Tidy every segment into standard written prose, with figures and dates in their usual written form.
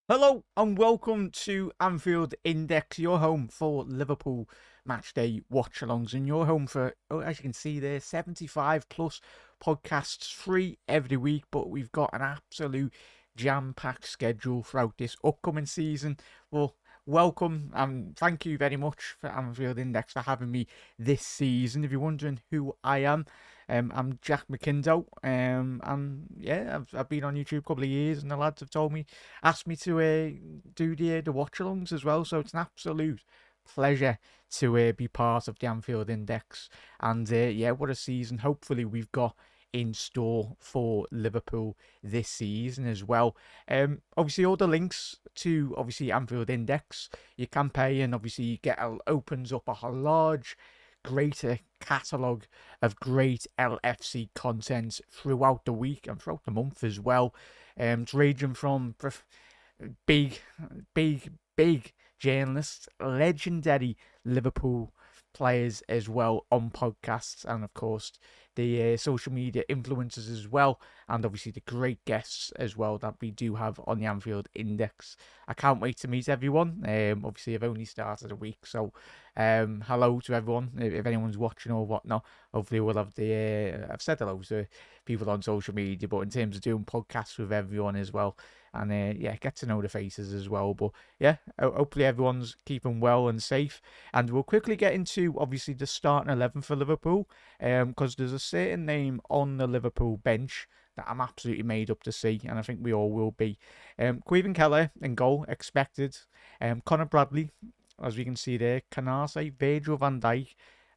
Hello and welcome to Anfield Index, your home for Liverpool matchday watch-alongs and your home for, as you can see there, 75 plus podcasts free every week, but we've got an absolute jam-packed schedule throughout this upcoming season. Well, welcome and thank you very much for Anfield Index for having me this season. If you're wondering who I am, I'm Jack McIndoe, and yeah, I've been on YouTube a couple of years, and the lads have asked me to do the watch-alongs as well. So it's an absolute pleasure to be part of the Anfield Index, and yeah, what a season! Hopefully, we've got in store for Liverpool this season as well. Obviously, all the links to obviously Anfield Index, your campaign, obviously opens up a large greater catalogue of great LFC content throughout the week and throughout the month as well. It's ranging from big, big journalists, legendary Liverpool players as well on podcasts, and of course the social media influencers as well, and obviously the great guests as well that we do have on the Anfield Index. I can't wait to meet everyone. Obviously I've only started a week, so hello to everyone if anyone's watching or whatnot. Hopefully we'll have I've said hello to people on social media, but in terms of doing podcasts with everyone as well, and yeah, get to know the faces as well. But yeah, hopefully everyone's keeping well and safe. And we'll quickly get into obviously the starting 11 for Liverpool, because there's a certain name on the Liverpool bench that I'm absolutely made up to see, and I think we all will be. Quaven Keller in goal, expected. Connor Bradley, as we can see there, Canarse, Virgil van Dijk,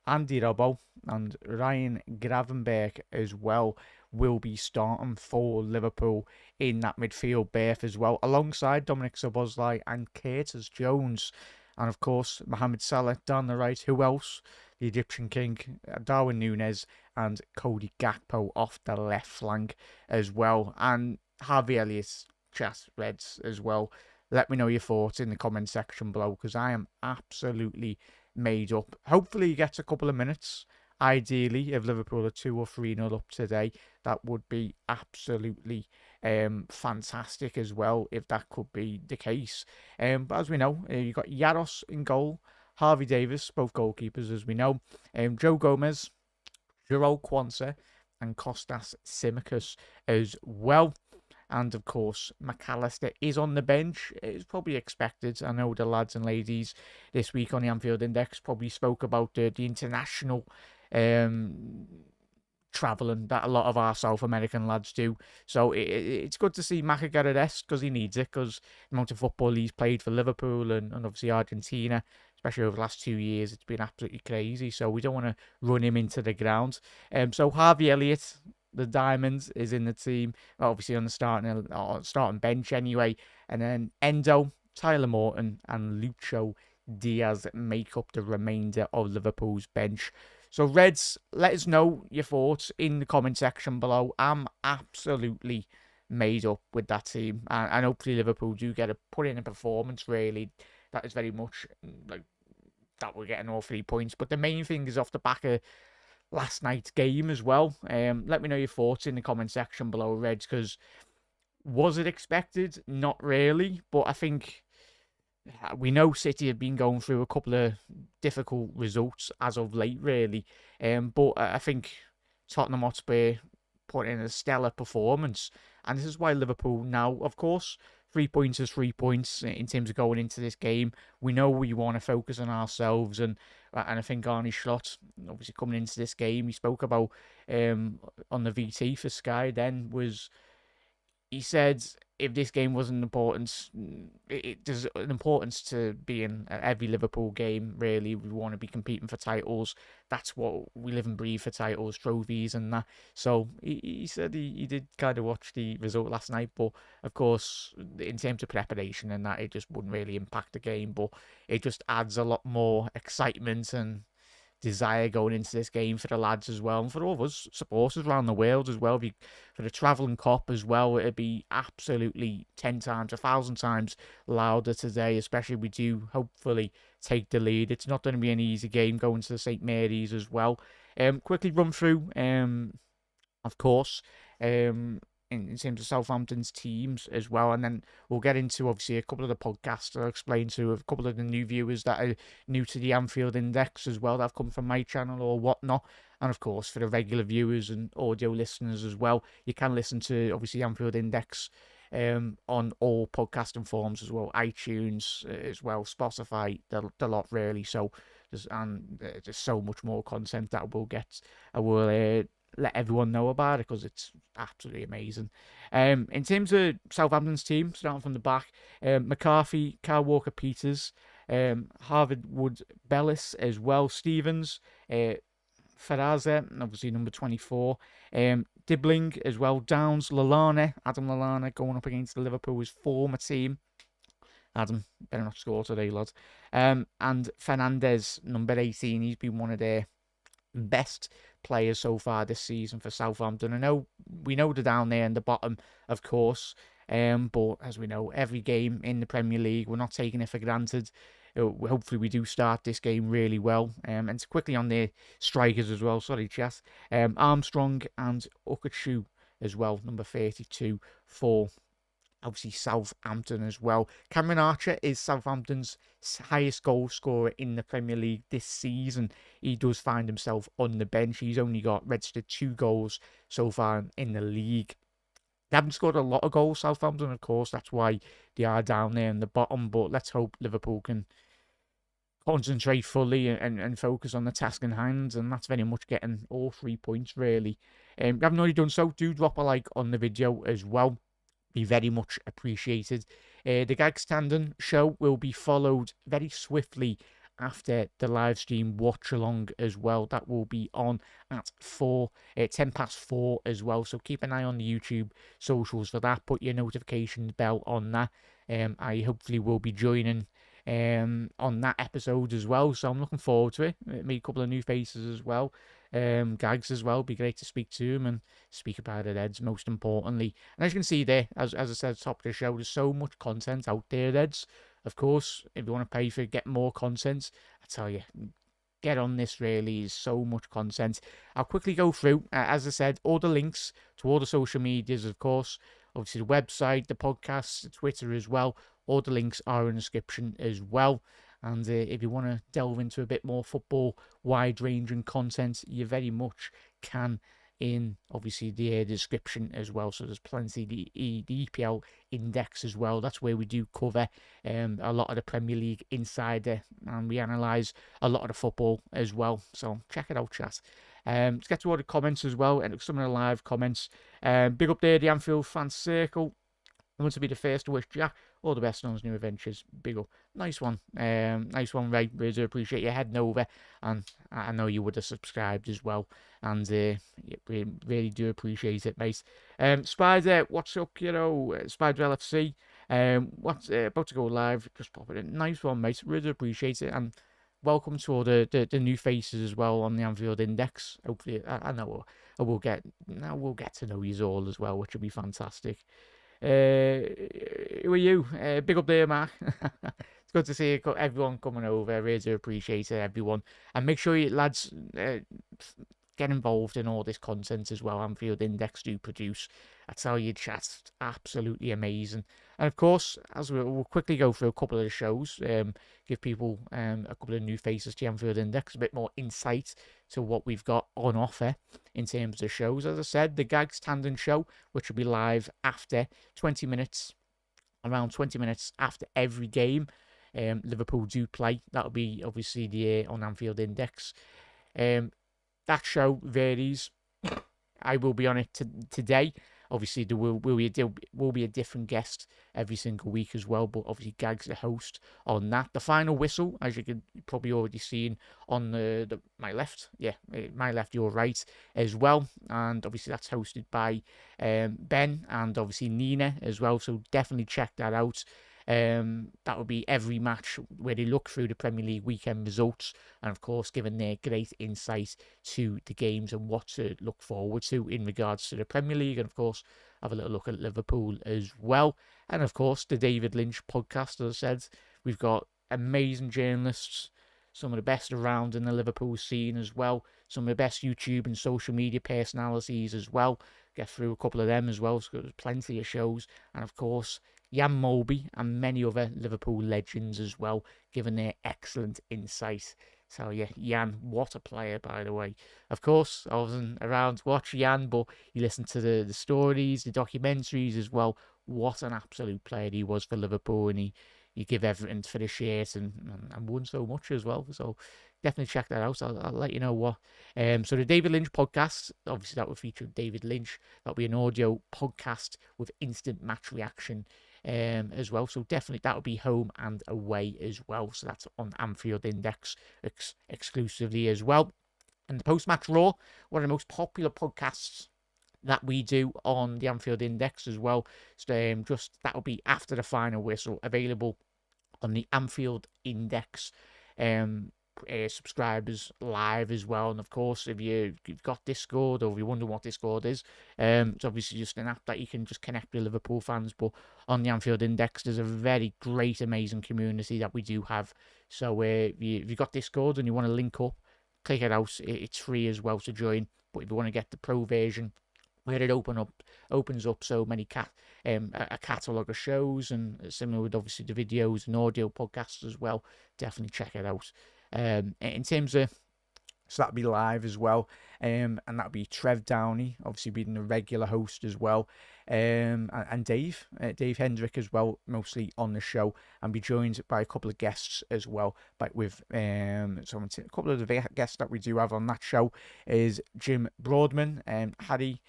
Andy Robbo, and Ryan Gravenberg as well will be starting for Liverpool in that midfield berth as well, alongside Dominic Szoboszlai and Curtis Jones. And of course, Mohamed Salah down the right. Who else? The Egyptian King, Darwin Núñez, and Cody Gakpo off the left flank as well. And Harvey Elliott's chest Reds as well. Let me know your thoughts in the comment section below, because I am absolutely made up. Hopefully he gets a couple of minutes. Ideally, if Liverpool are 2 or 3-0 up today, that would be absolutely fantastic as well, if that could be the case. But as we know, you've got Yaros in goal, Harvey Davis, both goalkeepers as we know, Joe Gomez, Jero Quansah, and Kostas Tsimikas as well. And of course, McAllister is on the bench. It's probably expected. I know the lads and ladies this week on the Anfield Index probably spoke about the international travelling that a lot of our South American lads do. So it's good to see Maka get a rest, because he needs it, because the amount of football he's played for Liverpool and obviously Argentina, especially over the last 2 years, it's been absolutely crazy. So we don't want to run him into the ground. So Harvey Elliott, the Diamond, is in the team, obviously on the starting bench anyway. And then Endo, Tyler Morton, and Lucho Diaz make up the remainder of Liverpool's bench. So Reds, let us know your thoughts in the comment section below. I'm absolutely made up with that team, and hopefully Liverpool do put in a performance. Really, that is very much like that we're getting all 3 points. But the main thing is off the back of last night's game as well. Let me know your thoughts in the comment section below, Reds, because was it expected? Not really, but I think we know City have been going through a couple of difficult results as of late, really. But I think Tottenham Hotspur put in a stellar performance, and this is why Liverpool now, of course, 3 points is 3 points in terms of going into this game. We know we want to focus on ourselves, and I think Arne Slot, obviously coming into this game, he spoke about on the VT for Sky. He said if this game wasn't important, there's an importance to being every Liverpool game, really. We want to be competing for titles. That's what we live and breathe for, titles, trophies, and that. So he said he did kind of watch the result last night, but of course, in terms of preparation and that, it just wouldn't really impact the game, but it just adds a lot more excitement and desire going into this game for the lads as well, and for all of us supporters around the world as well. For the travelling cop as well, it'd be absolutely 10 times, 1,000 times louder today, especially if we do hopefully take the lead. It's not going to be an easy game going to the St Mary's as well. Quickly run through, of course, in terms of Southampton's teams as well. And then we'll get into, obviously, a couple of the podcasts I'll explain to a couple of the new viewers that are new to the Anfield Index as well, that have come from my channel or whatnot. And of course, for the regular viewers and audio listeners as well, you can listen to, obviously, Anfield Index on all podcasting forms as well, iTunes as well, Spotify, the lot really. So there's so much more content that I will let everyone know about it, because it's absolutely amazing. In terms of Southampton's team, starting from the back, McCarthy, Kyle Walker-Peters, Harvard Wood Bellis as well, Stevens, Ferraza, obviously number 24, Dibbling as well, Downs, Lallana, Adam Lallana going up against Liverpool's former team. Adam, better not score today, lads. And Fernandez, number 18, he's been one of their best players so far this season for Southampton. We know they're down there in the bottom, of course, but as we know, every game in the Premier League, we're not taking it for granted. Hopefully we do start this game really well. And it's quickly on their strikers as well, sorry chat. Armstrong and Okachu as well, number 32 for obviously Southampton as well. Cameron Archer is Southampton's highest goal scorer in the Premier League this season. He does find himself on the bench. He's only got registered 2 goals so far in the league. They haven't scored a lot of goals, Southampton, of course. That's why they are down there in the bottom. But let's hope Liverpool can concentrate fully and focus on the task in hand. And that's very much getting all 3 points, really. If you haven't already done so, do drop a like on the video as well. Be very much appreciated. The Gags Tandem show will be followed very swiftly after the live stream watch along as well. That will be on at 10 past 4 as well. So keep an eye on the YouTube socials for that. Put your notification bell on that. I hopefully will be joining on that episode as well. So I'm looking forward to it. Meet a couple of new faces as well. Gags as well. Be great to speak to him and speak about it, Eds, most importantly. And as you can see there, as I said at the top of the show, there's so much content out there, Eds. Of course, if you want to pay for get more content, I tell you, get on this, really. Is so much content. I'll quickly go through, as I said, all the links to all the social medias, of course. Obviously, the website, the podcast, the Twitter as well. All the links are in the description as well. And if you want to delve into a bit more football, wide-ranging content, you very much can in, obviously, the description as well. So there's plenty. The EPL Index as well. That's where we do cover a lot of the Premier League insider, and we analyse a lot of the football as well. So check it out, chat. Let's get to all the comments as well, and some of the live comments. Big up there, the Anfield Fan Circle. I want to be the first to wish Jack all the best on his new adventures. Big up. Nice one. Nice one, Ray. Really do appreciate you heading over. And I know you would have subscribed as well. And really do appreciate it, mate. Spider, what's up, Spider LFC. What's about to go live. Just pop it in. Nice one, mate. Really do appreciate it. And welcome to all the new faces as well on the Anfield Index. Hopefully, I know we'll get to know you all as well, which will be fantastic. Who are you? Big up there, Mark. It's good to see everyone coming over. I really do appreciate it, everyone. And make sure you lads get involved in all this content as well. Anfield Index do produce. I tell you, chat's absolutely amazing. And of course, as we'll quickly go through a couple of the shows, give people a couple of new faces to Anfield Index, a bit more insight to what we've got on offer in terms of the shows. As I said, the Gags Tandem show, which will be live after 20 minutes, around 20 minutes after every game. Liverpool do play. That'll be obviously on Anfield Index. That show varies. I will be on it today. Obviously, there will be a different guest every single week as well, but obviously Gag's the host on that. The final whistle, as you could probably already seen on my left, my left, your right as well, and obviously that's hosted by Ben and obviously Nina as well. So definitely check that out. That would be every match where they look through the Premier League weekend results and, of course, giving their great insight to the games and what to look forward to in regards to the Premier League. And, of course, have a little look at Liverpool as well. And, of course, the David Lynch podcast, as I said, we've got amazing journalists, some of the best around in the Liverpool scene as well. Some of the best YouTube and social media personalities as well. Get through a couple of them as well, so there's plenty of shows. And of course, Jan Molby and many other Liverpool legends as well, giving their excellent insight. So yeah, Jan, what a player, by the way. Of course, I wasn't around to watch Jan, but you listen to the stories, the documentaries as well. What an absolute player he was for Liverpool, and he give everything for the shirt and won so much as well. So definitely check that out. I'll let you know what. So the David Lynch podcast, obviously that will feature David Lynch. That'll be an audio podcast with instant match reaction as well. So definitely that will be home and away as well. So that's on Anfield Index exclusively as well. And the post-match Raw, one of the most popular podcasts that we do on the Anfield Index as well. So just that will be after the final whistle, available on the Anfield Index subscribers live as well. And of course, if you've got Discord, or if you wonder what Discord is, it's obviously just an app that you can just connect with Liverpool fans. But on the Anfield Index, there's a very great, amazing community that we do have. So if you've got Discord and you want to link up, click it out. It's free as well to join. But if you want to get the pro version, where it opens up so many a catalogue of shows, and similar with obviously the videos and audio podcasts as well, definitely check it out. In terms of, so that'll be live as well, and that'll be Trev Downey, obviously being a regular host as well, and Dave Hendrick as well, mostly on the show, and be joined by a couple of guests as well. But with a couple of the guests that we do have on that show is Jim Broadman, Harry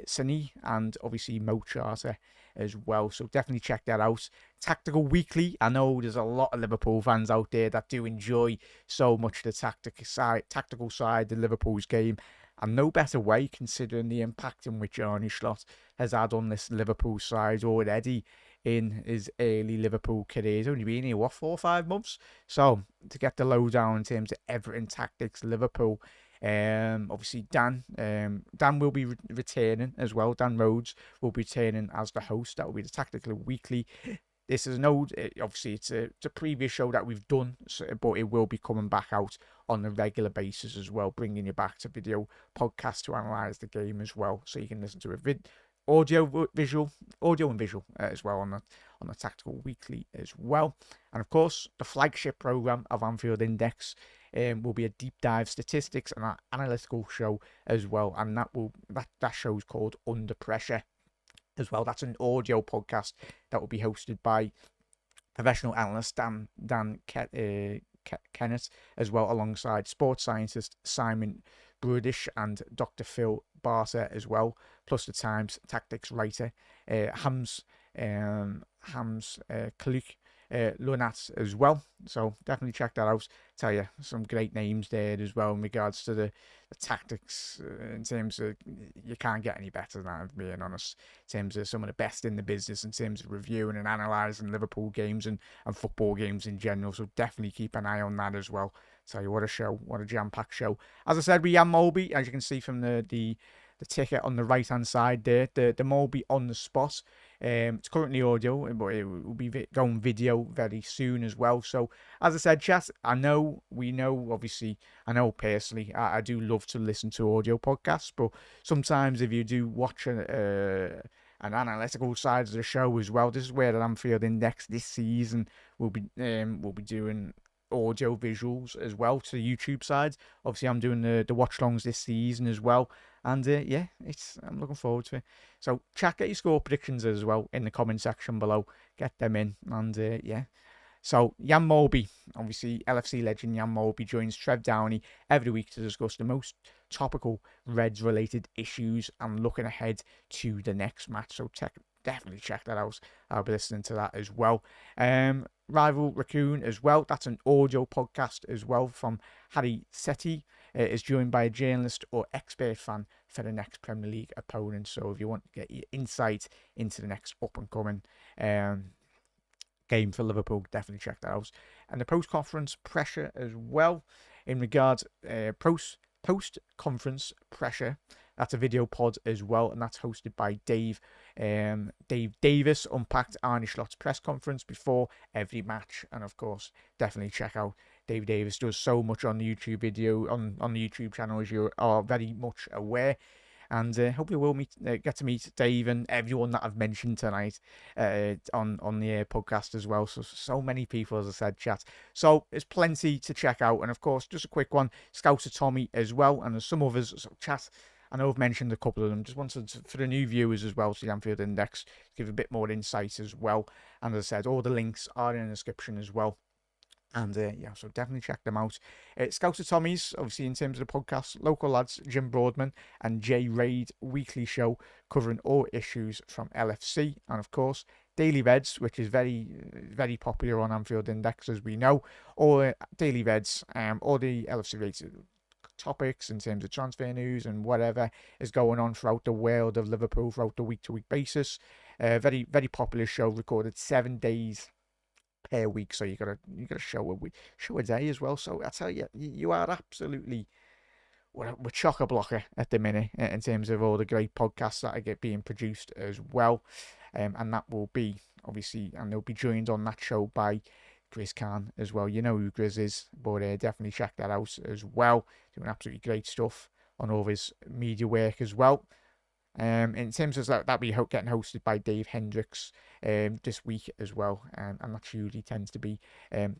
Sani, and obviously Mo Charter as well. So definitely check that out. Tactical Weekly. I know there's a lot of Liverpool fans out there that do enjoy so much the tactical side of Liverpool's game, and no better way considering the impact in which Arne Slot has had on this Liverpool side already in his early Liverpool career. He's only been here, 4 or 5 months? So to get the lowdown in terms of everything tactics Liverpool, obviously Dan will be returning as well. Dan Rhodes will be returning as the host. That will be the Tactical Weekly. This is obviously it's a previous show that we've done, but it will be coming back out on a regular basis as well, bringing you back to video podcast to analyse the game as well, so you can listen to a audio and visual as well on the Tactical Weekly as well. And of course, the flagship program of Anfield Index will be a deep dive statistics and an analytical show as well, and that show is called Under Pressure as well. That's an audio podcast that will be hosted by professional analyst Dan Kennett as well, alongside sports scientist Simon Brudish and Dr. Phil Barter as well, plus the Times tactics writer Hams Kaluk Lunat as well. So definitely check that out. Tell you some great names there as well in regards to the tactics, in terms of, you can't get any better than that, being honest, in terms of some of the best in the business in terms of reviewing and analysing Liverpool games and football games in general. So definitely keep an eye on that as well. Tell you what a show, what a jam-packed show. As I said, with Jan Molby, as you can see from the ticket on the right hand side there, the Molby on the spot. It's currently audio, but it will be going video very soon as well. So, as I said, chat, I know personally, I do love to listen to audio podcasts, but sometimes if you do watch an analytical side of the show as well, this is where the Anfield Index this season will be doing audio visuals as well to the YouTube side. Obviously, I'm doing the watch-longs this season as well. And I'm looking forward to it. So get your score predictions as well in the comment section below. Get them in. And So Jan Molby, obviously LFC legend Jan Molby, joins Trev Downey every week to discuss the most topical Reds-related issues and looking ahead to the next match. So definitely check that out. I'll be listening to that as well. Rival Raccoon as well. That's an audio podcast as well from Harry Setti. Is joined by a journalist or expert fan for the next Premier League opponent. So if you want to get your insight into the next up-and-coming game for Liverpool, definitely check that out. And the post-conference pressure as well, in regards post-conference pressure That's a video pod as well, and that's hosted by Dave Davis. Unpacked Arne Slot's press conference before every match, and of course, definitely check out Dave Davis. Does so much on the YouTube video on the YouTube channel, as you are very much aware. And hopefully we'll get to meet Dave and everyone that I've mentioned tonight on the podcast as well. So many people, as I said, chat. So there's plenty to check out. And of course, just a quick one, Scouser Tommy as well. And there's some others. So chat, I know I've mentioned a couple of them. Just wanted for the new viewers as well to the Anfield Index, give a bit more insight as well. And as I said, all the links are in the description as well. And yeah, so definitely check them out. Scouser Tommy's, obviously, in terms of the podcast, local lads, Jim Broadman and Jay Raid weekly show covering all issues from LFC. And of course, Daily Reds, which is very, very popular on Anfield Index, as we know. Or Daily Reds, all the LFC rated topics in terms of transfer news and whatever is going on throughout the world of Liverpool throughout the week-to-week basis. Very, very popular show, recorded 7 days per week, so you gotta show a day as well. So I tell you, you are absolutely we're chock-a-blocker at the minute in terms of all the great podcasts that are being produced as well, and that will be obviously, and they'll be joined on that show by Grizz Khan as well. You know who Grizz is, but definitely check that out as well. Doing absolutely great stuff on all his media work as well. In terms of that be getting hosted by Dave Hendricks this week as well, and that usually tends to be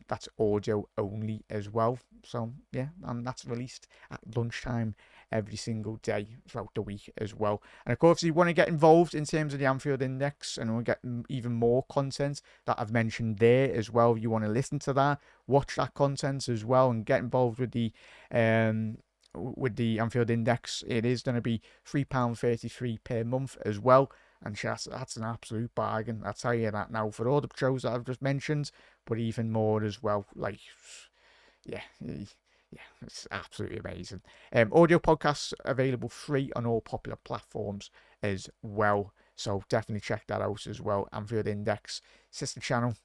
that's audio only as well. So yeah, and that's released at lunchtime every single day throughout the week as well. And of course, if you want to get involved in terms of the Anfield Index and want to get even more content that I've mentioned there as well, if you want to listen to that, watch that content as well, and get involved with the Anfield Index, it is going to be £3.33 per month as well. And that's an absolute bargain. I'll tell you that now for all the shows that I've just mentioned, but even more as well. Like, yeah, it's absolutely amazing. Audio podcasts available free on all popular platforms as well. So definitely check that out as well. Anfield Index, sister channel,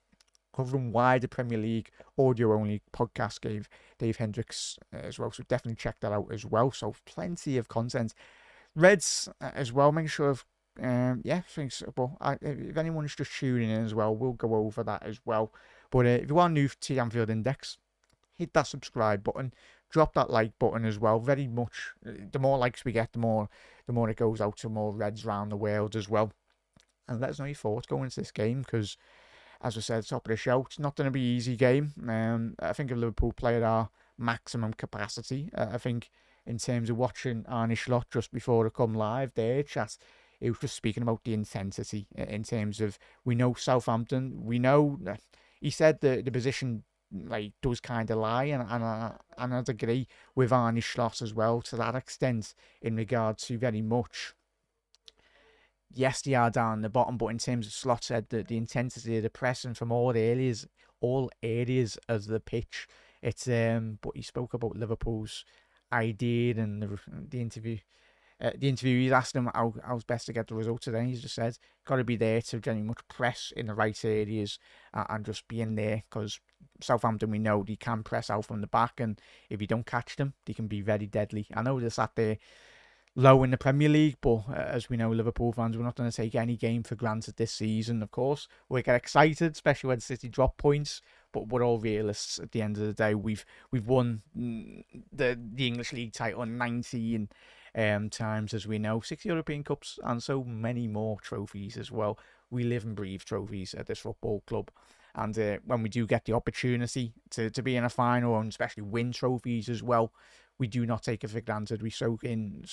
covering wider Premier League audio-only podcast, gave Dave Hendricks as well. So definitely check that out as well. So plenty of content. Reds as well. Make sure of thanks. But if anyone's just tuning in as well, we'll go over that as well. But if you are new to the Anfield Index, hit that subscribe button. Drop that like button as well. Very much. The more likes we get, the more it goes out to more Reds around the world as well. And let us know your thoughts going into this game, because, as I said, top of the show, it's not going to be an easy game. I think if Liverpool play at our maximum capacity, I think in terms of watching Arne Slot just before they come live there, chat, he was just speaking about the intensity in terms of, we know Southampton, we know, he said the position like does kind of lie, and I'd agree with Arne Slot as well to that extent in regard to very much, yes, they are down the bottom, but in terms of Slot said that the intensity of the pressing from all areas of the pitch, it's but he spoke about Liverpool's idea and the interview. The interviewees asked him how's best to get the result today. He's just said, got to be there to very much press in the right areas and just be in there, because Southampton, we know they can press out from the back, and if you don't catch them, they can be very deadly. I know they're sat there low in the Premier League, but as we know, Liverpool fans, we're not going to take any game for granted this season. Of course, we get excited, especially when City drop points, but we're all realists at the end of the day. We've won the English League title 19 times, as we know, 6 European Cups, and so many more trophies as well. We live and breathe trophies at this football club. And when we do get the opportunity to be in a final, and especially win trophies as well, we do not take it for granted. We soak in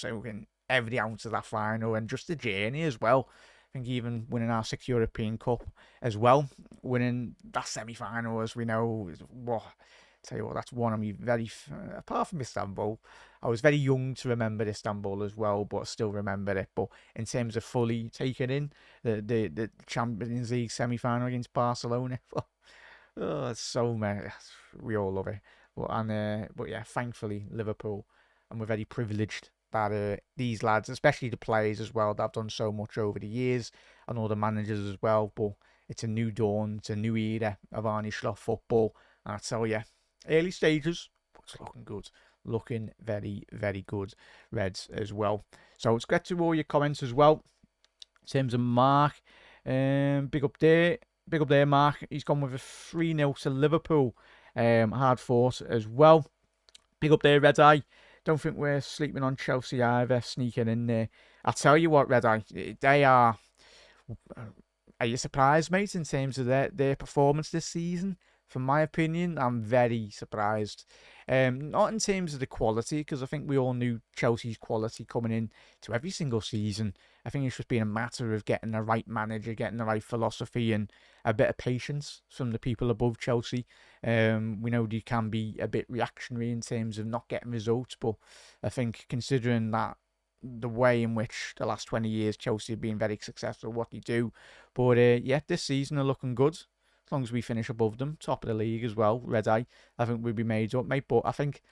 every ounce of that final, and just the journey as well. I think even winning our 6th European Cup as well, winning that semi-final, as we know, tell you what, that's one of me apart from Istanbul, I was very young to remember Istanbul as well, but I still remember it. But in terms of fully taking in the Champions League semi-final against Barcelona, it's so many, we all love it. But yeah, thankfully Liverpool, and we're very privileged that these lads, especially the players as well, that have done so much over the years, and all the managers as well. But it's a new dawn, it's a new era of Arne Slot football, and I tell you, early stages, but it's looking good. looking very, very good, Reds, as well. So let's get to all your comments as well. In terms of Mark, big up there. Big up there, Mark. He's gone with a 3-0 to Liverpool. Hard fought as well. Big up there, Red Eye. Don't think we're sleeping on Chelsea either, sneaking in there. I'll tell you what, Red Eye, they are... Are you surprised, mate, in terms of their performance this season? From my opinion, I'm very surprised. Not in terms of the quality, because I think we all knew Chelsea's quality coming in to every single season. I think it's just been a matter of getting the right manager, getting the right philosophy, and a bit of patience from the people above Chelsea. We know they can be a bit reactionary in terms of not getting results, but I think considering that the way in which the last 20 years Chelsea have been very successful at what they do. But yeah, this season are looking good. As long as we finish above them, top of the league as well, Red Eye, I think we'd be made up, mate. But I think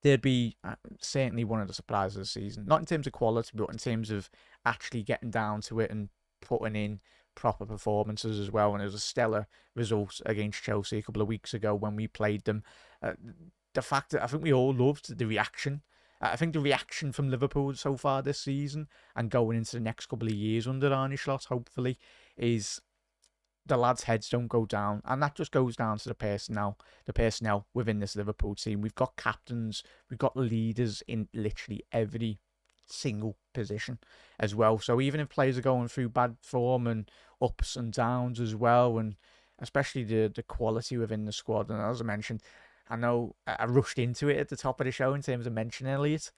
they'd be certainly one of the surprises of the season. Not in terms of quality, but in terms of actually getting down to it and putting in proper performances as well. And it was a stellar result against Chelsea a couple of weeks ago when we played them. The fact that I think we all loved the reaction. I think the reaction from Liverpool so far this season and going into the next couple of years under Arne Slot, hopefully, is the lads' heads don't go down. And that just goes down to the personnel within this Liverpool team. We've got captains, we've got leaders in literally every single position as well. So even if players are going through bad form and ups and downs as well, and especially the quality within the squad, and as I mentioned, I know I rushed into it at the top of the show in terms of mentioning Elliott,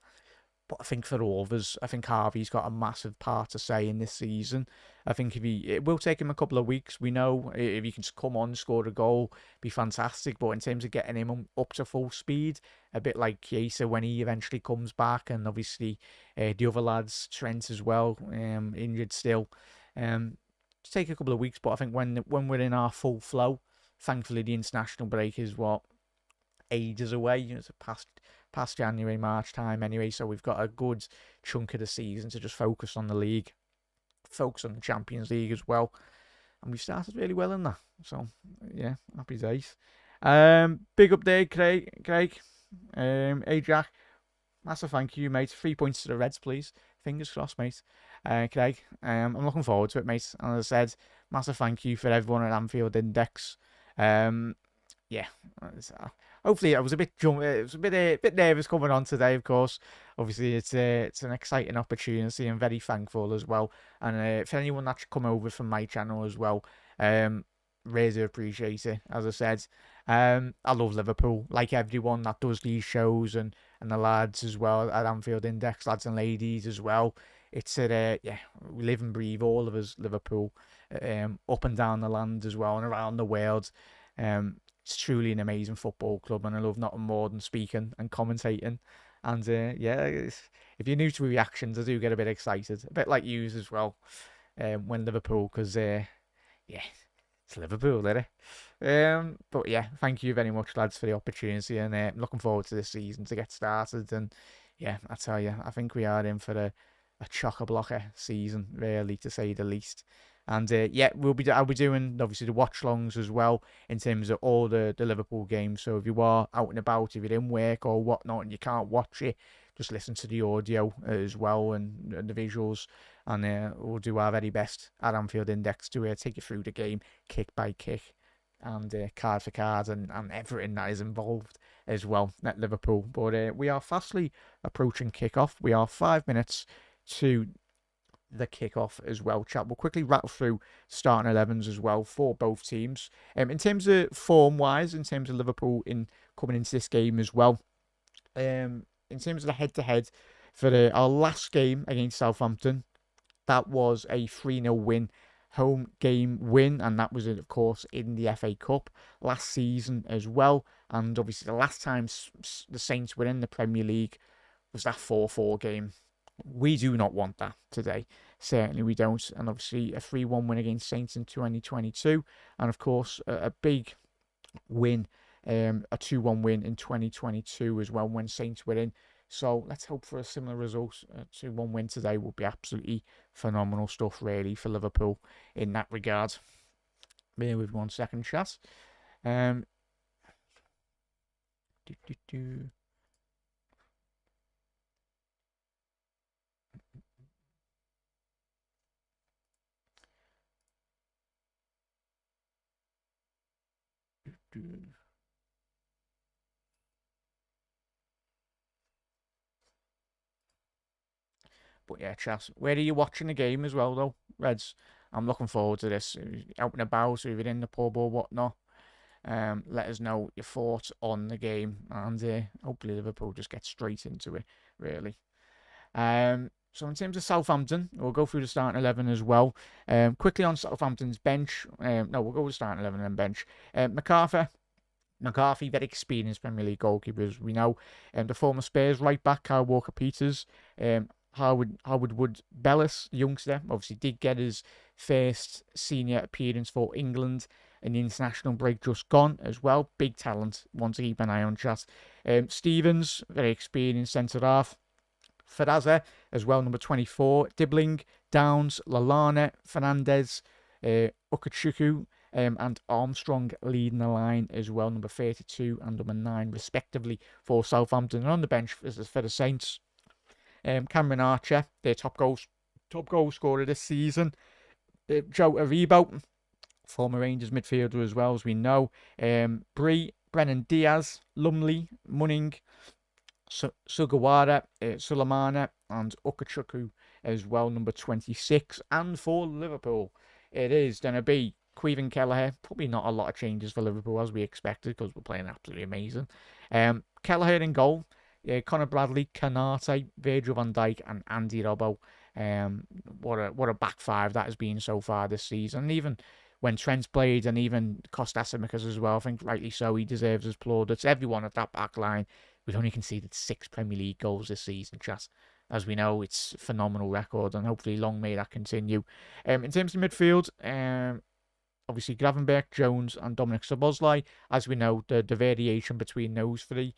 but I think for all of us, I think Harvey's got a massive part to say in this season. I think it will take him a couple of weeks. We know if he can come on, score a goal, be fantastic. But in terms of getting him up to full speed, a bit like Chiesa when he eventually comes back, and obviously the other lads, Trent as well, injured still. It's take a couple of weeks, but I think when we're in our full flow, thankfully the international break is what, ages away. It's past January, March time anyway, so we've got a good chunk of the season to just focus on the league, focus on the Champions League as well, and we've started really well in that. So yeah, happy days. Big up there, Craig. Hey Jack, massive thank you, mate. 3 points to the Reds, please. Fingers crossed, mate. Craig, I'm looking forward to it, mate. And as I said, massive thank you for everyone at Anfield Index. Yeah, hopefully I was a bit nervous coming on today. Of course, obviously it's an exciting opportunity and very thankful as well. And for anyone that's come over from my channel as well, really appreciate it. As I said, I love Liverpool, like everyone that does these shows, and the lads as well at Anfield Index, lads and ladies as well. It's yeah, we live and breathe, all of us, Liverpool, up and down the land as well and around the world. It's truly an amazing football club, and I love nothing more than speaking and commentating. And yeah, if you're new to reactions, I do get a bit excited, a bit like yous as well, when Liverpool, because yeah, it's Liverpool, isn't it? But yeah, thank you very much, lads, for the opportunity, and I'm looking forward to this season to get started. And yeah, I tell you, I think we are in for a chock-a-blocker season, really, to say the least. And yeah, I'll be doing obviously the watch longs as well in terms of all the Liverpool games. So if you are out and about, if you're in work or whatnot and you can't watch it, just listen to the audio as well and the visuals. And we'll do our very best at Anfield Index to take you through the game kick by kick and card for card and everything that is involved as well at Liverpool. But we are fastly approaching kickoff. We are 5 minutes to the kickoff as well, chat. We'll quickly rattle through starting 11s as well for both teams. In terms of form wise, in terms of Liverpool coming into this game as well, in terms of the head to head for our last game against Southampton, that was a 3-0 win, home game win, and that was of course in the FA Cup last season as well. And obviously the last time the Saints were in the Premier League was that 4-4 game. We do not want that today. Certainly we don't. And obviously a 3-1 win against Saints in 2022. And of course a big win, a 2-1 win in 2022 as well when Saints were in. So let's hope for a similar result. A 2-1 win today will be absolutely phenomenal stuff really for Liverpool in that regard. Bear with 1 second, chat. But yeah, chat. Where are you watching the game as well, though, Reds? I'm looking forward to this. Out and about, or if you're in the pub or whatnot. Let us know your thoughts on the game, and hopefully Liverpool just get straight into it, really. So in terms of Southampton, we'll go through the starting 11 as well. Quickly on Southampton's bench. No, we'll go with starting 11 and bench. McCarthy, very experienced Premier League goalkeepers, we know. The former Spurs right back, Kyle Walker-Peters. Howard Wood-Bellis, youngster, obviously did get his first senior appearance for England in the international break just gone as well. Big talent, one to keep an eye on, chat. Stevens, very experienced centre-half. Ferrazza as well, number 24. Dibbling, Downs, Lallana, Fernandez, Ukachukwu, and Armstrong leading the line as well, number 32 and number 9 respectively for Southampton. And on the bench for the Saints, Cameron Archer, their top goal scorer this season. Joe Aribo, former Rangers midfielder as well, as we know. Bree, Brennan Diaz, Lumley, Munning, Sugawara, Sulemana, and Ukachukwu as well, number 26. And for Liverpool, it is going to be Caoimhin Kelleher. Probably not a lot of changes for Liverpool as we expected, because we're playing absolutely amazing. Kelleher in goal. Conor Bradley, Kanate, Virgil van Dijk, and Andy Robbo. What a back five that has been so far this season. And even when Trent's played, and even Kostas Tsimikas as well, I think rightly so, he deserves his plaudits. Everyone at that back line. We've only conceded 6 Premier League goals this season, chat. As we know, it's a phenomenal record, and hopefully long may that continue. In terms of midfield, obviously Gravenberch, Jones, and Dominic Szoboszlai. As we know, the variation between those three,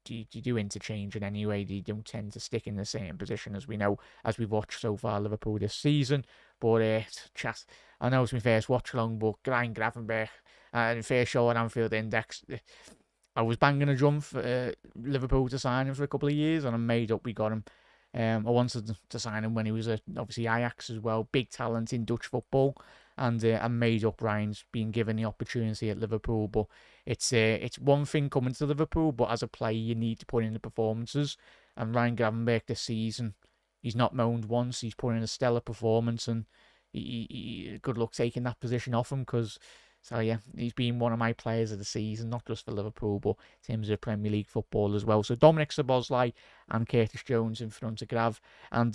you do interchange in any way. You don't tend to stick in the same position, as we know, as we've watched so far Liverpool this season. But chat, I know it's my first watch along, but Ryan Gravenberch, and first show on Anfield Index, I was banging a drum for Liverpool to sign him for a couple of years, and I'm made up we got him. I wanted to sign him when he was at, obviously, Ajax as well. Big talent in Dutch football. And I'm made up Ryan's being given the opportunity at Liverpool. But it's one thing coming to Liverpool, but as a player, you need to put in the performances. And Ryan Gravenberch this season, he's not moaned once. He's put in a stellar performance, and he good luck taking that position off him, because... So yeah, he's been one of my players of the season, not just for Liverpool, but in terms of Premier League football as well. So Dominic Szoboszlai and Curtis Jones in front of Grav, and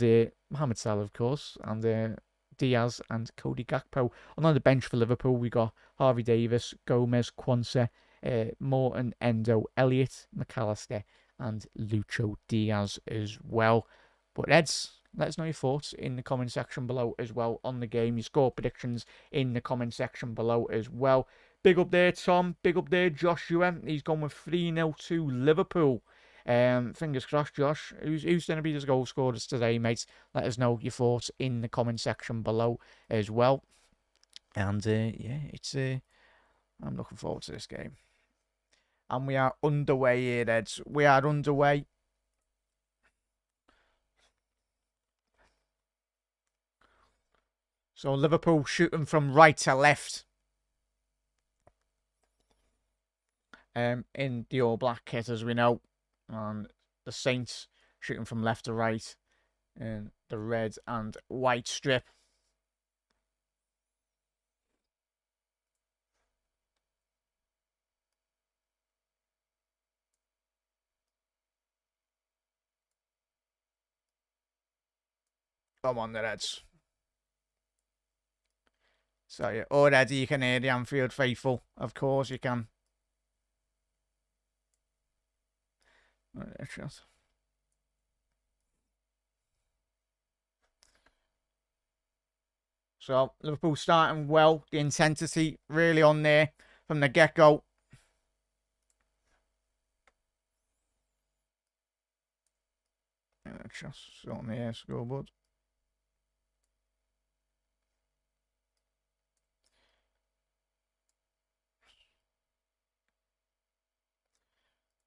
Mohamed Salah, of course, and Diaz and Cody Gakpo. And on the bench for Liverpool, we got Harvey Davis, Gomez, Quansah, Morton, Endo, Elliott, McAllister, and Lucho Diaz as well. But Eds, let us know your thoughts in the comment section below as well on the game. Your score predictions in the comment section below as well. Big up there, Tom. Big up there, Joshua. He's gone with 3-0 to Liverpool. Fingers crossed, Josh. Who's going to be the goal scorers today, mates? Let us know your thoughts in the comment section below as well. And yeah, I'm looking forward to this game. And we are underway here, Eds. We are underway. So Liverpool shooting from right to left. In the all black kit, as we know. And the Saints shooting from left to right in the red and white strip. Come on, the Reds. So yeah, already you can hear the Anfield faithful. Of course you can. So Liverpool starting well. The intensity really on there from the get-go. Just on the air scoreboard.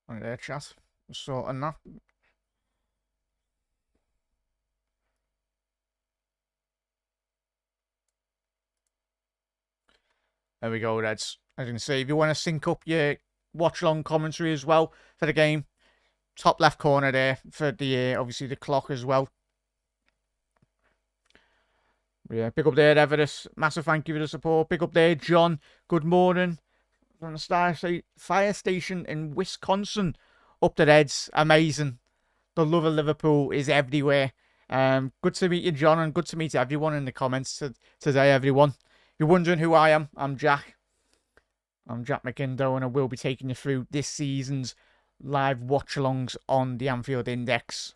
On there, chat. So enough. There we go, Reds. As you can see, if you want to sync up your watch-along commentary as well for the game, top left corner there for the obviously the clock as well. Yeah, big up there, Everest. Massive thank you for the support. Big up there, John. Good morning from the fire station in Wisconsin. Up the Reds. Amazing. The love of Liverpool is everywhere. Good to meet you, John, and good to meet everyone in the comments today, everyone. If you're wondering who I am, I'm Jack. I'm Jack McIndoe, and I will be taking you through this season's live watch-alongs on the Anfield Index.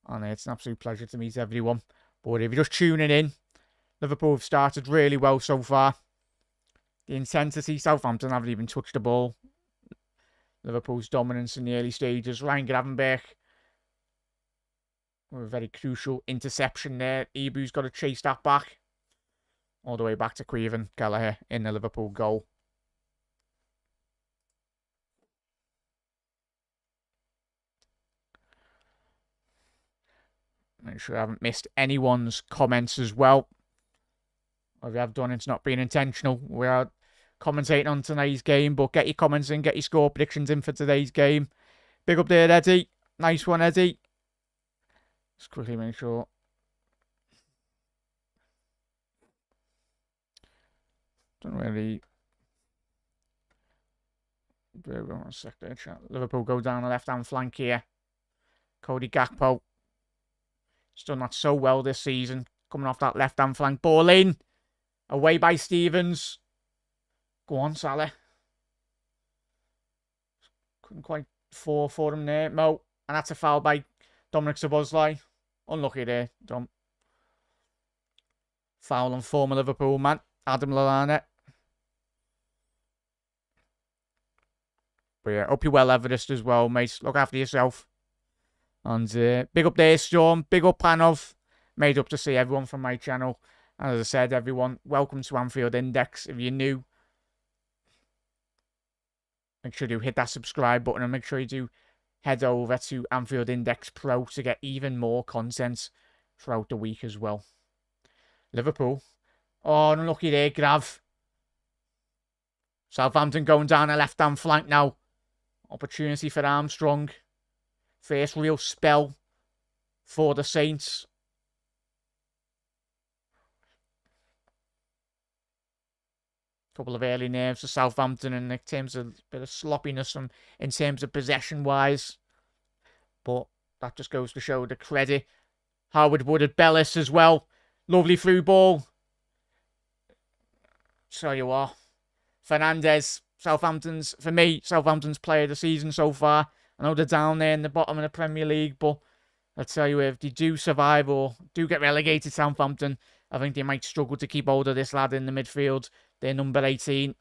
And it's an absolute pleasure to meet everyone. But if you're just tuning in, Liverpool have started really well so far. The intensity, Southampton haven't even touched the ball. Liverpool's dominance in the early stages. Ryan Gravenberch with a very crucial interception there. Ebu's got to chase that back. All the way back to Queven Gallagher in the Liverpool goal. Make sure I haven't missed anyone's comments as well. Or if you have done, it's not been intentional. We are commentating on tonight's game, but get your comments in, get your score predictions in for today's game. Big up there, Eddie. Nice one, Eddie. Just quickly make sure. Don't really. One sec there, chat. Liverpool go down the left-hand flank here. Cody Gakpo. He's done that so well this season. Coming off that left-hand flank. Ball in. Away by Stevens. Go on, Salah. Couldn't quite fall for him there. Mo. And that's a foul by Dominic Szoboszlai. Unlucky there, Dom. Foul on former Liverpool man, Adam Lallana. But yeah, hope you're well, Everest, as well, mate. Look after yourself. And big up there, Storm. Big up, Panov. Made up to see everyone from my channel. And as I said, everyone, welcome to Anfield Index. If you're new, make sure you hit that subscribe button and make sure you do head over to Anfield Index Pro to get even more content throughout the week as well. Liverpool. Oh, unlucky there, Grav. Southampton going down the left-hand flank now. Opportunity for Armstrong. First real spell for the Saints. Couple of early nerves for Southampton in terms of a bit of sloppiness in terms of possession-wise. But that just goes to show the credit. Howard Wood at Bellis as well. Lovely through ball. Tell you what. Fernandes, for me, Southampton's player of the season so far. I know they're down there in the bottom of the Premier League, but I'll tell you, if they do survive or do get relegated, Southampton, I think they might struggle to keep hold of this lad in the midfield. They're number 18.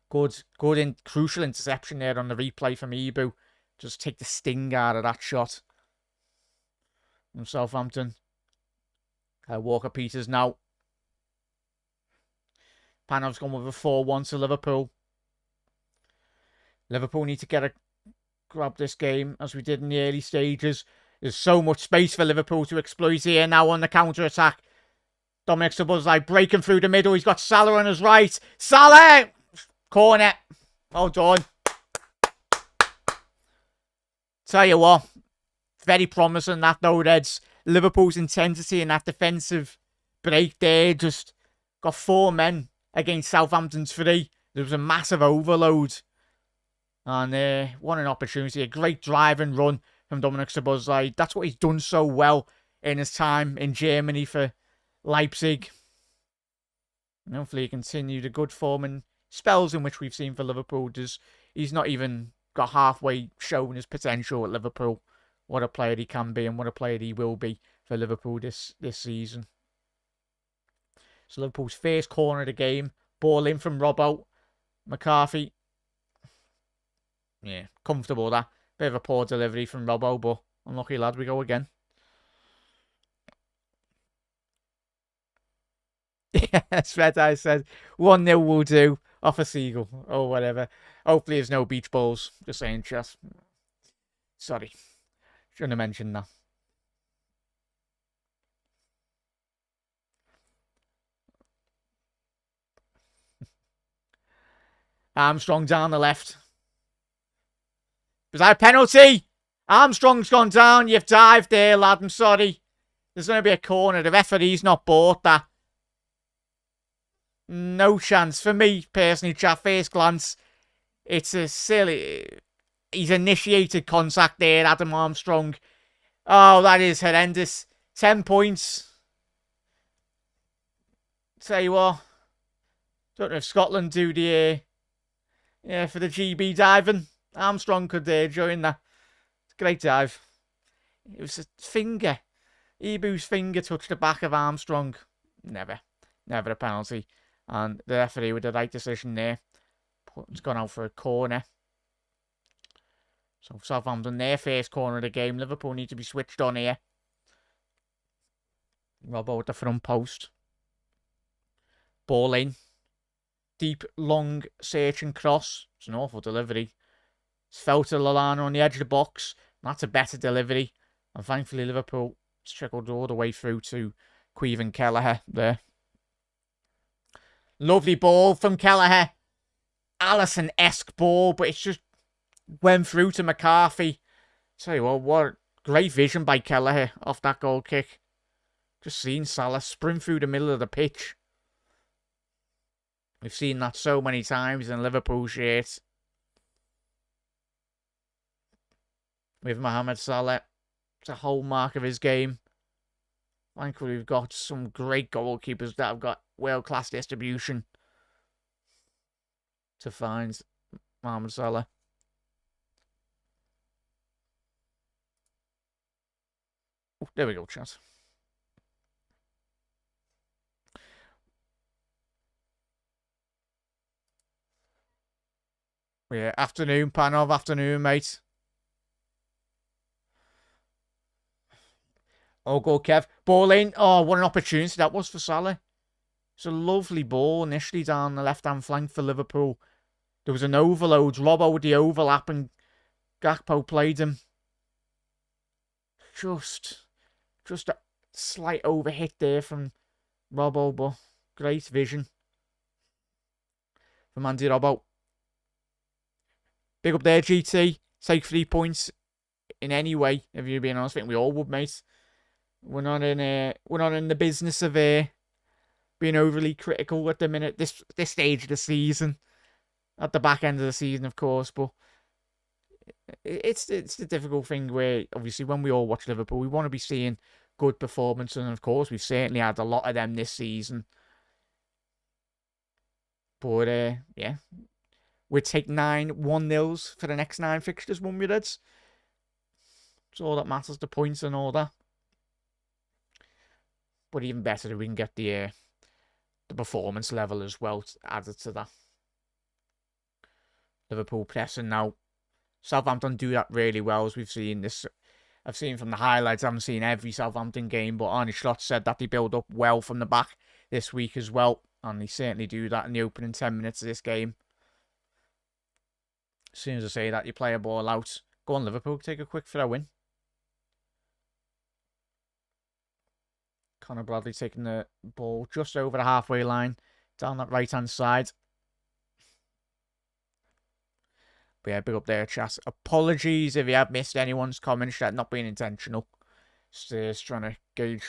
Good and crucial interception there on the replay from Ebu. Just take the sting out of that shot from Southampton. Walker-Peters now. Panov's gone with a 4-1 to Liverpool. Liverpool need to grab this game as we did in the early stages. There's so much space for Liverpool to exploit here now on the counter-attack. Dominic Szoboszlai breaking through the middle. He's got Salah on his right. Salah! Corner. Well done. Tell you what. Very promising that though, Reds. Liverpool's intensity in that defensive break there. Just got 4 men against Southampton's 3. There was a massive overload. And what an opportunity. A great drive and run from Dominic Szoboszlai. That's what he's done so well in his time in Germany for Leipzig. And hopefully he continue the good form and spells in which we've seen for Liverpool. He's not even got halfway shown his potential at Liverpool. What a player he can be and what a player he will be for Liverpool this season. So Liverpool's first corner of the game. Ball in from Robbo. McCarthy. Yeah, comfortable that. Bit of a poor delivery from Robbo, but unlucky lad, we go again. Yes, Red Eye said 1-0 will do off a seagull or whatever. Hopefully there's no beach balls. Just saying, just. Sorry. Shouldn't have mentioned that. Armstrong down the left. Was that a penalty? Armstrong's gone down. You've dived there, lad. I'm sorry. There's going to be a corner. The referee's not bought that. No chance. For me, personally, at first glance, it's a silly... He's initiated contact there, Adam Armstrong. Oh, that is horrendous. 10 points. Tell you what. Don't know if Scotland do the... yeah, for the GB diving. Armstrong could join that. Great dive. It was a finger. Ibu's finger touched the back of Armstrong. Never a penalty. And the referee with the right decision there. It's gone out for a corner. So Southampton, their first corner of the game. Liverpool need to be switched on here. Robbo at the front post. Ball in. Deep, long, searching cross. It's an awful delivery. It's fell to Lallana on the edge of the box. That's a better delivery. And thankfully Liverpool trickled all the way through to Caoimhin Kelleher there. Lovely ball from Kelleher. Alisson-esque ball, but it's just went through to McCarthy. Tell you what great vision by Kelleher off that goal kick. Just seen Salah sprint through the middle of the pitch. We've seen that so many times in Liverpool shirts. With Mohamed Salah. It's a hallmark of his game. Thankfully, we've got some great goalkeepers that have got world-class distribution to find Mohamed Salah. Oh, there we go, chat. Yeah, afternoon, Panov, afternoon, mate. Oh, go, Kev. Ball in. Oh, what an opportunity that was for Salah. It's a lovely ball initially down the left-hand flank for Liverpool. There was an overload. Robbo with the overlap and Gakpo played him. Just a slight overhit there from Robbo, but great vision from Andy Robbo. Big up there, GT. Take 3 points in any way, if you're being honest. I think we all would, mate. We're not in the business of being overly critical at the minute. This stage of the season, at the back end of the season, of course. But it's the difficult thing where obviously when we all watch Liverpool, we want to be seeing good performance, and of course we've certainly had a lot of them this season. But yeah, we'd take 9 1-0s for the next 9 fixtures, won't we, Reds? It's all that matters, the points and all that. But even better if we can get the performance level as well added to that. Liverpool pressing now. Southampton do that really well, as we've seen this. I've seen from the highlights. I haven't seen every Southampton game, but Arne Slot said that they build up well from the back this week as well, and they certainly do that in the opening 10 minutes of this game. As soon as I say that, you play a ball out. Go on, Liverpool, take a quick throw in. Conor Bradley taking the ball just over the halfway line, down that right-hand side. But yeah, big up there, chat. Apologies if you have missed anyone's comments. That not being intentional. Just trying to gauge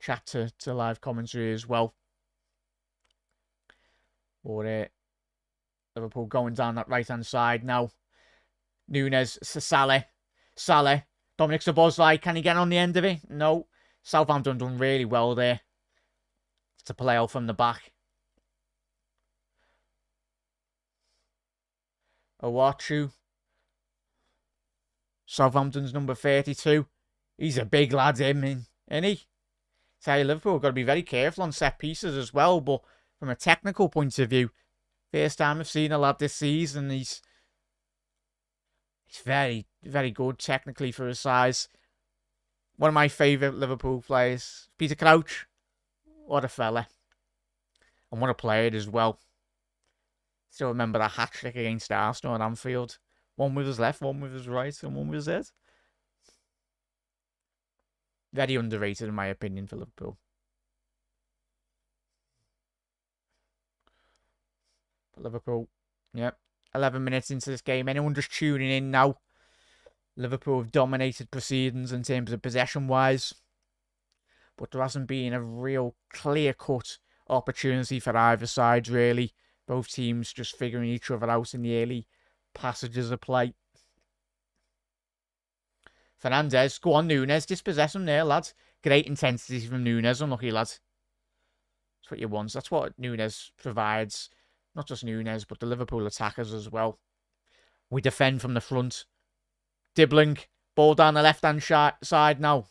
chat to live commentary as well. But Liverpool going down that right-hand side now. Nunes to Salah. Salah. Dominic Szoboszlai. Can he get on the end of it? No. Southampton done really well there to play out from the back. Owachu. Southampton's number 32. He's a big lad, him, isn't he? Tell you, Liverpool got to be very careful on set pieces as well, but from a technical point of view, first time I've seen a lad this season, he's very, very good technically for his size. One of my favourite Liverpool players, Peter Crouch. What a fella. And what a player as well. Still remember that hat-trick against Arsenal at Anfield. One with his left, one with his right, and one with his head. Very underrated in my opinion for Liverpool. But Liverpool Yep. 11 minutes into this game. Anyone just tuning in now? Liverpool have dominated proceedings in terms of possession-wise. But there hasn't been a real clear-cut opportunity for either side, really. Both teams just figuring each other out in the early passages of play. Fernandez, go on, Nunes. Dispossess him there, lads. Great intensity from Nunes. Unlucky, lads. That's what you want. That's what Nunes provides. Not just Nunes, but the Liverpool attackers as well. We defend from the front. Dribbling. Ball down the left-hand side now.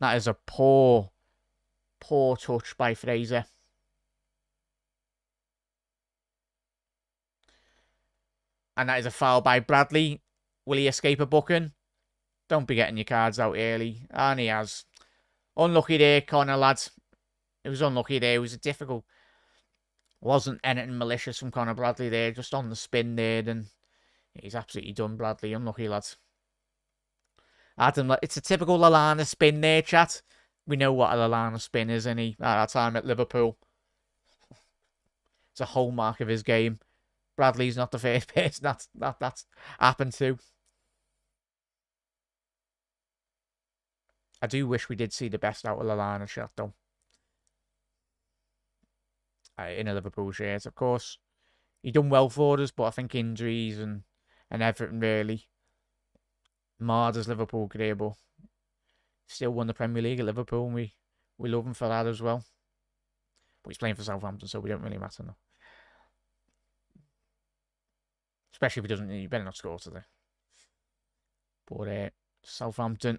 That is a poor touch by Fraser. And that is a foul by Bradley. Will he escape a booking? Don't be getting your cards out early. And he has. Unlucky there, Connor, lads. It was unlucky there. It was a difficult. Wasn't anything malicious from Connor Bradley there. Just on the spin there. And he's absolutely done, Bradley. Unlucky, lads. Adam, it's a typical Lallana spin there, chat. We know what a Lallana spin is, at that time at Liverpool. It's a hallmark of his game. Bradley's not the first person that's happened to. I do wish we did see the best out of Lallana shot, though. In a Liverpool shirt, of course. He done well for us, but I think injuries and everything really marred his Liverpool career, but still won the Premier League at Liverpool, and we love him for that as well. But he's playing for Southampton, so we don't really matter now. Especially if he doesn't, you better not score today. But Southampton.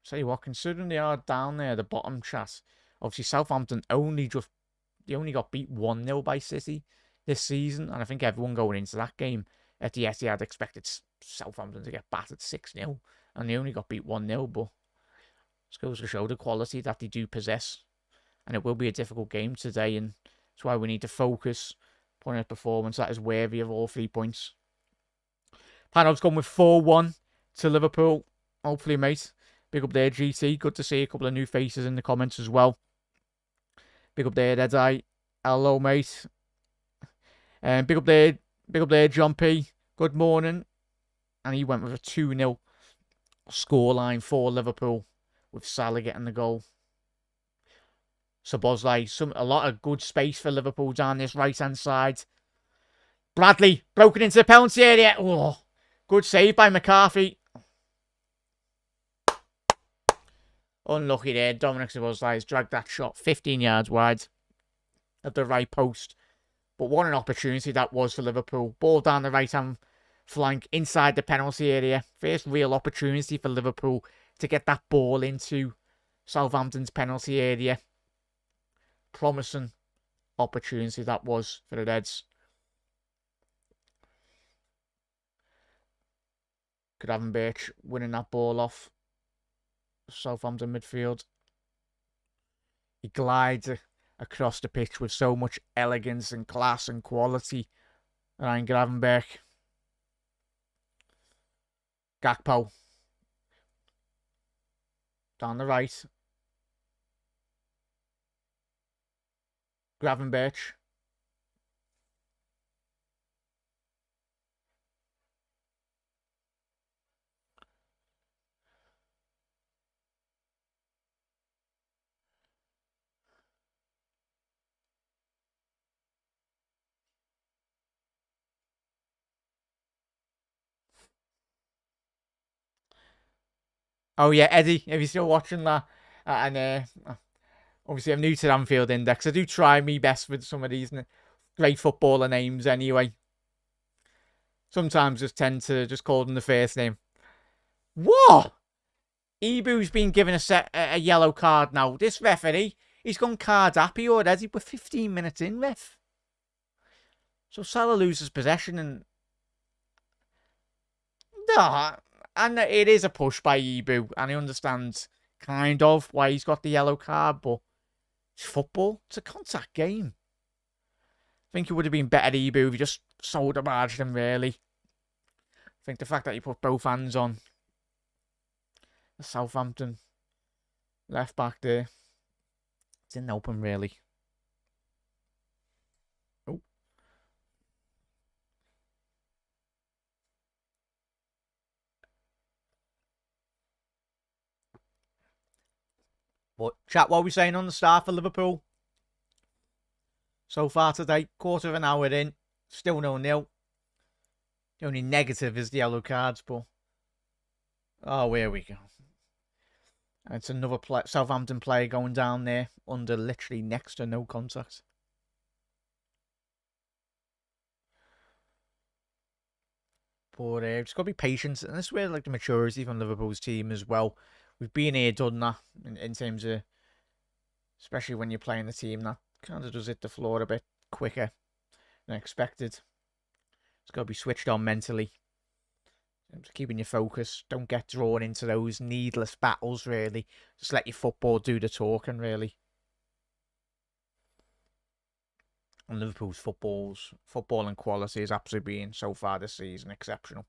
Tell you what, considering they are down there, the bottom chat, obviously Southampton only got beat 1-0 by City this season, and I think everyone going into that game at the Etihad expected Southampton to get battered 6-0, and they only got beat 1-0, but it goes to show the quality that they do possess, and it will be a difficult game today, and that's why we need to focus upon a performance that is worthy of all 3 points. Panel's gone with 4-1 to Liverpool. Hopefully, mate. Big up there, GT. Good to see a couple of new faces in the comments as well. Big up there, Deadeye. Hello, mate. And big up there, John P. Good morning. And he went with a 2-0 scoreline for Liverpool, with Salah getting the goal. So Bosley, a lot of good space for Liverpool down this right-hand side. Bradley, broken into the penalty area. Oh, good save by McCarthy. Unlucky there. Dominic Szoboszlai has dragged that shot 15 yards wide at the right post. But what an opportunity that was for Liverpool. Ball down the right-hand flank inside the penalty area. First real opportunity for Liverpool to get that ball into Southampton's penalty area. Promising opportunity that was for the Reds. Gravenberch winning that ball off Southampton midfield. He glides across the pitch with so much elegance and class and quality. Ryan Gravenberch. Gakpo. Down the right. Gravenberch. Oh yeah, Eddie, if you're still watching that, and obviously I'm new to the Anfield Index. I do try my best with some of these great footballer names anyway. Sometimes just tend to just call them the first name. What? Ibu's been given a yellow card now. This referee, he's gone card happy already. We're 15 minutes in, ref. So Salah loses possession and... No, and it is a push by Ibu. And I understand kind of why he's got the yellow card, but it's football. It's a contact game. I think it would have been better Ibu if he just sold the margin, really. I think the fact that he put both hands on the Southampton left back there, it didn't help him, really. Oh. But chat, what are we saying on the start for Liverpool? So far today, quarter of an hour in, still 0-0. The only negative is the yellow cards, but... Oh, here we go. It's another Southampton player going down there under literally next to no contact. But just got to be patient. And this is where like the maturity from Liverpool's team as well. We've been here, done that in terms of... Especially when you're playing the team that kind of does hit the floor a bit quicker than expected. It's got to be switched on mentally. Keeping your focus. Don't get drawn into those needless battles, really. Just let your football do the talking, really. And Liverpool's footballing quality has absolutely been, so far this season, exceptional.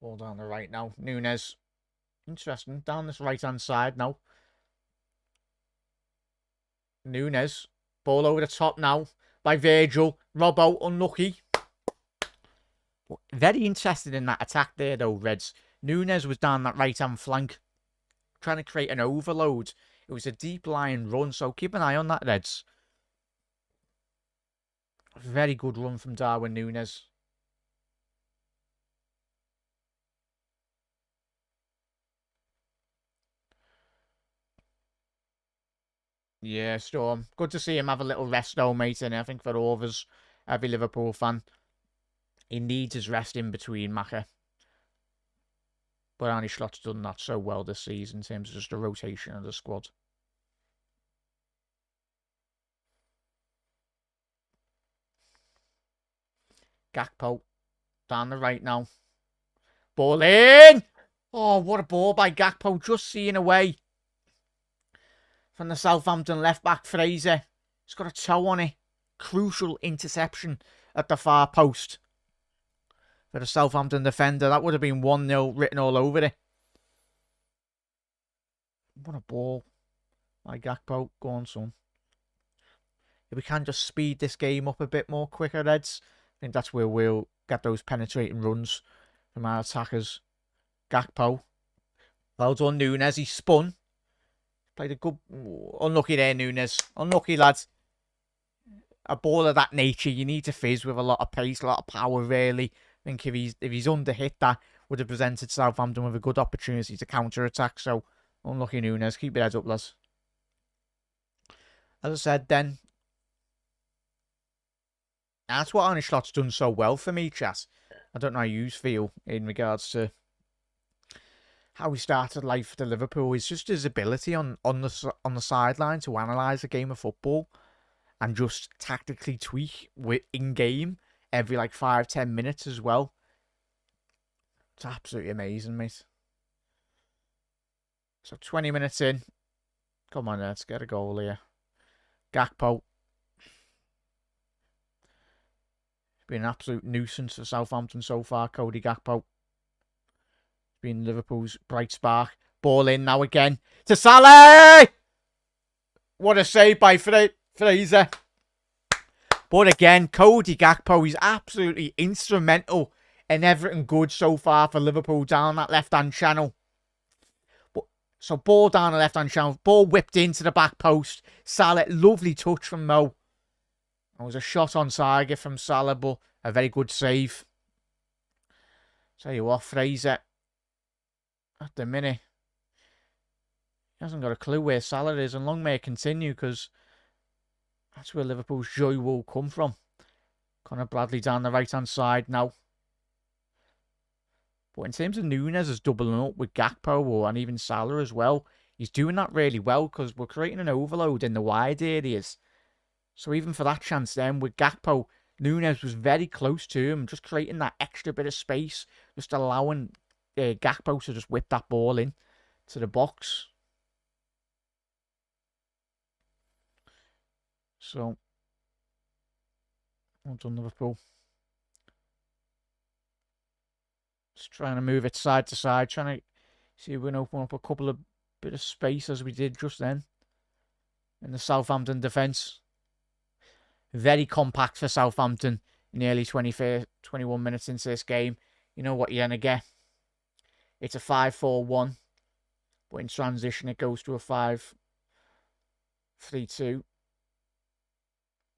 Ball down the right now. Núñez. Interesting. Down this right-hand side now. Núñez. Ball over the top now by Virgil. Robbo, unlucky. Very interested in that attack there, though, Reds. Núñez was down that right-hand flank, trying to create an overload. It was a deep-lying run, so keep an eye on that, Reds. Very good run from Darwin Núñez. Yeah, Storm. Good to see him have a little rest, though, mate. And I think for all of us, every Liverpool fan, he needs his rest in between, Maka. But Arne Slot's done that so well this season in terms of just the rotation of the squad. Gakpo down the right now. Ball in! Oh, what a ball by Gakpo. Just seeing away from the Southampton left-back Fraser. He's got a toe on it. Crucial interception at the far post for the Southampton defender. That would have been 1-0 written all over it. What a ball by Gakpo. Go on, son. If we can just speed this game up a bit more quicker, Reds, I think that's where we'll get those penetrating runs from our attackers. Gakpo. Well done, Núñez. He spun. Played a good... Unlucky there, Núñez. Unlucky, lads. A ball of that nature, you need to fizz with a lot of pace, a lot of power, really. I think if he's under-hit, that would have presented Southampton with a good opportunity to counter-attack. So, unlucky Núñez. Keep your heads up, lads. As I said, then, that's what Arne Slot's done so well for me, chat. I don't know how you feel in regards to how he started life for Liverpool. It's just his ability on the sideline to analyse a game of football and just tactically tweak in game every like 5-10 minutes as well. It's absolutely amazing, mate. So 20 minutes in. Come on, let's get a goal here. Gakpo. Been an absolute nuisance for Southampton so far, Cody Gakpo. Been Liverpool's bright spark. Ball in now again to Salah! What a save by Fraser. But again, Cody Gakpo, he's absolutely instrumental in everything good so far for Liverpool down that left-hand channel. So ball down the left-hand channel. Ball whipped into the back post. Salah, lovely touch from Mo. It was a shot on target from Salah, but a very good save. Tell you what, Fraser, at the minute, he hasn't got a clue where Salah is, and long may it continue, because that's where Liverpool's joy will come from. Conor Bradley down the right-hand side now. But in terms of Núñez is doubling up with Gakpo and even Salah as well, he's doing that really well, because we're creating an overload in the wide areas. So even for that chance then with Gakpo, Núñez was very close to him, just creating that extra bit of space, just allowing Gakpo to just whip that ball in to the box. So, well done, Liverpool. Just trying to move it side to side, trying to see if we can open up a couple of bit of space as we did just then in the Southampton defence. Very compact for Southampton. nearly 21 minutes into this game. You know what you're going to get. It's a 5-4-1. But in transition, it goes to a 5-3-2.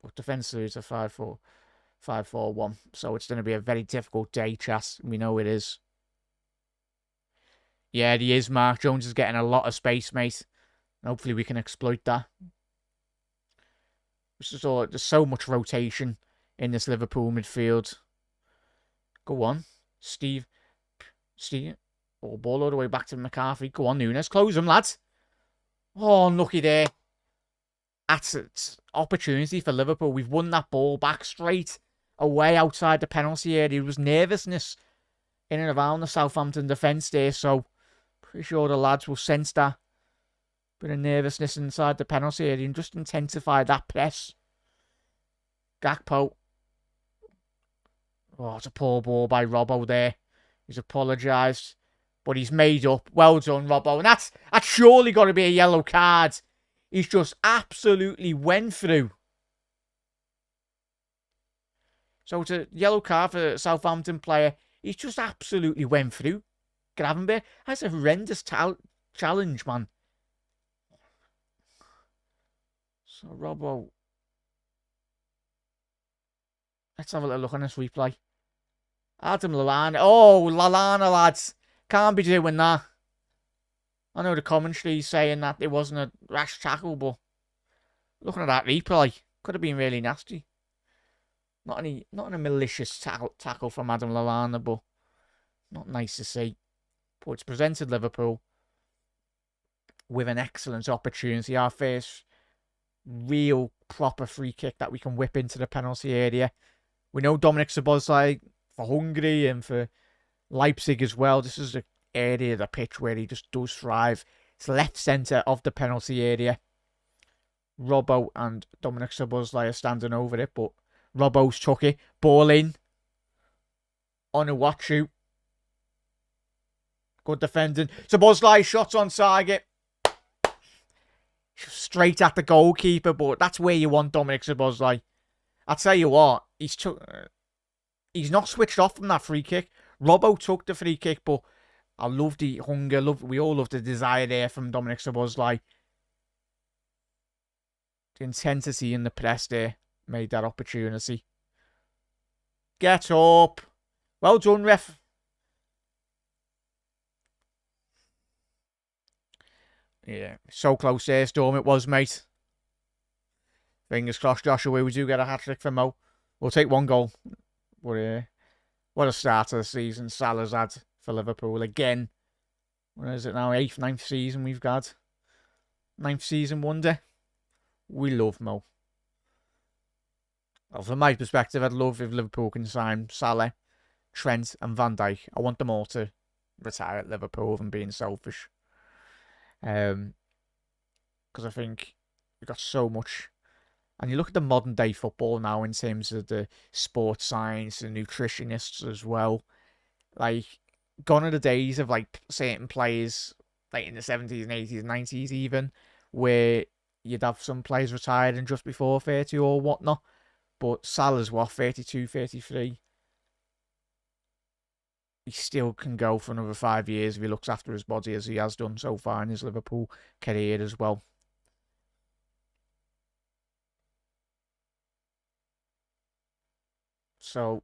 But defensively, it's a 5-4-1. So it's going to be a very difficult day, Chas. We know it is. Yeah, he is. Mark Jones is getting a lot of space, mate. Hopefully we can exploit that. There's so much rotation in this Liverpool midfield. Go on. Steve. Oh, ball all the way back to McCarthy. Go on, Nunes. Close him, lads. Oh, unlucky there. That's an opportunity for Liverpool. We've won that ball back straight away outside the penalty area. There was nervousness in and around the Southampton defence there, so pretty sure the lads will sense that bit of nervousness inside the penalty area and just intensify that press. Gakpo. Oh, it's a poor ball by Robbo there. He's apologised, but he's made up. Well done, Robbo. And that's surely got to be a yellow card. He's just absolutely went through. So it's a yellow card for a Southampton player. He's just absolutely went through. Gravenberch. That's a horrendous challenge, man. So, Robbo. Let's have a little look on this replay. Adam Lallana. Oh, Lallana, lads. Can't be doing that. I know the commentary's saying that it wasn't a rash tackle, but looking at that replay, could have been really nasty. Not a malicious tackle from Adam Lallana, but not nice to see. But it's presented Liverpool with an excellent opportunity. Our first real proper free kick that we can whip into the penalty area. We know Dominic Szoboszlai for Hungary and for Leipzig as well. This is the area of the pitch where he just does thrive. It's left centre of the penalty area. Robbo and Dominic Szoboszlai are standing over it, but Robbo's took it. Ball in. On a watch shoot. Good defending. Szoboszlai shots on target. Straight at the goalkeeper, but that's where you want Dominic Szoboszlai. I'll tell you what, he's not switched off from that free kick. Robbo took the free kick, but I love the hunger. We all love the desire there from Dominic Szoboszlai. The intensity in the press there made that opportunity. Get up. Well done, ref. Yeah, so close there, Storm, it was, mate. Fingers crossed, Joshua, we do get a hat-trick for Mo. We'll take one goal. But what a start to the season Salah's had for Liverpool. Again, what is it now? 8th, 9th season we've got. 9th season wonder. We love Mo. Well, from my perspective, I'd love if Liverpool can sign Salah, Trent and Van Dijk. I want them all to retire at Liverpool and being selfish. Because I think we've got so much. And you look at the modern day football now in terms of the sports science and nutritionists as well. Like, gone are the days of like certain players, like in the 70s and 80s and 90s even, where you'd have some players retired and just before 30 or whatnot. But Salah's what, 32, 33? He still can go for another 5 years if he looks after his body as he has done so far in his Liverpool career as well. So,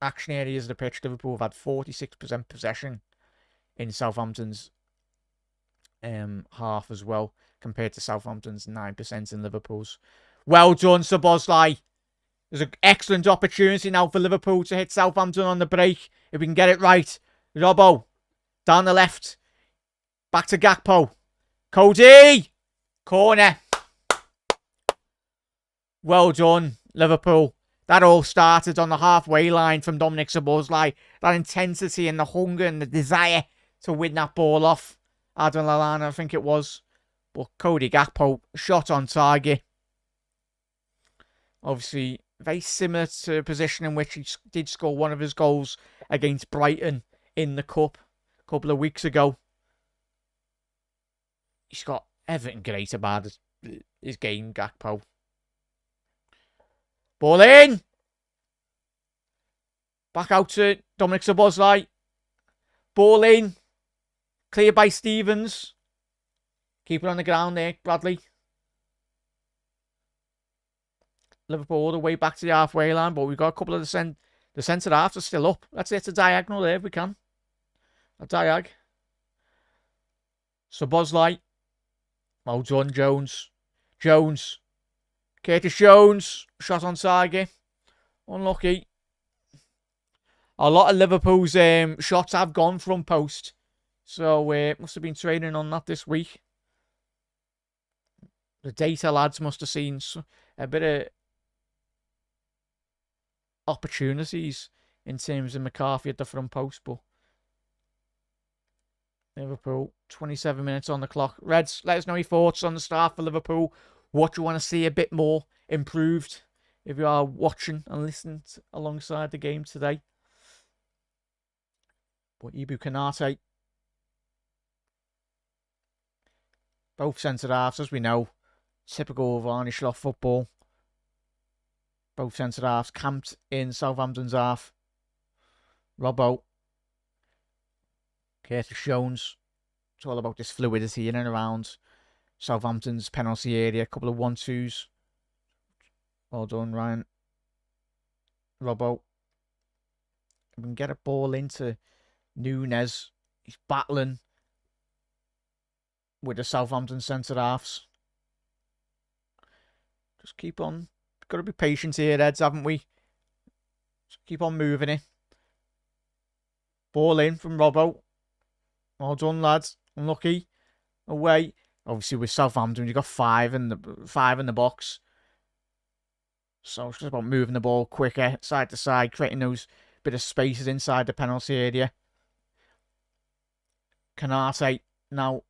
action areas of the pitch, Liverpool have had 46% possession in Southampton's half as well, compared to Southampton's 9% in Liverpool's. Well done, Szoboszlai. There's an excellent opportunity now for Liverpool to hit Southampton on the break. If we can get it right. Robbo. Down the left. Back to Gakpo. Cody. Corner. Well done, Liverpool. That all started on the halfway line from Dominic Szoboszlai. That intensity and the hunger and the desire to win that ball off Adam Lallana, I think it was. But Cody Gakpo, shot on target. Obviously, very similar to the position in which he did score one of his goals against Brighton in the Cup a couple of weeks ago. He's got everything great about his game, Gakpo. Ball in! Back out to Dominic Szoboszlai. Ball in. Cleared by Stevens. Keep it on the ground there, Bradley. Liverpool all the way back to the halfway line, but we've got a couple of the centre halves are still up. Let's hit a diagonal there if we can. A diag. Szoboszlai. Well done, Jones. Jones. Curtis Jones. Shot on target. Unlucky. A lot of Liverpool's shots have gone from post. So must have been training on that this week. The data lads must have seen a bit of opportunities in terms of McCarthy at the front post. But Liverpool, 27 minutes on the clock. Reds, let us know your thoughts on the start for Liverpool. What you want to see a bit more improved if you are watching and listening alongside the game today. But Ibu Kanate, both centre halves, as we know, typical varnish off football. Both centre halves camped in Southampton's half. Robbo, Curtis Jones. It's all about this fluidity in and around Southampton's penalty area. A couple of 1-2s. Well done, Ryan. Robbo. We can get a ball into Nunes. He's battling with the Southampton centre halves. Just keep on. Got to be patient here, Eds, haven't we? Just keep on moving it. Ball in from Robbo. Well done, lads. Unlucky. Away. Obviously, with Southampton, you've got five in the box. So it's just about moving the ball quicker, side to side, creating those bit of spaces inside the penalty area. Kanate. Now,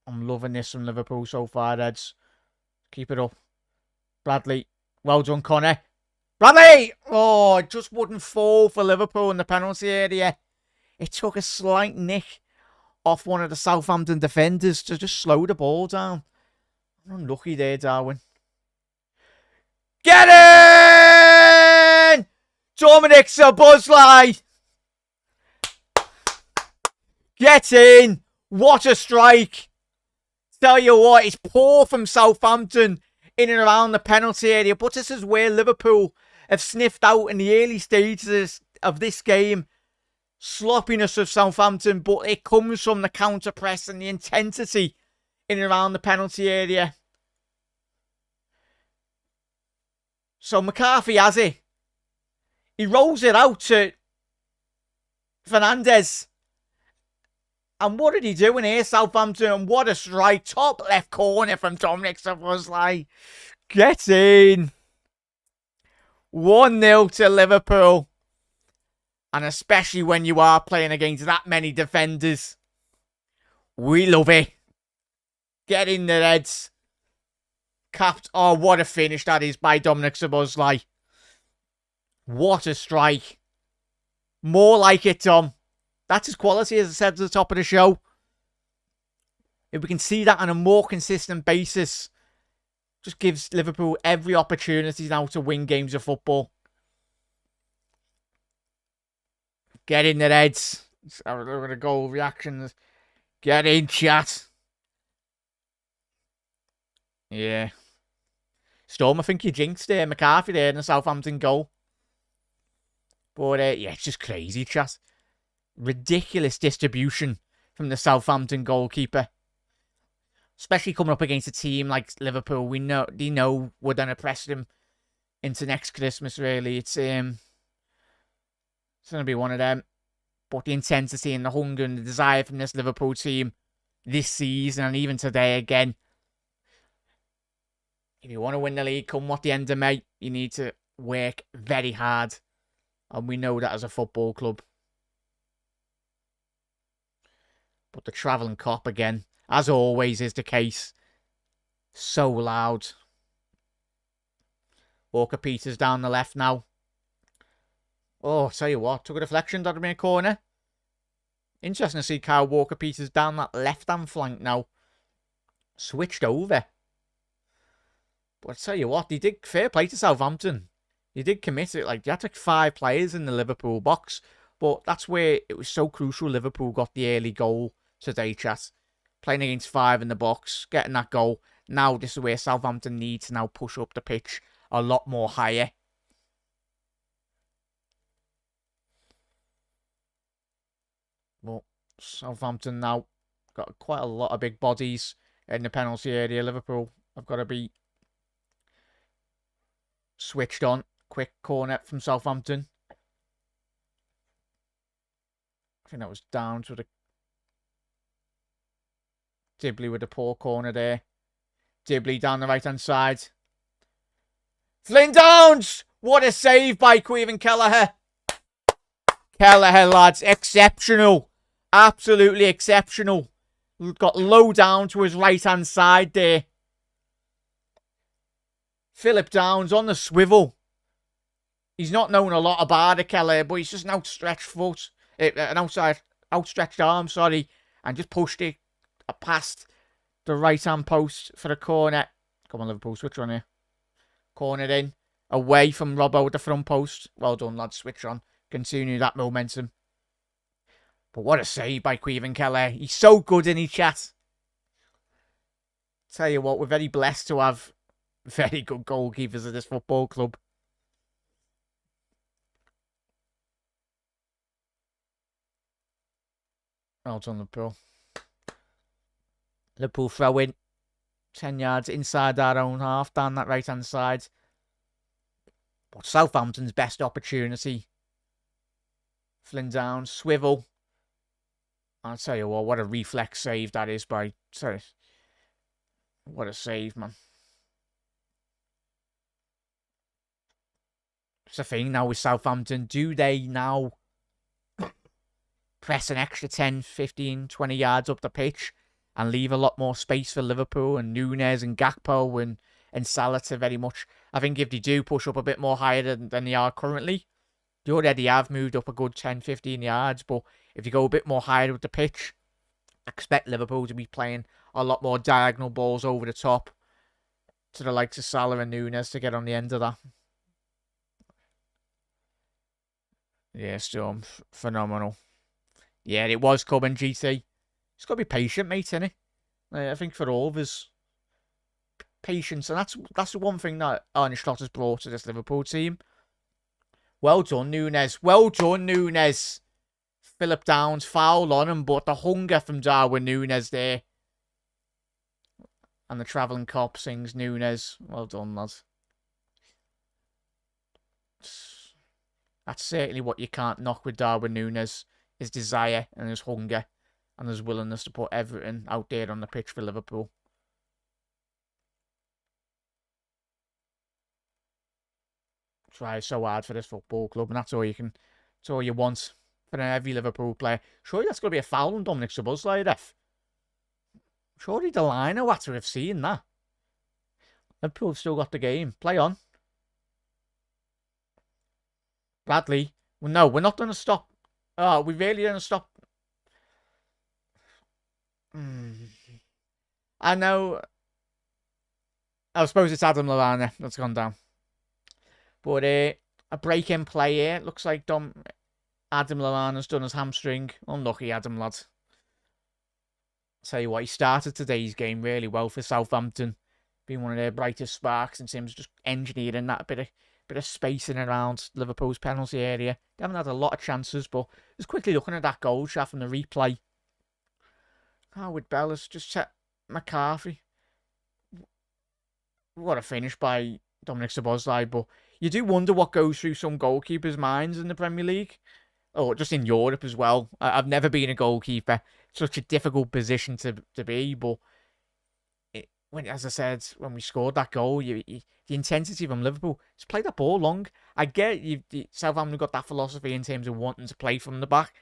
I'm loving this from Liverpool so far, Eds. Keep it up. Bradley. Well done, Connor. Bradley! Oh, it just wouldn't fall for Liverpool in the penalty area. It took a slight nick off one of the Southampton defenders to just slow the ball down. Unlucky there, Darwin. Get in! Dominic Szoboszlai! Get in! What a strike! Tell you what, it's poor from Southampton in and around the penalty area, but this is where Liverpool have sniffed out in the early stages of this game. Sloppiness of Southampton, but it comes from the counter press and the intensity in and around the penalty area. So McCarthy has it. He rolls it out to Fernandes. And what did he do in here, Southampton? And what a strike. Top left corner from Dominic Szoboszlai. Get in. 1-0 to Liverpool. And especially when you are playing against that many defenders. We love it. Get in the Reds. Capped. Oh, what a finish that is by Dominic Szoboszlai. What a strike. More like it, Tom. That's his quality, as I said at the top of the show. If we can see that on a more consistent basis, just gives Liverpool every opportunity now to win games of football. Get in the Reds. Let's have a look at the goal reactions. Get in, chat. Yeah. Storm, I think you jinxed McCarthy there in the Southampton goal. But, yeah, it's just crazy, chat. Ridiculous distribution from the Southampton goalkeeper. Especially coming up against a team like Liverpool. They know we're going to press them into next Christmas, really. It's going to be one of them. But the intensity and the hunger and the desire from this Liverpool team this season and even today again. If you want to win the league, come what the end of May, you need to work very hard. And we know that as a football club. But the travelling cop again, as always is the case. So loud. Walker-Peters down the left now. Oh, tell you what, took a deflection, that would be a corner. Interesting to see Kyle Walker-Peters down that left-hand flank now. Switched over. But I tell you what, they did fair play to Southampton. You did commit it. Like, you had like 5 players in the Liverpool box. But that's where it was so crucial Liverpool got the early goal today, chat. Playing against 5 in the box, getting that goal. Now this is where Southampton need to now push up the pitch a lot more higher. Well, Southampton now got quite a lot of big bodies in the penalty area. Liverpool have got to be switched on. Quick corner from Southampton. I think that was down to the Dibley with a poor corner there. Dibley down the right-hand side. Flynn Downs! What a save by Caoimhin Kelleher. Kelleher, lads. Exceptional. Absolutely exceptional. Got low down to his right-hand side there. Philip Downs on the swivel. He's not known a lot about it, Kelleher, but he's just an outstretched foot. An outstretched arm, sorry. And just pushed it past the right-hand post for the corner. Come on, Liverpool, switch on here. Corner in. Away from Robbo at the front post. Well done, lads. Switch on. Continue that momentum. But what a save by Caoimhin Kelleher. He's so good in his chat. Tell you what, we're very blessed to have very good goalkeepers at this football club. Well done, Liverpool. Liverpool throw in 10 yards inside our own half, down that right-hand side. But Southampton's best opportunity. Flynn Downs, swivel. I'll tell you what a reflex save that is by... Sorry. What a save, man. It's the thing now with Southampton. Do they now press an extra 10, 15, 20 yards up the pitch and leave a lot more space for Liverpool and Núñez and Gakpo and Salah to very much... I think if they do push up a bit more higher than they are currently, they already have moved up a good 10, 15 yards, but if you go a bit more higher with the pitch, expect Liverpool to be playing a lot more diagonal balls over the top to the likes of Salah and Núñez to get on the end of that. Yeah, Storm, phenomenal. Yeah, it was coming, GT. It's got to be patient, mate, innit? I think for all of us, patience, and that's the one thing that Arne Slot has brought to this Liverpool team. Well done, Núñez. Well done, Núñez. Philip Downs, foul on him, but the hunger from Darwin Núñez there. And the travelling cop sings Núñez. Well done, lads. That's certainly what you can't knock with Darwin Núñez. His desire and his hunger and his willingness to put everything out there on the pitch for Liverpool. Try so hard for this football club, and that's all you want for every Liverpool player. Surely that's going to be a foul on Dominic Szoboszlai, ref. Surely the liner had to have seen that. Liverpool have still got the game. Play on. Bradley. Well, no, we're not going to stop. Oh, we really going to stop. I know. I suppose it's Adam Lallana that's gone down. But a break-in play here. Looks like Adam Lallana's done his hamstring. Unlucky Adam, lad. Tell you what, he started today's game really well for Southampton. Being one of their brightest sparks in terms of just engineering that bit of spacing around Liverpool's penalty area. They haven't had a lot of chances, but just quickly looking at that goal shot from the replay. Howard Bellis just set McCarthy. What a finish by Dominic Szoboszlai, but you do wonder what goes through some goalkeepers' minds in the Premier League. Or just in Europe as well. I've never been a goalkeeper. It's such a difficult position to be, but as I said, when we scored that goal, the intensity from Liverpool, just play that ball long. I get Southampton got that philosophy in terms of wanting to play from the back,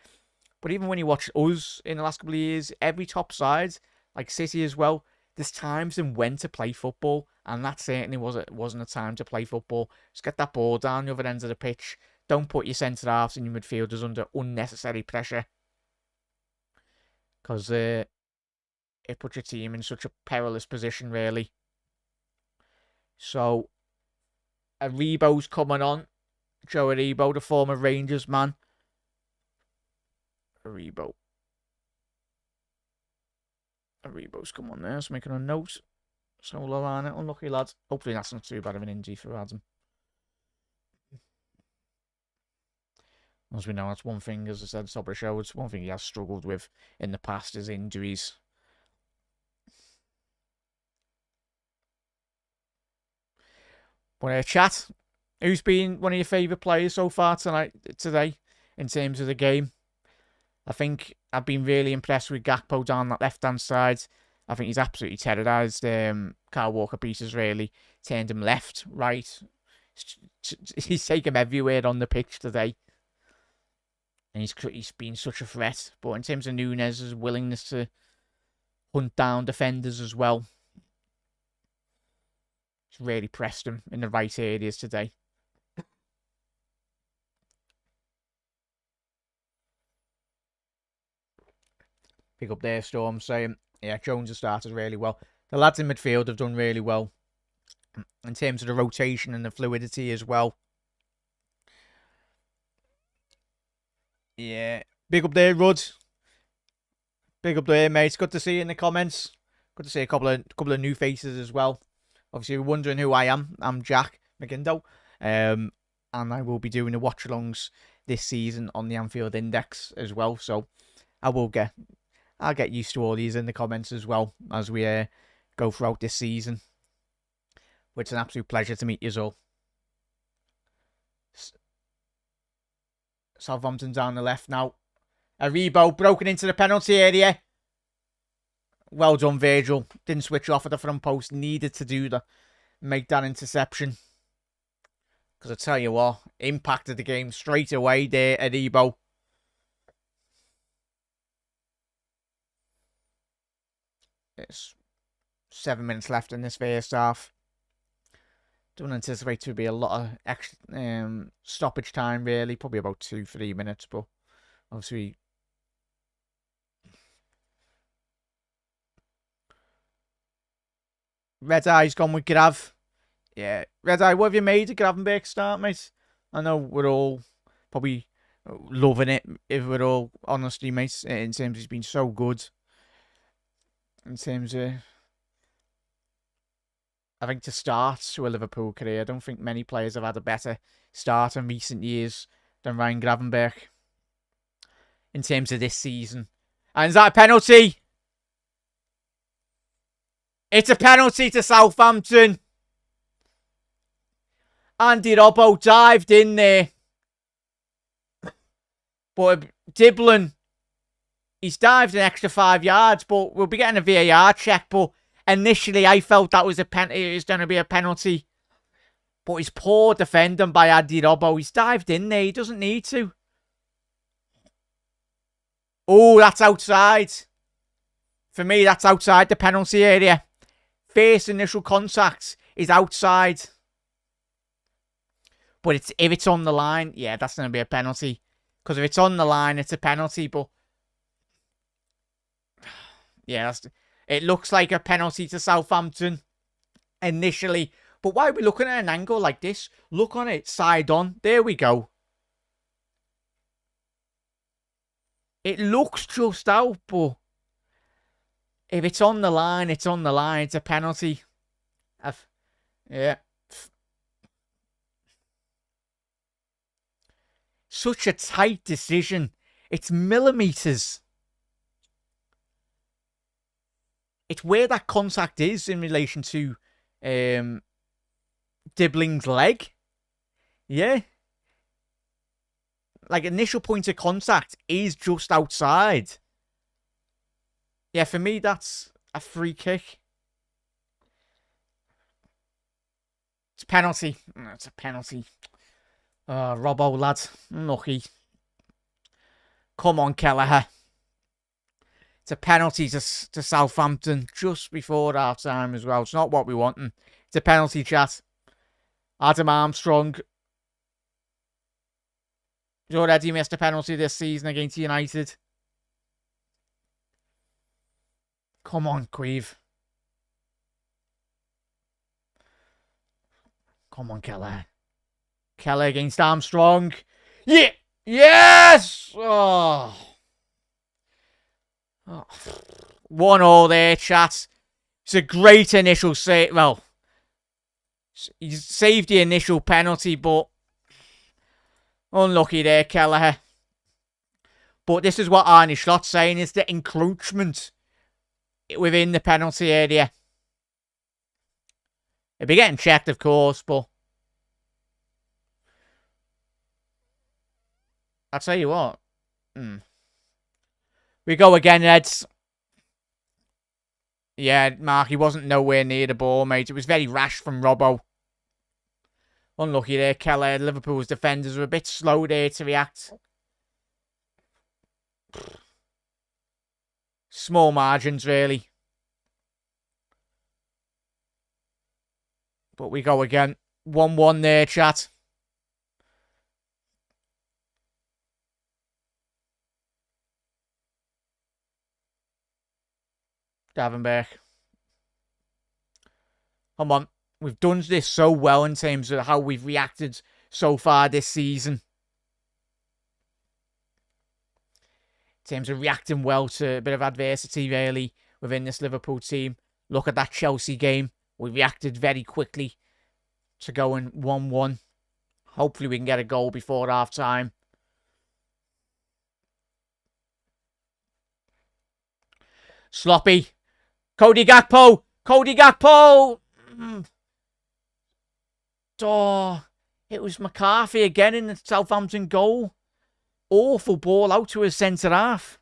but even when you watch us in the last couple of years, every top side, like City as well, there's times and when to play football, and that certainly wasn't a time to play football. Just get that ball down the other end of the pitch. Don't put your centre-halves and your midfielders under unnecessary pressure, because it puts your team in such a perilous position, really. So, Aribo's coming on. Joe Aribo, the former Rangers man. Aribo's come on there. Just making a note. Solo line it. Unlucky lads. Hopefully that's not too bad of an injury for Adam. As we know, that's one thing, as I said, top of the show, it's one thing he has struggled with in the past is injuries. Want to chat? Who's been one of your favourite players so far today in terms of the game? I think I've been really impressed with Gakpo down that left-hand side. I think he's absolutely terrorised Kyle Walker-Peters, really. Turned him left, right. He's taken him everywhere on the pitch today. And he's been such a threat. But in terms of Nunez's willingness to hunt down defenders as well, he's really pressed him in the right areas today. Pick up there, Storm, saying, yeah, Jones has started really well. The lads in midfield have done really well in terms of the rotation and the fluidity as well. Yeah. Big up there, Rud. Big up there, mate. Good to see you in the comments. Good to see a couple of new faces as well. Obviously, you're wondering who I am. I'm Jack McIndoe. And I will be doing the watch-alongs this season on the Anfield Index as well. So I'll get used to all these in the comments as well as we go throughout this season. But it's an absolute pleasure to meet you all. Southampton down the left now. Aribo broken into the penalty area. Well done, Virgil. Didn't switch off at the front post. Needed to do that. Make that interception. Because I tell you what, impacted the game straight away there, Aribo. It's 7 minutes left in this first half. Don't anticipate to be a lot of extra stoppage time, really. Probably about 2-3 minutes, but obviously... Red Eye's gone with Grav. Yeah, Red Eye, what have you made of Gravenberg start, mate? I know we're all probably loving it, if we're all honestly, mate, in terms of he's been so good. In terms of... I think to start to a Liverpool career, I don't think many players have had a better start in recent years than Ryan Gravenberch in terms of this season. And is that a penalty? It's a penalty to Southampton. Andy Robbo dived in there. But Diblin, he's dived an extra 5 yards, but we'll be getting a VAR check, but... Initially, I felt that was it was going to be a penalty. But he's poor defending by Andy Robbo. He's dived in there. He doesn't need to. Oh, that's outside. For me, that's outside the penalty area. First initial contact is outside. But if it's on the line, yeah, that's going to be a penalty. Because if it's on the line, it's a penalty. But yeah, it looks like a penalty to Southampton initially. But why are we looking at an angle like this? Look on it, side on. There we go. It looks just out, but if it's on the line, it's on the line. It's a penalty. Yeah. Such a tight decision. It's millimetres. It's where that contact is in relation to Dibling's leg. Yeah. Like, initial point of contact is just outside. Yeah, for me, that's a free kick. It's a penalty. It's a penalty. Robbo, lad. Unlucky. Come on, Kelleher. It's a penalty to Southampton just before half time as well. It's not what we want. It's a penalty, chat. Adam Armstrong. He's already missed a penalty this season against United. Come on, Queeve. Come on, Keller. Keller against Armstrong. Yeah! Yes! Oh. 1-1 there, chat. It's a great initial save. Well, he saved the initial penalty, but unlucky there, Kelleher. But this is what Arne Schlott's saying, is the encroachment within the penalty area. It'll be getting checked, of course, but I'll tell you what. We go again, Reds. Yeah, Mark, he wasn't nowhere near the ball, mate. It was very rash from Robbo. Unlucky there, Keller. Liverpool's defenders were a bit slow there to react. Small margins, really. But we go again. 1-1 there, chat. Davenberg. Come on. We've done this so well in terms of how we've reacted so far this season. In terms of reacting well to a bit of adversity, really, within this Liverpool team. Look at that Chelsea game. We reacted very quickly to going 1-1. Hopefully we can get a goal before half-time. Sloppy. Cody Gakpo. Cody Gakpo. Oh, it was McCarthy again in the Southampton goal. Awful ball out to his centre-half.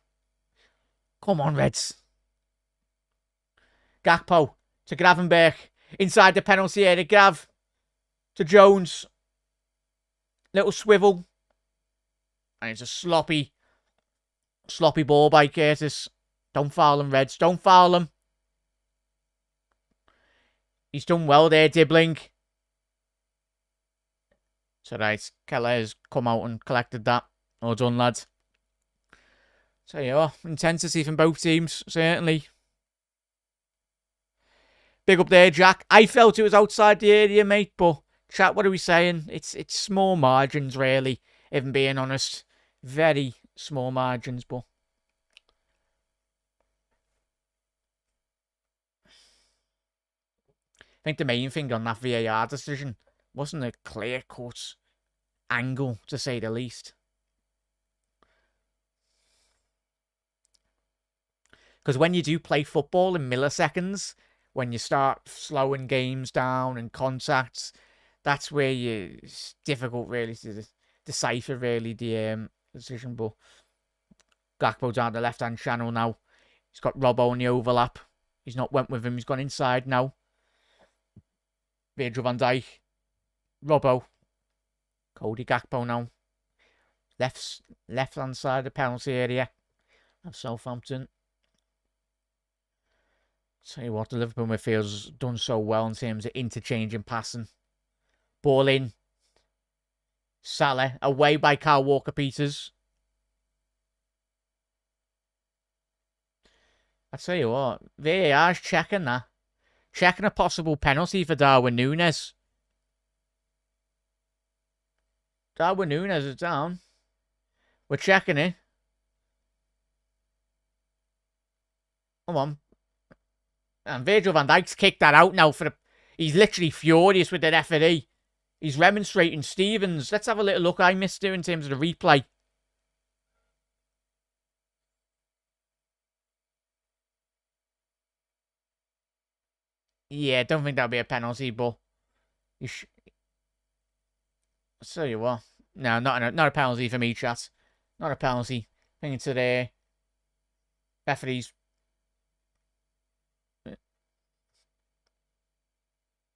Come on, Reds. Gakpo to Gravenberch. Inside the penalty area. Grav to Jones. Little swivel. And it's a sloppy ball by Curtis. Don't foul him, Reds. Don't foul him. He's done well there, Dibbling. It's alright. Keller has come out and collected that. Well done, lads. So, yeah, intensity from both teams, certainly. Big up there, Jack. I felt it was outside the area, mate, but chat, what are we saying? It's small margins, really, if I'm being honest. Very small margins, but I think the main thing on that VAR decision wasn't a clear-cut angle, to say the least. Because when you do play football in milliseconds, when you start slowing games down and contacts, that's where it's difficult, really, to decipher, really, the decision. But Gakpo down the left-hand channel now. He's got Robbo in the overlap. He's not went with him. He's gone inside now. Virgil van Dijk. Robbo. Cody Gakpo now. Left-hand side of the penalty area of Southampton. Tell you what, the Liverpool midfield's done so well in terms of interchanging passing. Ball in. Salah away by Kyle Walker-Peters. I tell you what, VAR's checking that. Checking a possible penalty for Darwin Núñez. Darwin Núñez is down. We're checking it. Come on. And Virgil van Dijk's kicked that out now. He's literally furious with the referee. He's remonstrating Stevens. Let's have a little look. I missed it in terms of the replay. Yeah, don't think that'll be a penalty, but I'll tell you what. No, not a penalty for me, chat. Not a penalty. I think it's the referees.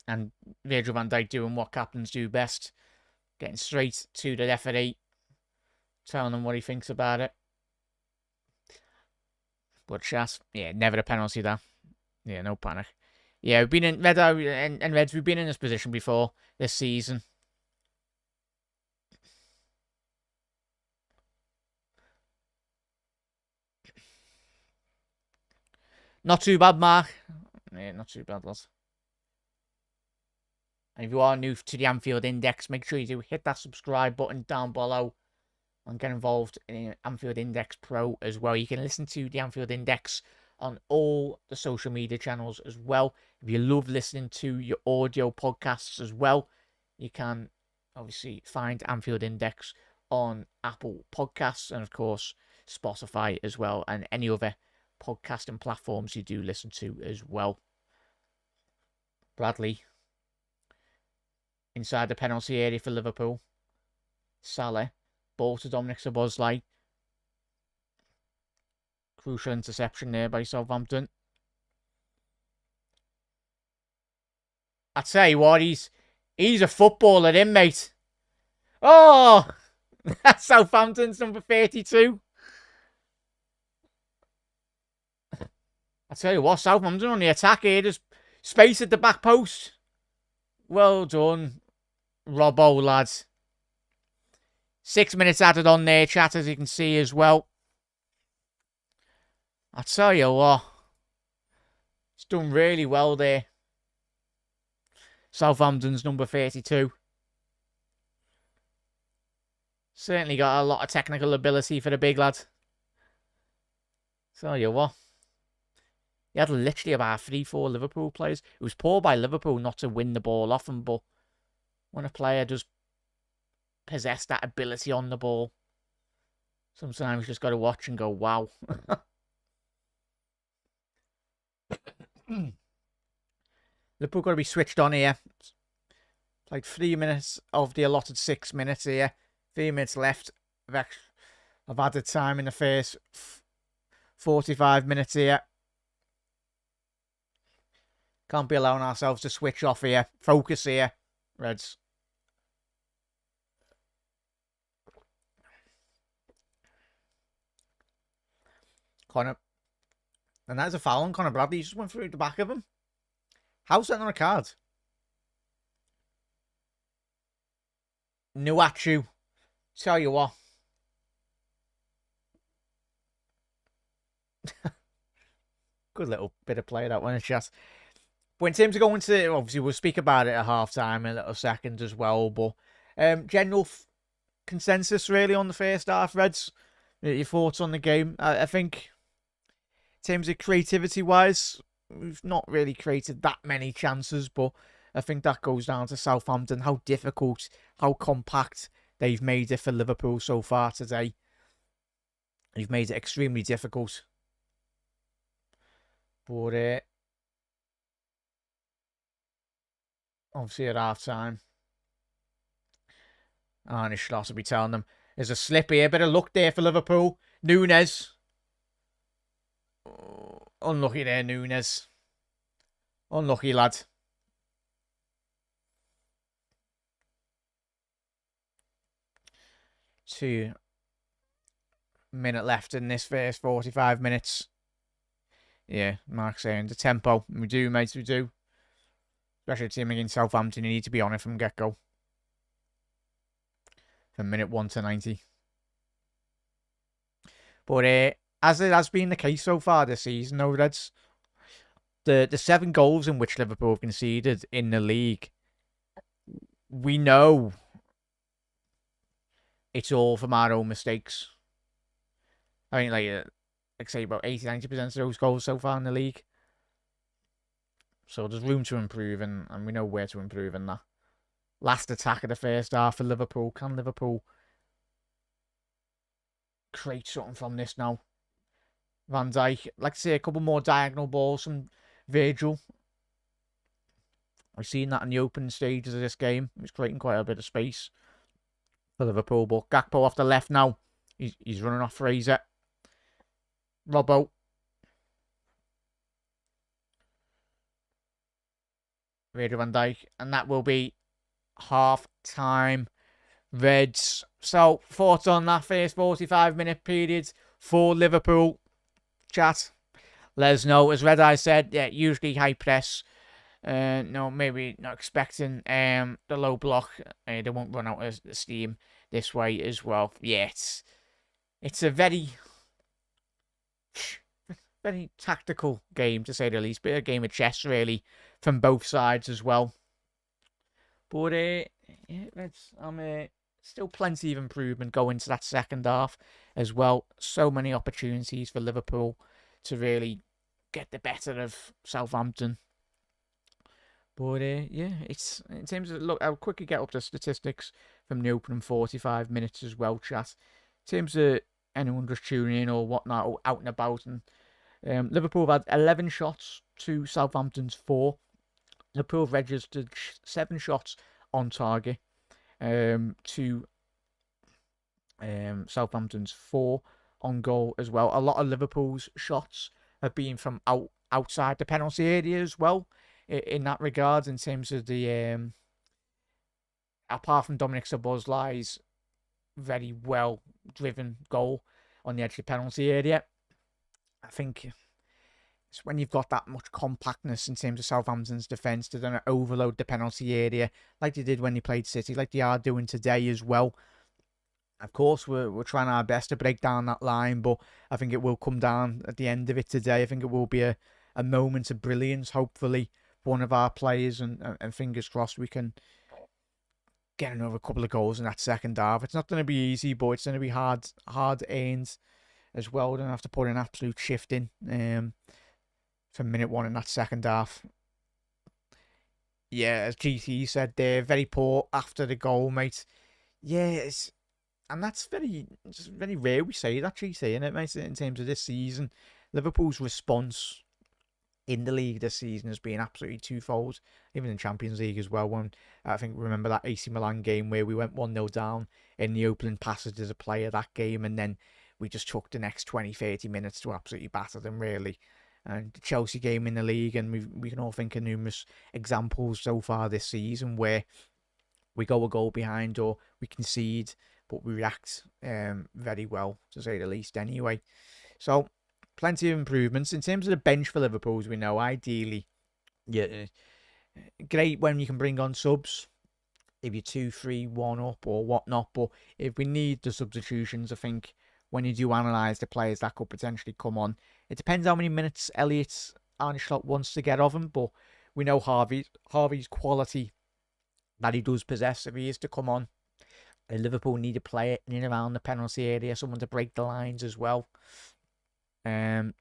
And Virgil van Dijk doing what captains do best. Getting straight to the referee. Telling him what he thinks about it. But chat, yeah, never a penalty there. Yeah, no panic. Yeah, we've been in Reds, we've been in this position before this season. Not too bad, Mark. Yeah, not too bad, lads. And if you are new to the Anfield Index, make sure you do hit that subscribe button down below and get involved in Anfield Index Pro as well. You can listen to the Anfield Index on all the social media channels as well. If you love listening to your audio podcasts as well, you can obviously find Anfield Index on Apple Podcasts and, of course, Spotify as well, and any other podcasting platforms you do listen to as well. Bradley inside the penalty area for Liverpool. Salah, ball to Dominic Szoboszlai. Crucial interception there by Southampton. I tell you what, he's a footballer, him, mate. Oh, that's Southampton's number 32. I tell you what, Southampton on the attack here. There's space at the back post. Well done, Robbo, lads. 6 minutes added on there, chat, as you can see as well. I tell you what, it's done really well there. Southampton's number 32. Certainly got a lot of technical ability for the big lad. Tell you what, he had literally about 3-4 Liverpool players. It was poor by Liverpool not to win the ball often, but when a player does possess that ability on the ball, sometimes you just got to watch and go, wow. Liverpool got to be switched on here. Like 3 minutes of the allotted 6 minutes here. 3 minutes left. I've added time in the first 45 minutes here. Can't be allowing ourselves to switch off here. Focus here, Reds. Connor. And that's a foul on Connor Bradley. He just went through the back of him. How's that not a card? Nuachu. Tell you what. Good little bit of play, that one. It's just... But in terms of going to... Obviously, we'll speak about it at half-time in a little second as well. But general consensus, really, on the first half, Reds? Your thoughts on the game? I think... In terms of creativity-wise, we've not really created that many chances, but I think that goes down to Southampton, how difficult, how compact they've made it for Liverpool so far today. They've made it extremely difficult. But obviously at half-time, Arne Schloss will be telling them, there's a slip here, bit of luck there for Liverpool. Nunes. Oh, unlucky there, Nunes. Unlucky, lad. Two-minute left in this first 45 minutes. Yeah, Mark's saying the tempo. We do, mate, we do. Especially a team against Southampton, you need to be on it from get-go. From minute 1 to 90. But as it has been the case so far this season, though, Reds, the 7 goals in which Liverpool have conceded in the league, we know it's all from our own mistakes. I mean, like say about 80-90% of those goals so far in the league. So there's room to improve, and we know where to improve in that. Last attack of the first half for Liverpool. Can Liverpool create something from this now? Van Dijk, I'd like to see a couple more diagonal balls from Virgil. I've seen that in the opening stages of this game. He's creating quite a bit of space for Liverpool. But Gakpo off the left now. He's running off Fraser. Robbo. Virgil van Dijk. And that will be half-time. Reds. So, thoughts on that first 45-minute period for Liverpool? Chat. Let us know. As Red Eye said, yeah, usually high press. No, maybe not expecting the low block. They won't run out of steam this way as well. Yeah, it's a very tactical game, to say the least. Bit of a game of chess, really, from both sides as well. But yeah, still plenty of improvement going to that second half as well. So many opportunities for Liverpool to really get the better of Southampton. But yeah, it's in terms of look, I'll quickly get up the statistics from the opening 45 minutes as well, chat. In terms of anyone just tuning in or whatnot, or out and about, and Liverpool have had 11 shots to Southampton's 4. Liverpool registered 7 shots on target to Southampton's 4 on goal as well. A lot of Liverpool's shots have been from outside the penalty area as well. In that regard, in terms of the apart from Dominic Szoboszlai's very well driven goal on the edge of the penalty area, I think it's when you've got that much compactness in terms of Southampton's defence, they don't overload the penalty area like they did when they played City, like they are doing today as well. Of course, we're trying our best to break down that line, but I think it will come down at the end of it today. I think it will be a moment of brilliance, hopefully, for one of our players, and fingers crossed we can get another couple of goals in that second half. It's not going to be easy, but it's going to be hard earned as well. We don't have to put an absolute shift in from minute 1 in that second half. Yeah, as GT said, they're very poor after the goal, mate. Yeah, and that's very rare we say that, GT, isn't it, mate, in terms of this season. Liverpool's response in the league this season has been absolutely twofold, even in Champions League as well. When I think remember that AC Milan game where we went 1-0 down in the opening passage as a player that game, and then we just took the next 20-30 minutes to absolutely batter them, really. And the Chelsea game in the league, and we can all think of numerous examples so far this season where we go a goal behind or we concede, but we react very well, to say the least, anyway. So plenty of improvements. In terms of the bench for Liverpool, as we know, ideally, yeah, great when you can bring on subs if you're 2-3-1 up or whatnot. But if we need the substitutions, I think when you do analyse the players that could potentially come on, it depends how many minutes Arne Slot wants to get of him. But we know Harvey's quality that he does possess if he is to come on. Liverpool need a player in and around the penalty area, someone to break the lines as well. Then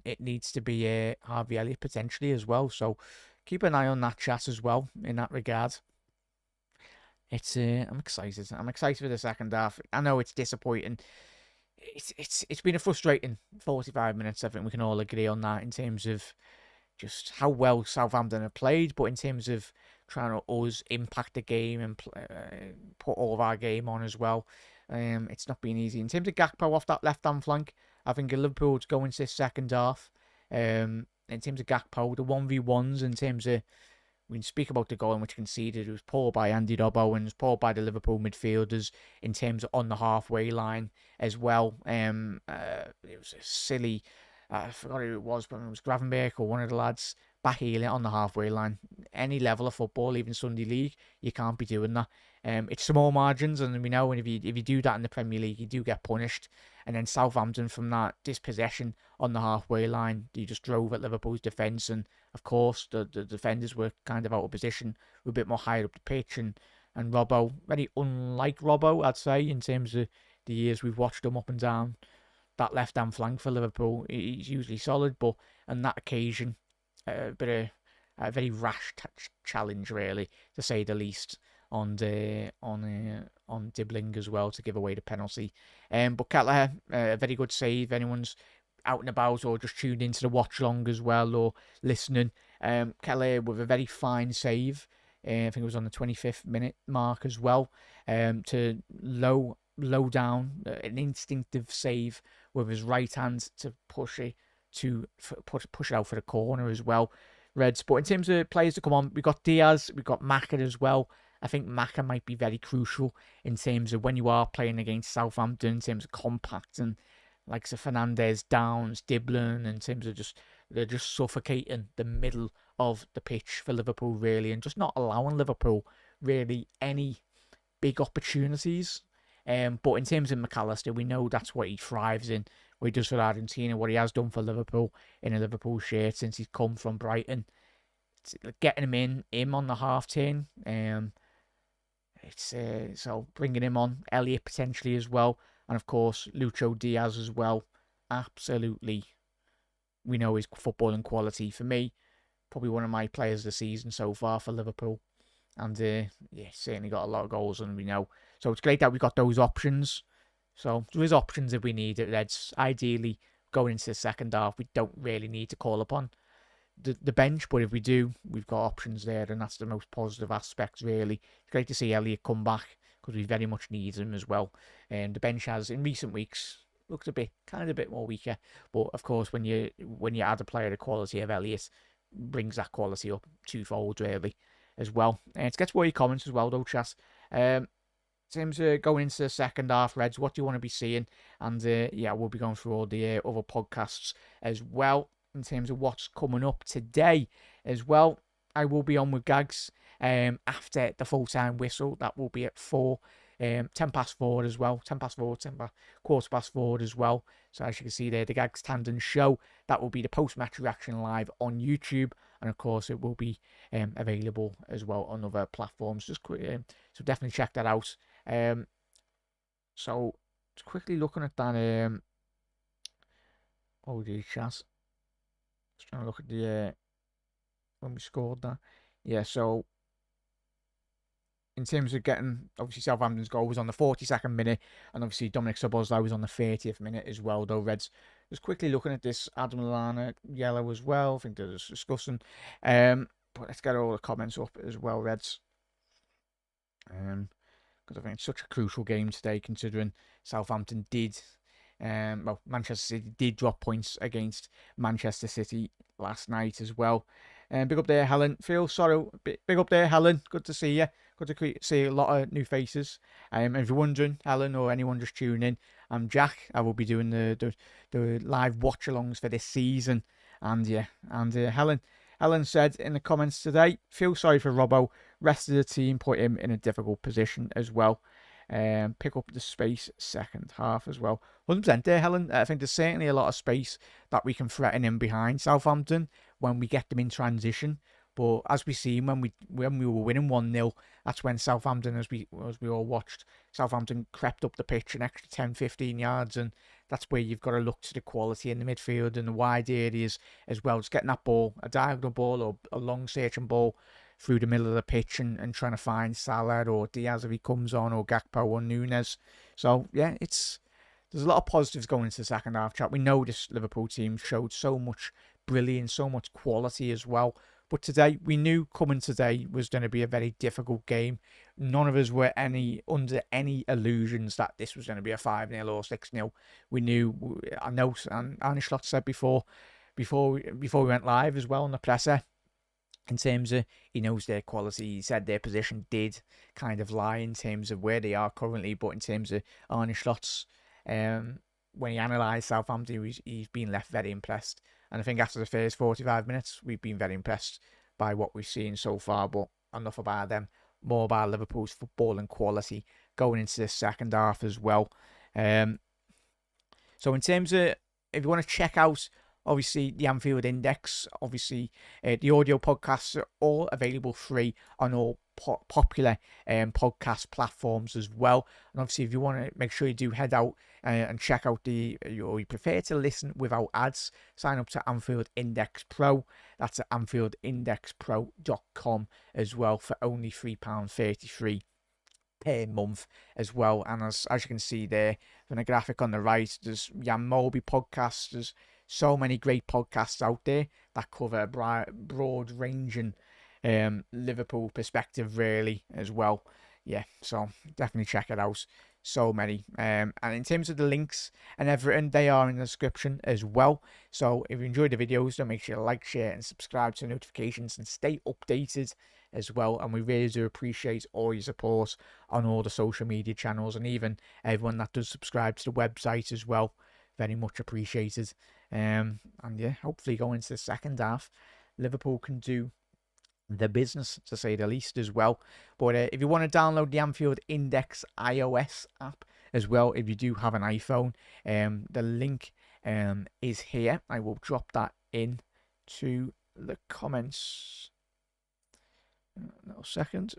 it needs to be Harvey Elliott potentially as well. So keep an eye on that, chat, as well in that regard. It's I'm excited. I'm excited for the second half. I know it's disappointing. It's been a frustrating 45 minutes. I think we can all agree on that in terms of just how well Southampton have played, but in terms of trying to us impact the game and put all of our game on as well. It's not been easy. In terms of Gakpo off that left-hand flank, I think Liverpool to go into this second half. In terms of Gakpo, the 1v1s, in terms of, we can speak about the goal in which conceded, it was poor by Andy Robbo and it was poor by the Liverpool midfielders in terms of on the halfway line as well. It was a silly, I forgot who it was, but it was Gravenberch or one of the lads back heeling on the halfway line. Any level of football, even Sunday League, you can't be doing that. It's small margins, and we know if you do that in the Premier League, you do get punished. And then Southampton, from that dispossession on the halfway line, you just drove at Liverpool's defence, and of course the defenders were kind of out of position, were a bit more higher up the pitch, and Robbo, very unlike Robbo, I'd say, in terms of the years we've watched him up and down that left-hand flank for Liverpool. He's usually solid, but on that occasion, a very rash challenge, really, to say the least, on Dibbling as well, to give away the penalty. But Kelleher, a very good save. Anyone's out and about or just tuned into the watch long as well or listening, Kelleher with a very fine save. I think it was on the 25th minute mark as well, to low down, an instinctive save with his right hand to push it out for the corner as well. Reds. But in terms of players to come on, we've got Diaz, we've got Maka as well. I think Maka might be very crucial in terms of when you are playing against Southampton, in terms of compact and like Fernandez, Downs, Diblin, in terms of they're just suffocating the middle of the pitch for Liverpool, really, and just not allowing Liverpool really any big opportunities. But in terms of McAllister, we know that's what he thrives in. What he does for Argentina, what he has done for Liverpool in a Liverpool shirt since he's come from Brighton. getting him on the half turn. It's so bringing him on, Elliott potentially as well, and of course Lucho Diaz as well. Absolutely, we know his footballing quality. For me, probably one of my players of the season so far for Liverpool, and certainly got a lot of goals, and we know. So it's great that we got those options. So there is options if we need it. Reds ideally going into the second half, we don't really need to call upon the bench, but if we do, we've got options there, and that's the most positive aspect, really. It's great to see Elliott come back because we very much need him as well. And the bench has, in recent weeks, looked a bit more weaker, but of course, when you add a player the quality of Elliott, brings that quality up twofold, really, as well. And let's get to all your comments as well, though, chat. In terms of going into the second half, Reds, what do you want to be seeing? And we'll be going through all the other podcasts as well. In terms of what's coming up today as well, I will be on with Gags after the full-time whistle. That will be at 4, 10 past 4 as well. 10 past 4, quarter past 4 as well. So as you can see there, the Gags Tandem Show, that will be the post-match reaction live on YouTube. And of course, it will be available as well on other platforms. Just quick, so definitely check that out. So just quickly looking at that. Chat. Just trying to look at the when we scored that. Yeah, so in terms of getting, obviously Southampton's goal was on the 42nd minute, and obviously Dominic Szoboszlai was on the 30th minute as well, though. Reds, just quickly looking at this, Adam Lallana yellow as well. I think that was discussing. But let's get all the comments up as well, Reds. Because I think it's such a crucial game today, considering Southampton did. Manchester City did drop points against Manchester City last night as well. Big up there, Helen. Big up there, Helen. Good to see you. Good to see a lot of new faces. If you're wondering, Helen, or anyone just tuning in, I'm Jack. I will be doing the live watch-alongs for this season. And Helen said in the comments today, feel sorry for Robbo. Rest of the team put him in a difficult position as well. Pick up the space second half as well. 100% there, Helen. I think there's certainly a lot of space that we can threaten in behind Southampton when we get them in transition. But as we see, when we were winning 1-0, that's when Southampton, as we all watched, Southampton crept up the pitch an extra 10-15 yards, and that's where you've got to look to the quality in the midfield and the wide areas as well. Just getting that ball, a diagonal ball or a long searching ball through the middle of the pitch and trying to find Salah or Diaz if he comes on, or Gakpo or Nunes. So yeah, there's a lot of positives going into the second half, chat. We know this Liverpool team showed so much brilliance, so much quality as well. But today, we knew coming today was going to be a very difficult game. None of us were under any illusions that this was going to be a 5-0 or 6-0. We knew, I know, and Arne Slot said before we went live as well on the presser, in terms of, he knows their quality. He said their position did kind of lie in terms of where they are currently, but in terms of Arne Slot's, when he analysed Southampton, he's been left very impressed. And I think after the first 45 minutes, we've been very impressed by what we've seen so far. But enough about them. More about Liverpool's football and quality going into the second half as well. So in terms of, if you want to check out, obviously, the Anfield Index, obviously, the audio podcasts are all available free on all popular podcast platforms as well. And obviously, if you want to make sure you do head out and check out or you prefer to listen without ads, sign up to Anfield Index Pro. That's at AnfieldIndexPro.com as well for only £3.33 per month as well. And as you can see there, from the graphic on the right, there's Jan Molby podcasts. There's so many great podcasts out there that cover a broad-ranging Liverpool perspective, really, as well. Yeah, so definitely check it out. So many. And in terms of the links and everything, they are in the description as well. So if you enjoy the videos, then make sure to like, share, and subscribe to the notifications and stay updated as well. And we really do appreciate all your support on all the social media channels, and even everyone that does subscribe to the website as well. Very much appreciated. And yeah, hopefully going into the second half, Liverpool can do the business, to say the least, as well. But if you want to download the Anfield Index iOS app as well, if you do have an iPhone, the link is here. I will drop that in to the comments little second.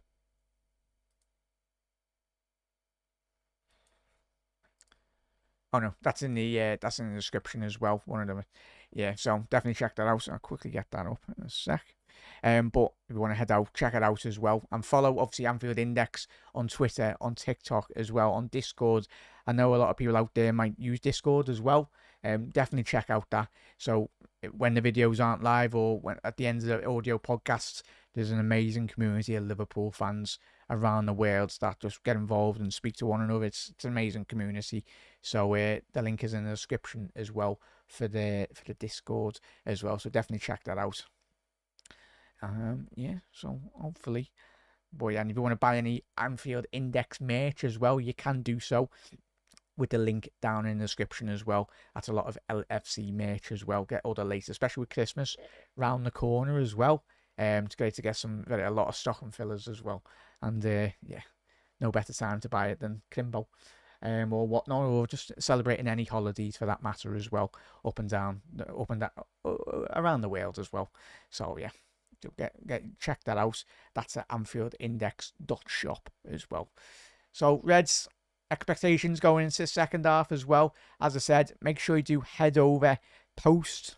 Oh no, that's in the description as well. One of them, yeah. So definitely check that out. I'll quickly get that up in a sec. But if you want to head out, check it out as well, and follow obviously Anfield Index on Twitter, on TikTok as well, on Discord. I know a lot of people out there might use Discord as well. Definitely check out that. So when the videos aren't live or when at the end of the audio podcasts, there's an amazing community of Liverpool fans around the world that just get involved and speak to one another. It's an amazing community. So the link is in the description as well for the Discord as well. So definitely check that out. Yeah. So hopefully, boy, and if you want to buy any Anfield Index merch as well, you can do so with the link down in the description as well. That's a lot of LFC merch as well. Get all the latest, especially with Christmas round the corner as well. It's great to get a lot of stock and fillers as well. And yeah, no better time to buy it than Kimbo. Or whatnot, or just celebrating any holidays for that matter as well, up and down, around the world as well. So yeah, check that out. That's at AnfieldIndex.shop as well. So Reds, expectations going into the second half as well. As I said, make sure you do head over post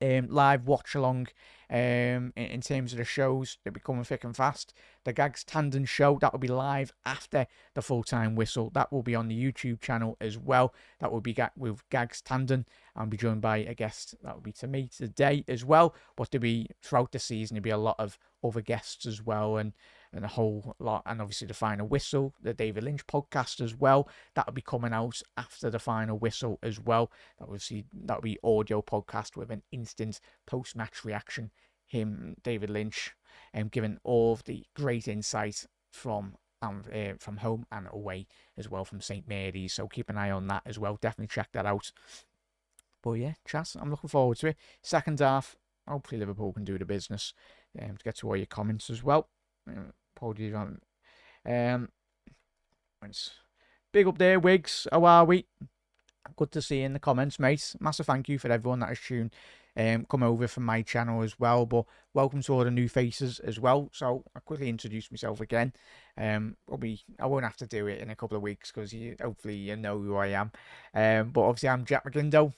live watch along in terms of the shows. They'll be coming thick and fast. The Gags Tandon show, that will be live after the full-time whistle. That will be on the YouTube channel as well. That will be with Gags Tandon. I'll be joined by a guest. That will be to me today as well. But there'll be, throughout the season, there'll be a lot of other guests as well, and a whole lot, and obviously the final whistle, the David Lynch podcast as well. That'll be coming out after the final whistle as well. That'll be audio podcast with an instant post-match reaction. Him, David Lynch, giving all of the great insight from home and away as well from St Mary's. So keep an eye on that as well. Definitely check that out. But yeah, chat, I'm looking forward to it. Second half, hopefully Liverpool can do the business. To get to all your comments as well. Apologies on. Big up there, Wiggs. How are we? Good to see you in the comments, mate. Massive thank you for everyone that has tuned come over from my channel as well. But welcome to all the new faces as well. So I'll quickly introduce myself again. I won't have to do it in a couple of weeks because hopefully you know who I am. But obviously I'm Jack McIndoe.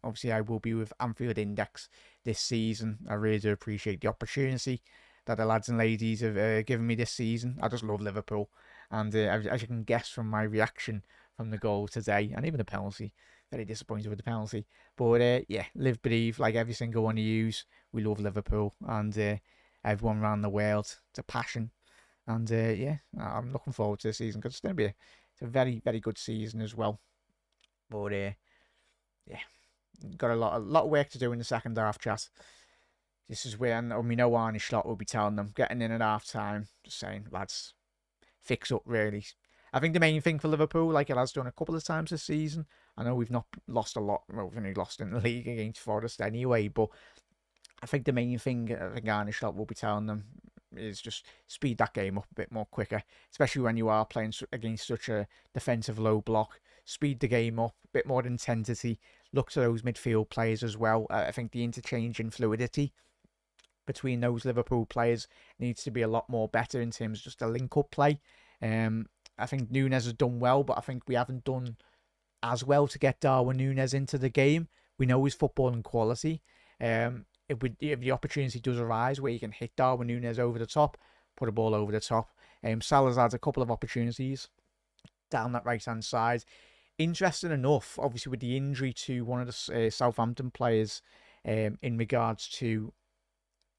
Obviously I will be with Anfield Index this season. I really do appreciate the opportunity that the lads and ladies have given me this season. I just love Liverpool, and as you can guess from my reaction from the goal today, and even the penalty, very disappointed with the penalty. But yeah, live, breathe, like every single one of yous. We love Liverpool, and everyone around the world. It's a passion, and yeah, I'm looking forward to the season because it's going to be a very, very good season as well. But yeah, got a lot of work to do in the second half, chat. This is when we know Arnie Slot will be telling them, getting in at half time, just saying, lads, fix up really. I think the main thing for Liverpool, like it has done a couple of times this season, I know we've not lost a lot, well, we've only lost in the league against Forest anyway, but I think the main thing I think Arnie Slot will be telling them is just speed that game up a bit more quicker, especially when you are playing against such a defensive low block. Speed the game up, a bit more intensity, look to those midfield players as well. I think the interchange and fluidity between those Liverpool players needs to be a lot more better in terms of just a link-up play. I think Núñez has done well, but I think we haven't done as well to get Darwin Núñez into the game. We know his footballing quality. If the opportunity does arise where you can hit Darwin Núñez over the top, put a ball over the top. Salah's had a couple of opportunities down that right-hand side. Interesting enough, obviously with the injury to one of the Southampton players in regards to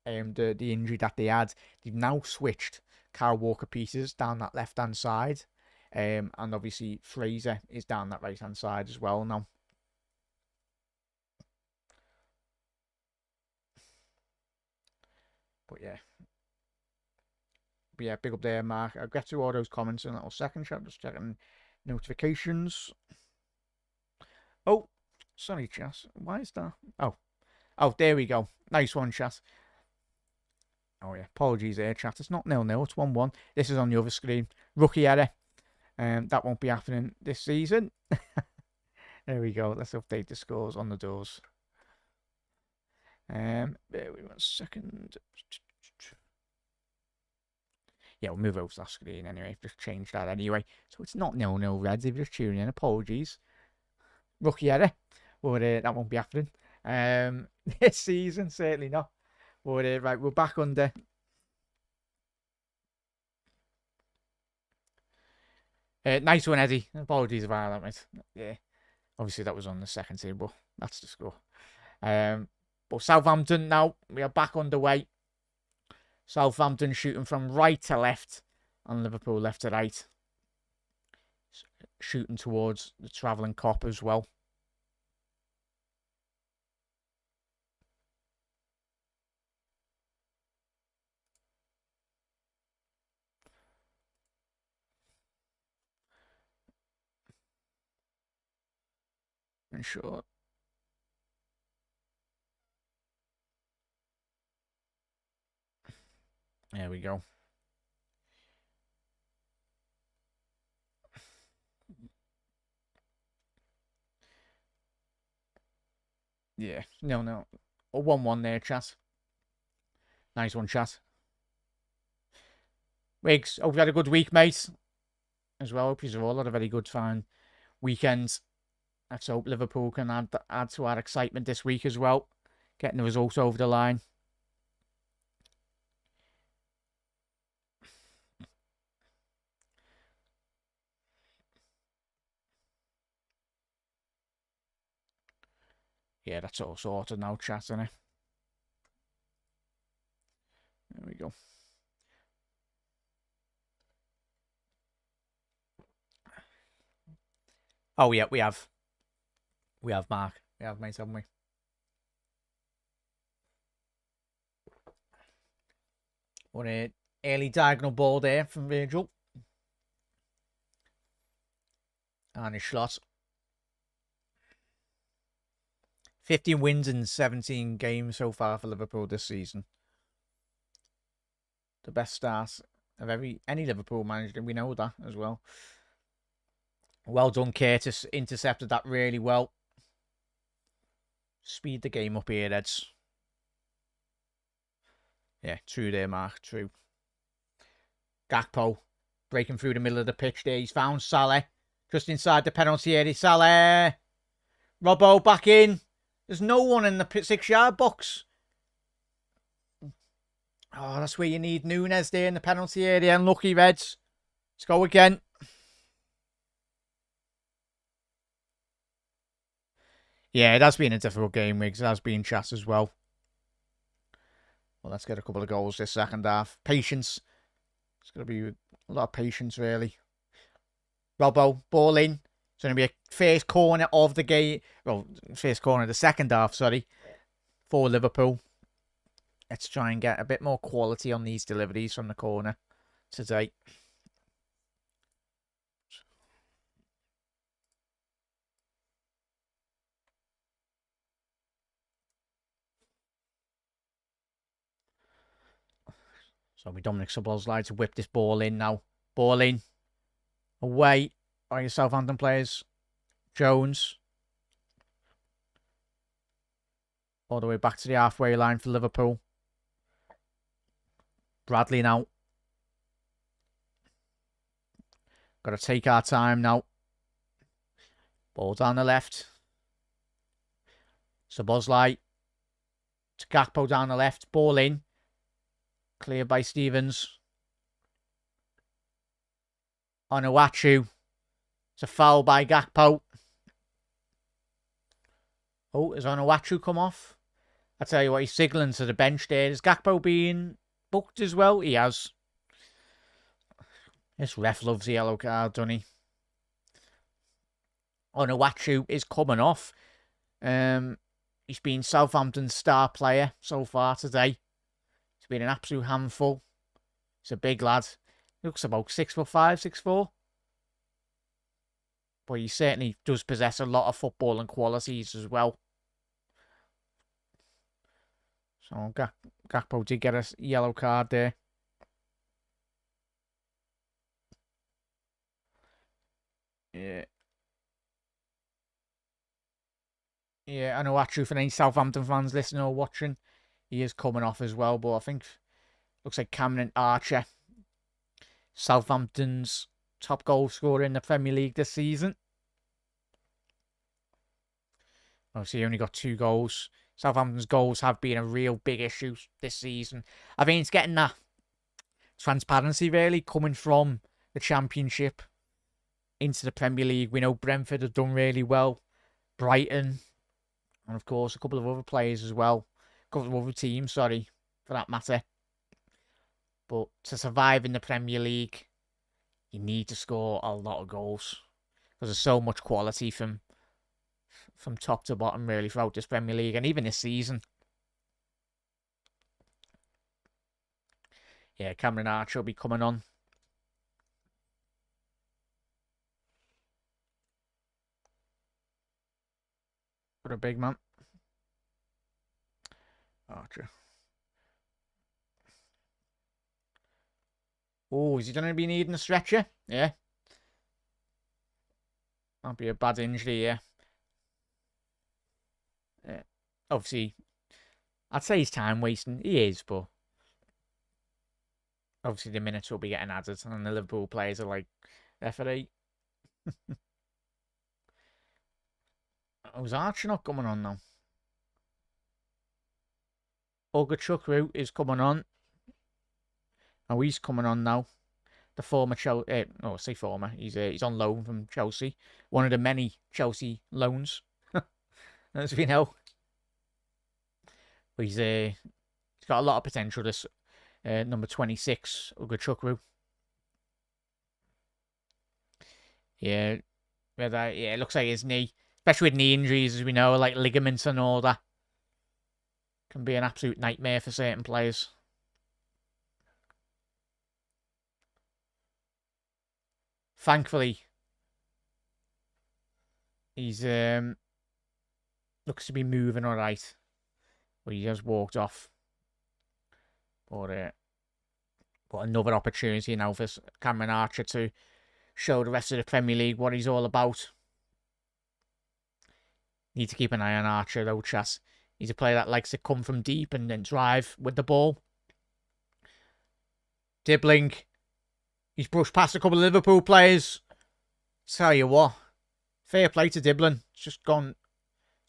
the injury that they had, they've now switched Kyle Walker-Peters down that left-hand side. And obviously Fraser is down that right-hand side as well now. But yeah, big up there, Mark. I'll get to all those comments in a little second. Just checking notifications. Oh, sorry, chat. Why is that? Oh, there we go. Nice one, chat. Oh yeah, apologies there, chat. It's not 0-0, it's 1-1. This is on the other screen. Rookie error. That won't be happening this season. There we go. Let's update the scores on the doors. Bear with me 1 second. Yeah, we'll move over to that screen anyway. Just change that anyway. So it's not 0-0 Reds. If you're just tuning in, apologies. Rookie error. But that won't be happening. This season, certainly not. But right, we're back under. Nice one, Eddie. Apologies about that, mate. Yeah. Obviously, that was on the second team, but that's the score. But Southampton now, we are back underway. Southampton shooting from right to left, and Liverpool left to right. Shooting towards the travelling cop as well. And short. There we go. Yeah, no. A 1-1 there, chat. Nice one, chat. Riggs, hope you had a good week, mate. As well, hope you've all had a very good, fine weekend. Let's hope Liverpool can add to our excitement this week as well. Getting the results over the line. Yeah, that's all sorted now, chat, isn't it? There we go. Oh, yeah, we have. We have, Mark. We have, mate, haven't we? What a early diagonal ball there from Virgil. And a shot. 15 wins in 17 games so far for Liverpool this season. The best start of any Liverpool manager, and we know that as well. Well done, Curtis. Intercepted that really well. Speed the game up here, Eds. Yeah, true there, Mark. True. Gakpo breaking through the middle of the pitch there. He's found Salah. Just inside the penalty area. Salah. Robbo back in. There's no one in the 6-yard box. Oh, that's where you need Nunes there in the penalty area. Unlucky, Reds. Let's go again. Yeah, it has been a difficult game, Riggs. It has been chat as well. Well, let's get a couple of goals this second half. Patience. It's going to be a lot of patience, really. Robbo, ball in. It's going to be a first corner of the game. Well, first corner of the second half, sorry. For Liverpool. Let's try and get a bit more quality on these deliveries from the corner today. So we Dominic Szoboszlai to whip this ball in now. Ball in. Away by your Southampton players. Jones. All the way back to the halfway line for Liverpool. Bradley now. Got to take our time now. Ball down the left. Szoboszlai. To Gakpo down the left. Ball in. Cleared by Stevens. Onuachu. It's a foul by Gakpo. Oh, has Onuachu come off? I tell you what, he's signalling to the bench there. Is Gakpo being booked as well? He has. This ref loves the yellow card, doesn't he? Onuachu is coming off. He's been Southampton's star player so far today. He's been an absolute handful. He's a big lad. He looks about 6'5", 6'4". But he certainly does possess a lot of footballing qualities as well. So Gakpo did get a yellow card there. Yeah. Yeah, I know actually for any Southampton fans listening or watching, he is coming off as well. But I think looks like Cameron Archer Southampton's top goal scorer in the Premier League this season. Obviously, he only got 2 goals. Southampton's goals have been a real big issue this season. I think it's getting that transparency, really, coming from the Championship into the Premier League. We know Brentford have done really well. Brighton, and of course, a couple of other players as well. A couple of other teams, sorry, for that matter. But to survive in the Premier League, you need to score a lot of goals. Because there's so much quality from top to bottom, really, throughout this Premier League. And even this season. Yeah, Cameron Archer will be coming on. What a big man. Archer. Oh, is he going to be needing a stretcher? Yeah. That'd be a bad injury, yeah. Obviously, I'd say he's time wasting. He is, but obviously the minutes will be getting added, and the Liverpool players are like, referee. Was Archer not coming on now? Ogachukwu is coming on. Oh, he's coming on now. The former Chelsea, no, I say former. He's on loan from Chelsea. One of the many Chelsea loans, as we know. But he's got a lot of potential. This number 26, Ogachukwu. Yeah, it looks like his knee, especially with knee injuries, as we know, like ligaments and all that, can be an absolute nightmare for certain players. Thankfully, he's looks to be moving all right, but he has walked off. But another opportunity now for Cameron Archer to show the rest of the Premier League what he's all about. Need to keep an eye on Archer though, Chas. He's a player that likes to come from deep and then drive with the ball. Dribbling. He's brushed past a couple of Liverpool players. Tell you what, fair play to Diblin. It's just gone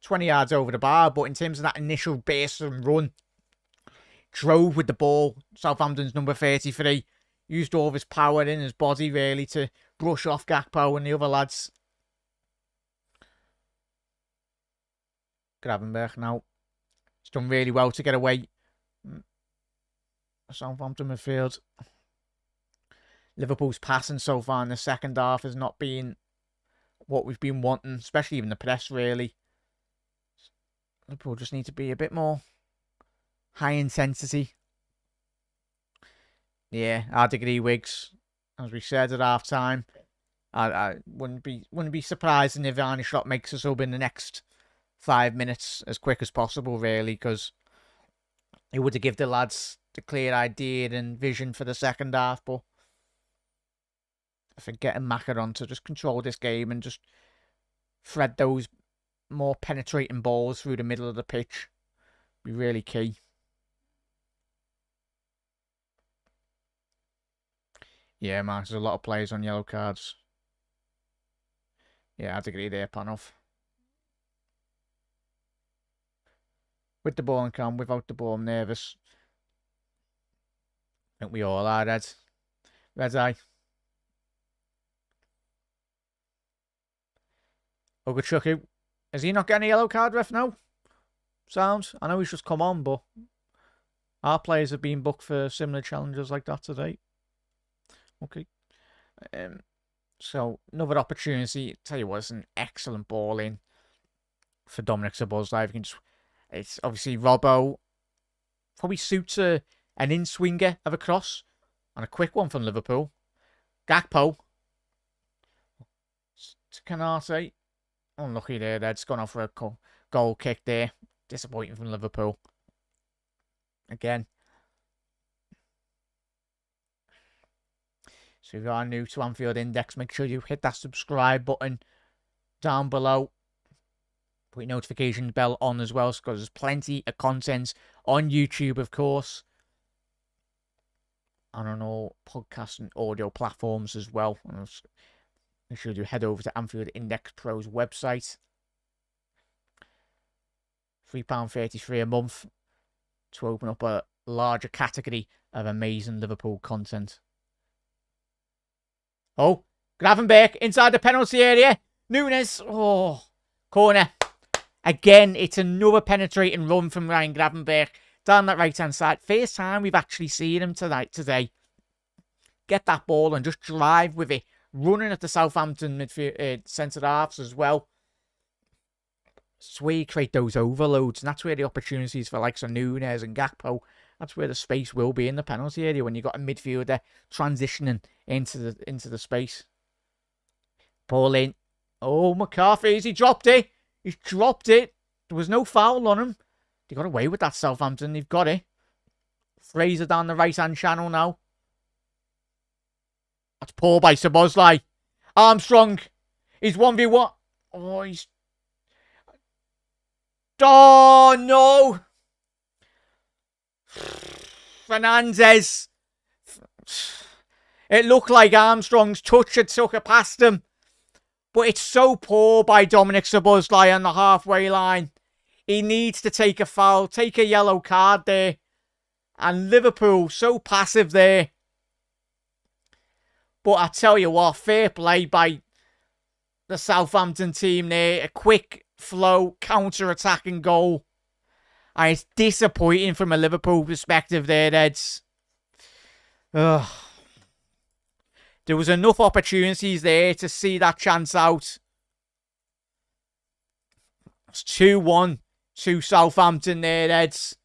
20 yards over the bar, but in terms of that initial base and run, drove with the ball. Southampton's number 33 used all of his power in his body, really, to brush off Gakpo and the other lads. Gravenberch now. He's done really well to get away. Southampton midfield. Liverpool's passing so far in the second half has not been what we've been wanting, especially even the press, really. Liverpool just need to be a bit more high intensity. Yeah, hard to agree, Wiggs. As we said at half time, I wouldn't be surprised if Arne Slot makes a sub in the next 5 minutes as quick as possible, really, because it would have given the lads the clear idea and vision for the second half. But I think getting Macaron to just control this game and just thread those more penetrating balls through the middle of the pitch be really key. Yeah, Mark, there's a lot of players on yellow cards. Yeah, I'd agree there, Panov. With the ball, I'm calm. Without the ball, I'm nervous. I think we all are, Red. Red eye. Ogachukwu. Is he not getting a yellow card, ref, now? Sounds. I know he's just come on, but our players have been booked for similar challenges like that today. Okay. So, another opportunity. Tell you what, it's an excellent ball in for Dominic Szoboszlai. It's obviously Robbo. Probably suits an in-swinger of a cross. And a quick one from Liverpool. Gakpo. To Canate. Unlucky there. That's gone off for a goal kick there. Disappointing from Liverpool. Again. So if you are new to Anfield Index, make sure you hit that subscribe button down below. Put your notification bell on as well, because there's plenty of content on YouTube, of course. on all podcast and audio platforms as well. Make sure you head over to Anfield Index Pro's website. £3.33 a month to open up a larger category of amazing Liverpool content. Oh, Gravenberch inside the penalty area. Nunes. Oh, corner. Again, it's another penetrating run from Ryan Gravenberch down that right-hand side. First time we've actually seen him today. Get that ball and just drive with it. Running at the Southampton midfield centre halves as well. That's where you create those overloads, and that's where the opportunities for likes of Nunes and Gakpo, that's where the space will be in the penalty area when you've got a midfielder transitioning into the space. Ball in. Oh, McCarthy, he dropped it. He's dropped it. There was no foul on him. They got away with that, Southampton. They've got it. Fraser down the right-hand channel now. That's poor by Szoboszlai. Armstrong. He's 1v1. Oh, he's... Oh, no. Fernandes. It looked like Armstrong's touch had took it past him. But it's so poor by Dominic Szoboszlai on the halfway line. He needs to take a foul, take a yellow card there. And Liverpool, so passive there. But I tell you what, fair play by the Southampton team there. A quick flow, counter-attacking goal. And it's disappointing from a Liverpool perspective there, Eds. Ugh. There was enough opportunities there to see that chance out. It's 2-1 to Southampton there, Eds.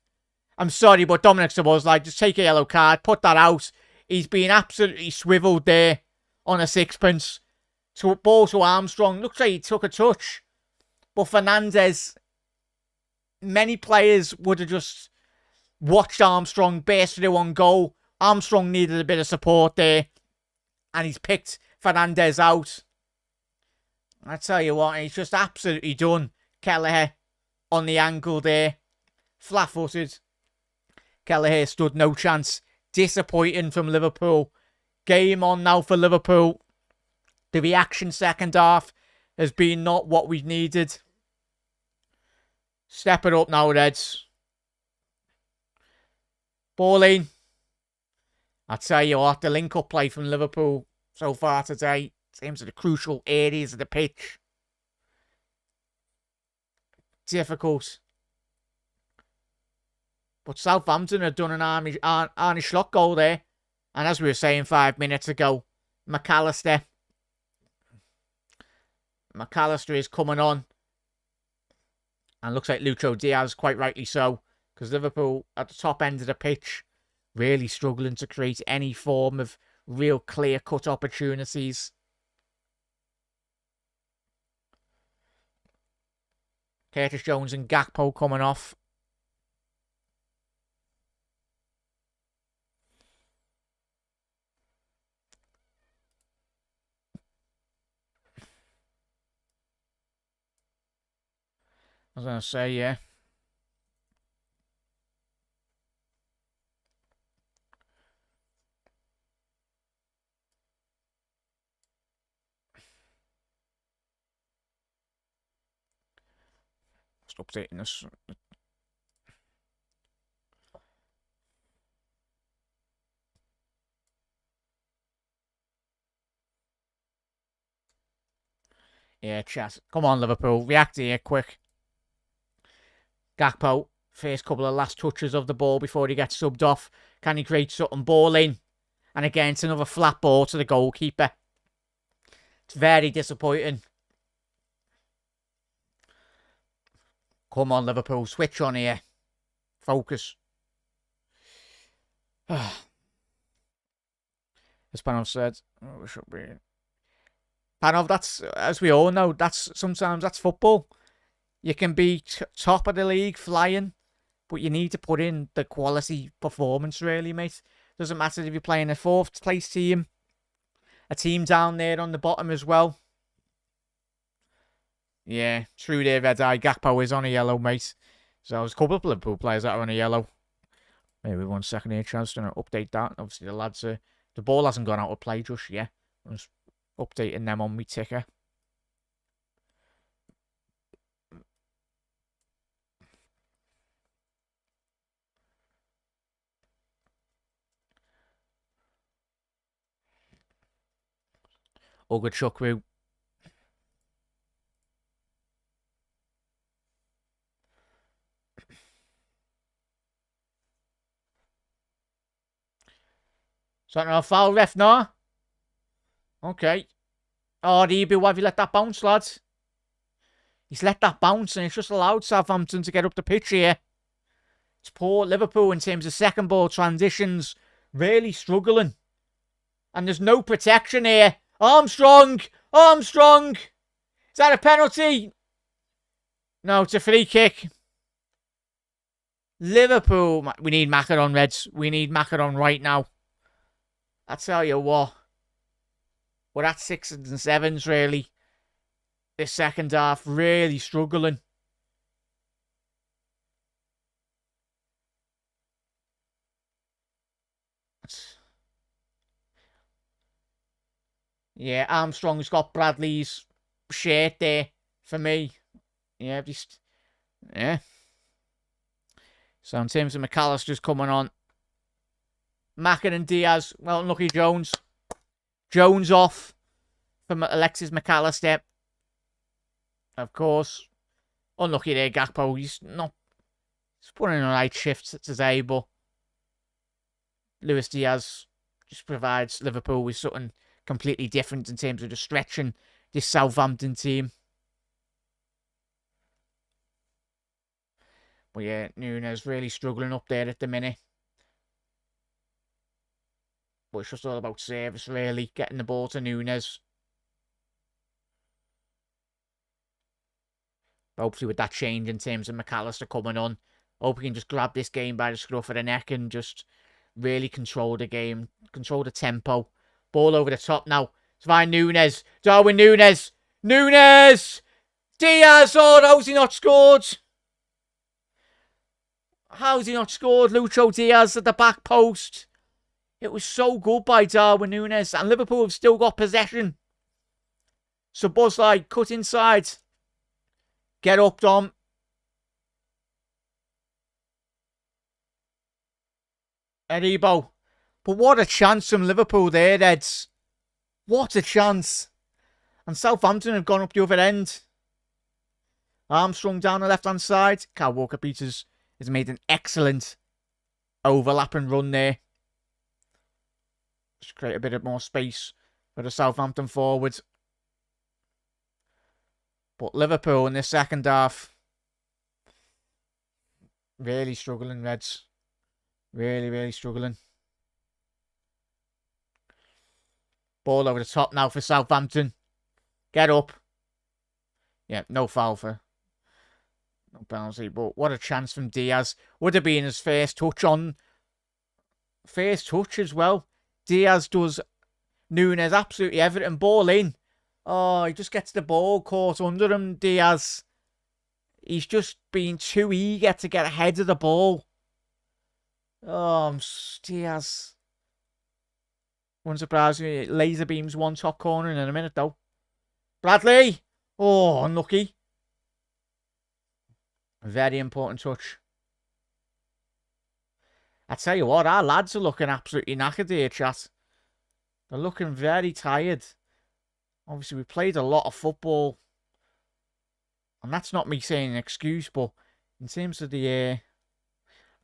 I'm sorry, but Dominic Szoboszlai, just take a yellow card, put that out. He's been absolutely swiveled there on a sixpence. To ball to Armstrong. Looks like he took a touch. But Fernandes, many players would have just watched Armstrong burst through on goal. Armstrong needed a bit of support there. And he's picked Fernandes out. I tell you what, he's just absolutely done. Kelleher on the ankle there. Flat-footed. Kelleher stood no chance. Disappointing from Liverpool. Game on now for Liverpool. The reaction second half has been not what we needed. Step it up now, Reds. Ball in. I tell you what, the link-up play from Liverpool so far today seems to the crucial areas of the pitch. Difficult. But Southampton have done an Arne Slot goal there. And as we were saying 5 minutes ago, McAllister is coming on. And looks like Lucho Diaz, quite rightly so. Because Liverpool, at the top end of the pitch, really struggling to create any form of real clear-cut opportunities. Curtis Jones and Gakpo coming off. I was going to say, yeah. Just updating this. Yeah, chat. Come on, Liverpool. React here, quick. Gakpo, first couple of last touches of the ball before he gets subbed off. Can he create something? Ball in. And again, it's another flat ball to the goalkeeper. It's very disappointing. Come on, Liverpool. Switch on here. Focus. As Panov said, oh, it should be. Panov, that's, as we all know, sometimes that's football. You can be top of the league, flying, but you need to put in the quality performance, really, mate. Doesn't matter if you're playing a fourth place team, a team down there on the bottom as well. Yeah, true there, Red Eye. Gakpo is on a yellow, mate. So there's a couple of Liverpool players that are on a yellow. Maybe 1 second here, chance to update that. Obviously, the lads the ball hasn't gone out of play just yet. I'm just updating them on my ticker. Ogachukwu. Is that not a foul, ref? No? Okay. Oh, DB, why have you let that bounce, lads? He's let that bounce and it's just allowed Southampton to get up the pitch here. It's poor Liverpool in terms of second ball transitions. Really struggling. And there's no protection here. Armstrong! Armstrong! Is that a penalty? No, it's a free kick. Liverpool. We need Macaron, Reds. We need Macaron right now. I tell you what. We're at 6s and 7s, really. This second half, really struggling. Yeah, Armstrong's got Bradley's shirt there for me. Yeah, just... Yeah. So in terms of McAllister's coming on. Macken and Diaz. Well, unlucky Jones. Jones off from Alexis McAllister. Of course. Unlucky there, Gakpo. He's putting in the right shifts today, but Luis Diaz just provides Liverpool with something completely different in terms of just stretching this Southampton team. But yeah, Nunes really struggling up there at the minute. But it's just all about service, really. Getting the ball to Nunes. Hopefully with that change in terms of McAllister coming on. Hope we can just grab this game by the scruff of the neck and just really control the game. Control the tempo. Ball over the top now. It's by Nunes. Darwin Nunes. Nunes! Diaz! Oh, how's he not scored? How's he not scored? Lucho Diaz at the back post. It was so good by Darwin Nunes. And Liverpool have still got possession. So Bosley, cut inside. Get up, Dom. Aribo. But what a chance from Liverpool there, Eds. What a chance. And Southampton have gone up the other end. Armstrong down the left-hand side. Kyle Walker-Peters has made an excellent overlapping run there. Just create a bit more space for the Southampton forward. But Liverpool in this second half, really struggling, Reds. Really, really struggling. Ball over the top now for Southampton. Get up. Yeah, no foul for... No penalty, but what a chance from Diaz. Would have been his first touch on... First touch as well. Diaz does Nunes absolutely everything. Ball in. Oh, he just gets the ball caught under him, Diaz. He's just been too eager to get ahead of the ball. Oh, Diaz. Wouldn't surprise me. Laser beams one top corner in a minute, though. Bradley. Oh, unlucky. Very important touch. I tell you what, our lads are looking absolutely knackered here, chat. They're looking very tired. Obviously, we played a lot of football. And that's not me saying an excuse, but in terms of the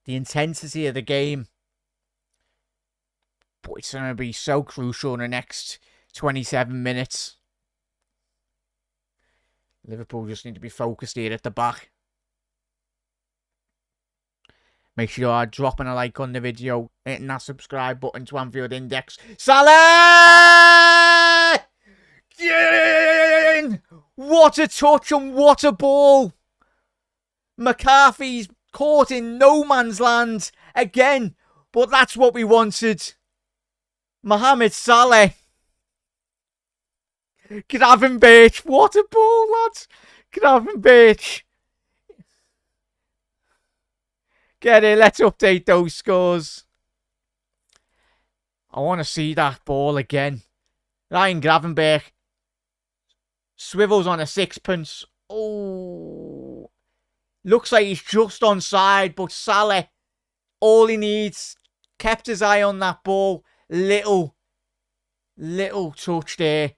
intensity of the game, but it's going to be so crucial in the next 27 minutes. Liverpool just need to be focused here at the back. Make sure you are dropping a like on the video, hitting that subscribe button to Anfield Index. Salah! What a touch and what a ball! McCarthy's caught in no man's land again, but that's what we wanted. Mohamed Salah. Gravenberch. What a ball, lads. Gravenberch. Get it. Let's update those scores. I want to see that ball again. Ryan Gravenberch swivels on a sixpence. Oh, looks like he's just onside, but Salah, all he needs, kept his eye on that ball. Little touch there.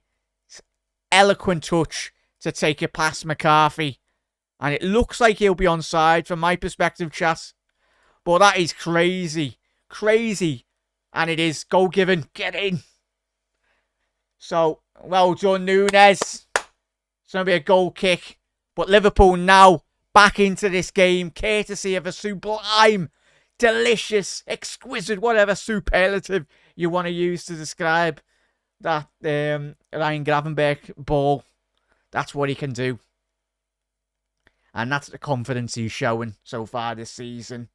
Eloquent touch to take it past McCarthy. And it looks like he'll be onside from my perspective, chat. But that is crazy. Crazy. And it is. Goal given. Get in. So, well done, Nunes. It's going to be a goal kick. But Liverpool now back into this game, courtesy of a sublime, delicious, exquisite, whatever superlative you want to use to describe that Ryan Gravenberch ball. That's what he can do. And that's the confidence he's showing so far this season.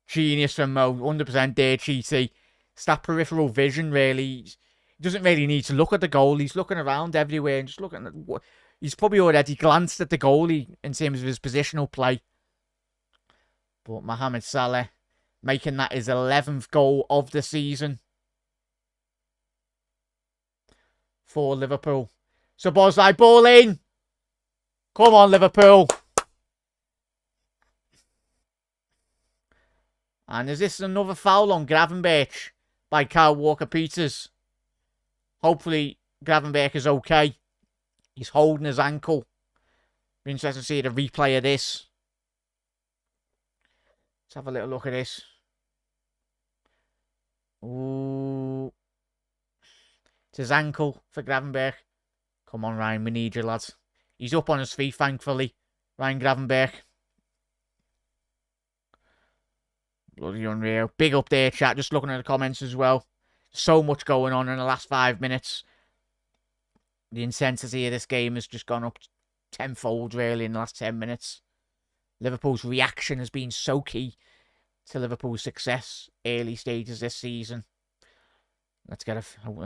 Genius from Mo, 100% there, Cheaty. It's that peripheral vision, really. He doesn't really need to look at the goal. He's looking around everywhere and just looking at what. He's probably already glanced at the goalie in terms of his positional play. But Mohamed Salah making that his 11th goal of the season for Liverpool. So Bosley, ball in. Come on, Liverpool. And is this another foul on Gravenberch by Kyle Walker-Peters? Hopefully, Gravenberch is okay. He's holding his ankle. Be interesting to see the replay of this. Let's have a little look at this. Ooh. It's his ankle for Gravenberch. Come on, Ryan. We need you, lads. He's up on his feet, thankfully. Ryan Gravenberch. Bloody unreal. Big up there, chat. Just looking at the comments as well. So much going on in the last 5 minutes. The intensity of this game has just gone up tenfold, really, in the last 10 minutes. Liverpool's reaction has been so key to Liverpool's success early stages this season. Let's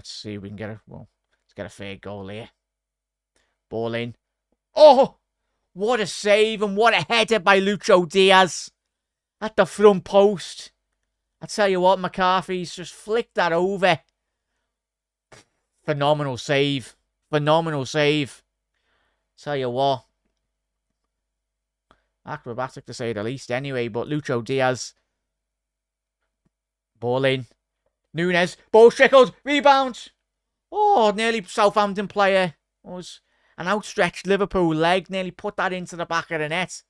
see if we can get let's get a fair goal here. Ball in. Oh! What a save and what a header by Lucho Diaz at the front post. I tell you what, McCarthy's just flicked that over. Phenomenal save. Phenomenal save. Tell you what. Acrobatic to say the least anyway, but Lucho Diaz. Ball in. Nunes. Ball trickled. Rebound. Oh, nearly Southampton player. Was an outstretched Liverpool leg. Nearly put that into the back of the net.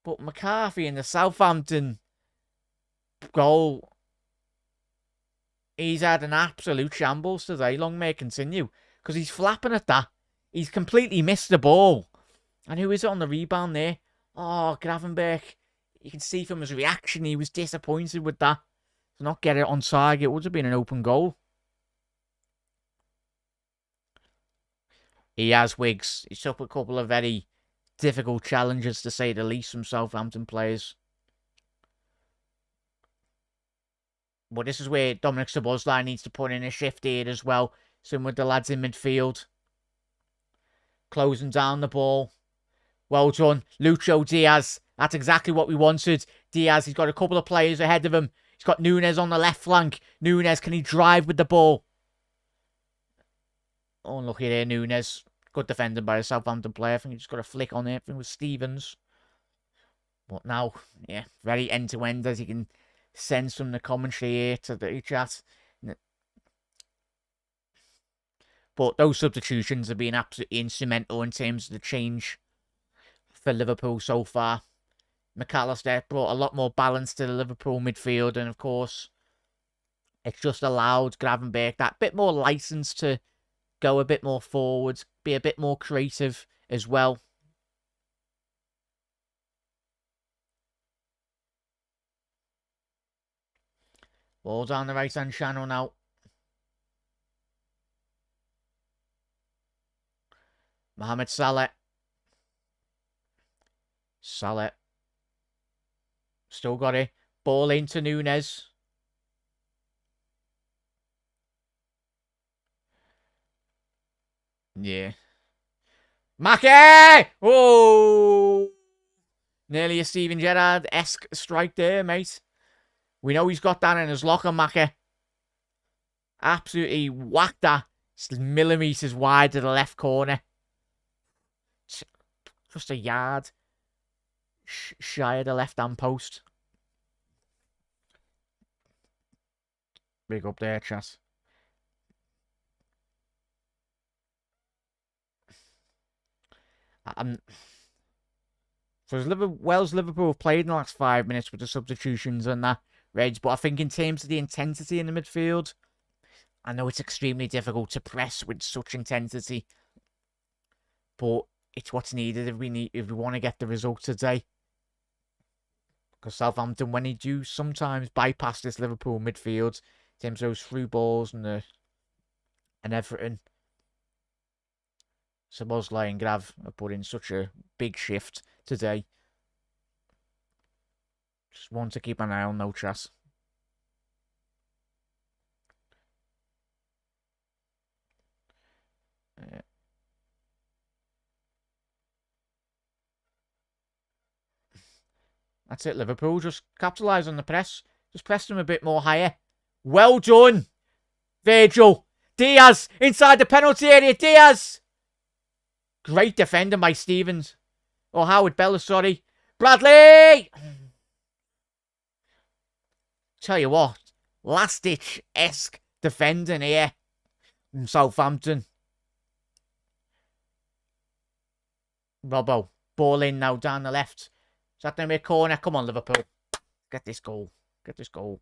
But McCarthy in the Southampton goal. He's had an absolute shambles today. Long may it continue. Because he's flapping at that. He's completely missed the ball. And who is it on the rebound there? Oh, Gravenberch. You can see from his reaction, he was disappointed with that. To not get it on target, it would have been an open goal. He has Wiggs. He took a couple of very difficult challenges, to say the least, from Southampton players. But this is where Dominic Szoboszlai needs to put in a shift here as well. Same with the lads in midfield. Closing down the ball. Well done. Lucho Diaz. That's exactly what we wanted. Diaz, he's got a couple of players ahead of him. He's got Nunes on the left flank. Nunes, can he drive with the ball? Oh, unlucky there, Nunes. Good defending by a Southampton player. I think he just got a flick on it. I think it was Stevens. But now, yeah, very end-to-end, as you can sense from the commentary here to the chat. But those substitutions have been absolutely instrumental in terms of the change for Liverpool so far. McAllister brought a lot more balance to the Liverpool midfield, and of course, it's just allowed Gravenberch that bit more license to go a bit more forwards, be a bit more creative as well. Ball down the right-hand channel now. Mohamed Salah. Salah. Still got it. Ball into Nunes. Yeah. Mackie! Oh! Nearly a Steven Gerrard-esque strike there, mate. We know he's got that in his locker, Mackie. Absolutely whacked that. It's millimetres wide to the left corner. Just a yard shy of the left-hand post. Big up there, chat. So Liverpool have played in the last 5 minutes with the substitutions and that, Reg, but I think in terms of the intensity in the midfield, I know it's extremely difficult to press with such intensity, but it's what's needed if we want to get the result today. Because Southampton, when they do sometimes bypass this Liverpool midfield, in terms of those through balls and everything, Szoboszlai and Grav have put in such a big shift today. Just want to keep an eye on, no chat. That's it, Liverpool. Just capitalise on the press. Just press them a bit more higher. Well done, Virgil. Diaz inside the penalty area. Diaz. Great defending by Stevens. Or Howard Bella, sorry. Bradley! Tell you what, last-ditch-esque defending here from Southampton. Robbo, ball in now, down the left. Is that going to be a corner? Come on, Liverpool. Get this goal. Get this goal.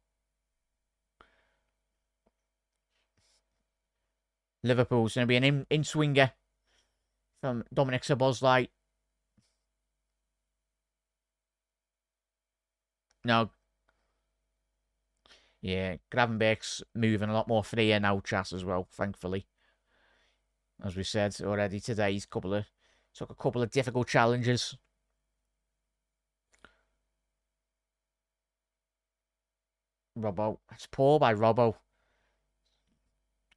Liverpool's going to be an in-swinger from Dominic Szoboszlai. No. Yeah, Gravenberch's moving a lot more freer now, chat, as well, thankfully. As we said already today, he's took a couple of difficult challenges. Robbo. It's poor by Robbo.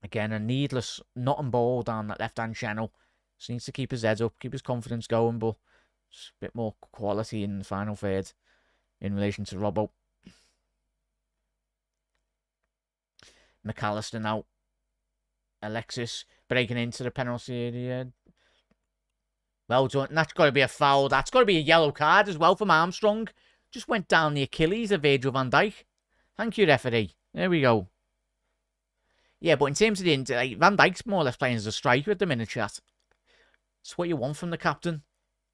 Again, a needless notting ball down that left-hand channel. Just needs to keep his head up, keep his confidence going, but just a bit more quality in the final third in relation to Robbo. McAllister now. Alexis breaking into the penalty area. Well done. That's got to be a foul. That's got to be a yellow card as well from Armstrong. Just went down the Achilles of Virgil van Dijk. Thank you, referee. There we go. Yeah, but in terms of the Van Dijk's more or less playing as a striker at the minute, chat. It's what you want from the captain.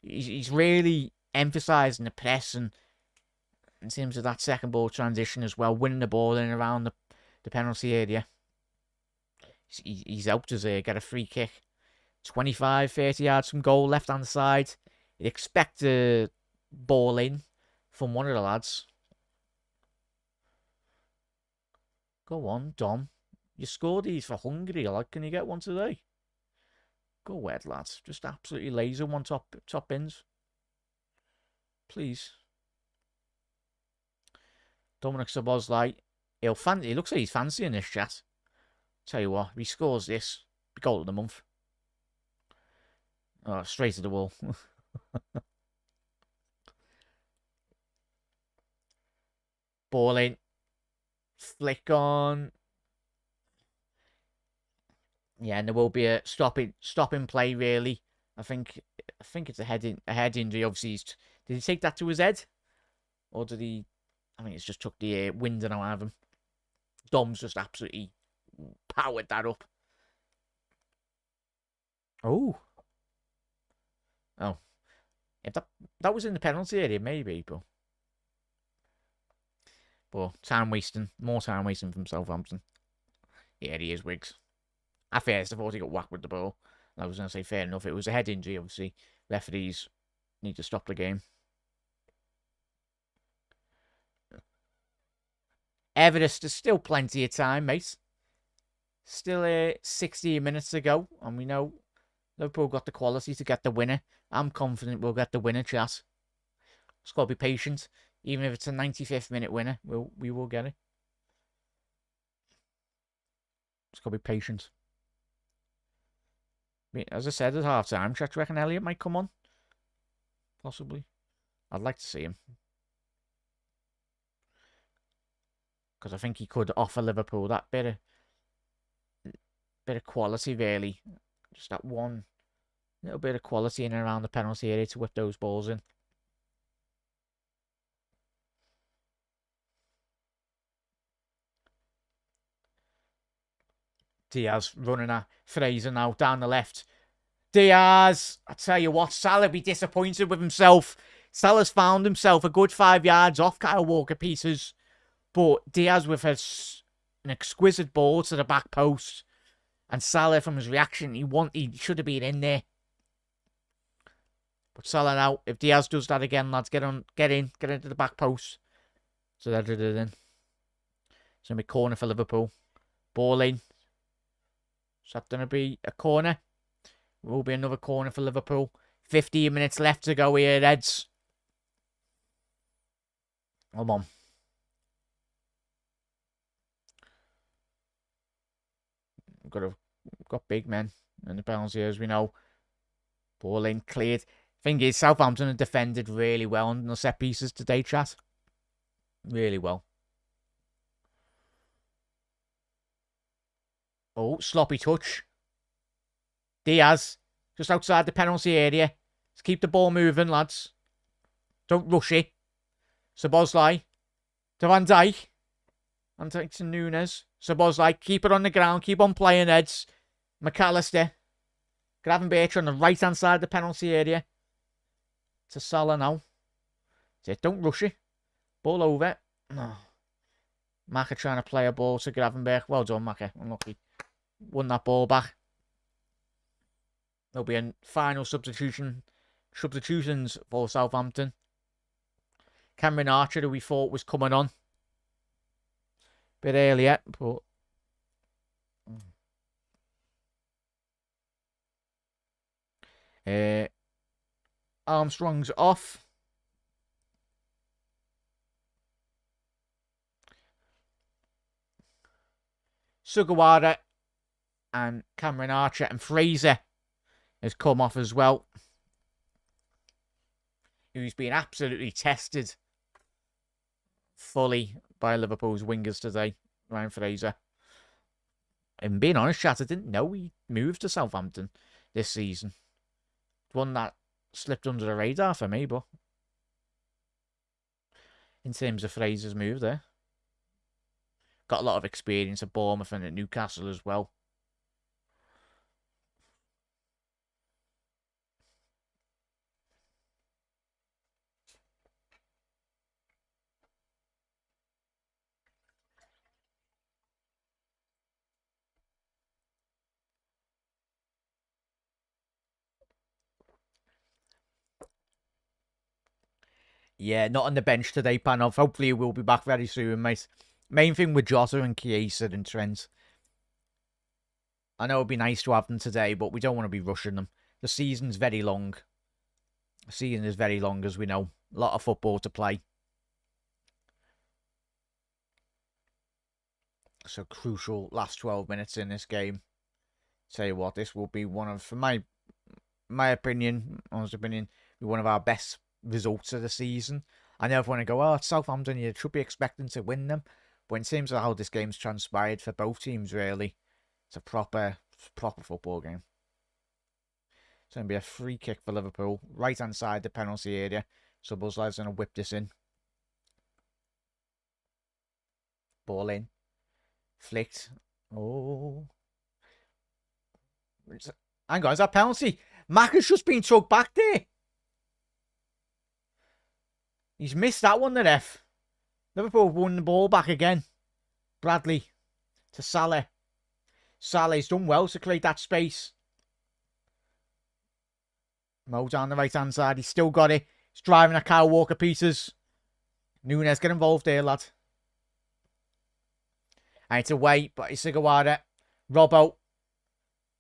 He's really emphasising the press and in terms of that second ball transition as well, winning the ball in and around the penalty area. He's helped us get a free kick. 25, 30 yards from goal, left-hand side. You'd expect a ball in from one of the lads. Go on, Dom. You scored these for Hungary. Like, can you get one today? Go ahead, lads. Just absolutely laser one top bins. Please. Dominic Szoboszlai. He looks like he's fancying this, chat. Tell you what, if he scores this, goal of the month. Oh, straight to the wall. Ball in. Flick on. Yeah, and there will be a stop in play, really. I think it's a head injury. Obviously, did he take that to his head? Or did he... I think it's just took the wind out of him. Dom's just absolutely powered that up. Oh. Oh. If that was in the penalty area, maybe, but... time wasting. More time wasting from Southampton. Yeah, he is, Wiggs. At first, I thought he got whacked with the ball. I was going to say, fair enough. It was a head injury, obviously. Referees need to stop the game. Everest, there's still plenty of time, mate. Still 16 minutes to go. And we know Liverpool got the quality to get the winner. I'm confident we'll get the winner, chat. Just got to be patient. Even if it's a 95th minute winner, we will get it. Just got to be patient. As I said at half time, do you reckon Elliott might come on? Possibly. I'd like to see him. Because I think he could offer Liverpool that bit of quality, really. Just that one little bit of quality in and around the penalty area to whip those balls in. Diaz running at Fraser now down the left. Diaz, I tell you what, Salah be disappointed with himself. Salah's found himself a good 5 yards off Kyle Walker pieces. But Diaz with an exquisite ball to the back post. And Salah, from his reaction, he should have been in there. But Salah now, if Diaz does that again, lads, get into the back post. So that did it in. It's going to be corner for Liverpool. Ball in. Is that going to be a corner? Will be another corner for Liverpool. 15 minutes left to go here, Reds. Come on. Got big men in the penalty, as we know. Ball in, cleared. Thing is, Southampton have defended really well on the set pieces today, chat. Really well. Oh, sloppy touch. Diaz, just outside the penalty area. Let's keep the ball moving, lads. Don't rush it. Szoboszlai to Van Dijk. Van Dijk to Nunes. Szoboszlai, keep it on the ground. Keep on playing, heads. McAllister. Gravenberch on the right-hand side of the penalty area. To Salah now. That's it. Don't rush it. Ball over. Oh. Maka trying to play a ball to Gravenberch. Well done, Maka. Unlucky. Won that ball back. There'll be a final substitutions for Southampton. Cameron Archer, who we thought was coming on. Bit earlier, but... Armstrong's off. Sugawara and Cameron Archer and Fraser has come off as well. Who's been absolutely tested fully by Liverpool's wingers today, Ryan Fraser. And being honest, chat, I didn't know he moved to Southampton this season. One that slipped under the radar for me, but in terms of Fraser's move there. Got a lot of experience at Bournemouth and at Newcastle as well. Yeah, not on the bench today, Panov. Hopefully he will be back very soon, mate. Main thing with Jota and Chiesa and Trent. I know it'd be nice to have them today, but we don't want to be rushing them. The season's very long. The season is very long, as we know. A lot of football to play. So crucial last 12 minutes in this game. Tell you what, this will be one of, for my opinion, honest opinion, be one of our best results of the season. I know everyone will go, oh, it's Southampton, you should be expecting to win them. But in terms of how this game's transpired for both teams, really, it's a proper football game. It's going to be a free kick for Liverpool. Right-hand side, the penalty area. So Szoboszlai's going to whip this in. Ball in. Flicked. Oh. Hang on, is that penalty? Mack has just been chucked back there. He's missed that one, the ref. Liverpool won the ball back again. Bradley to Salah. Salah's done well to create that space. Mo down the right-hand side. He's still got it. He's driving at Kyle Walker pieces. Nunes, get involved there, lad. And it's away, but it's Sugawara. Robbo.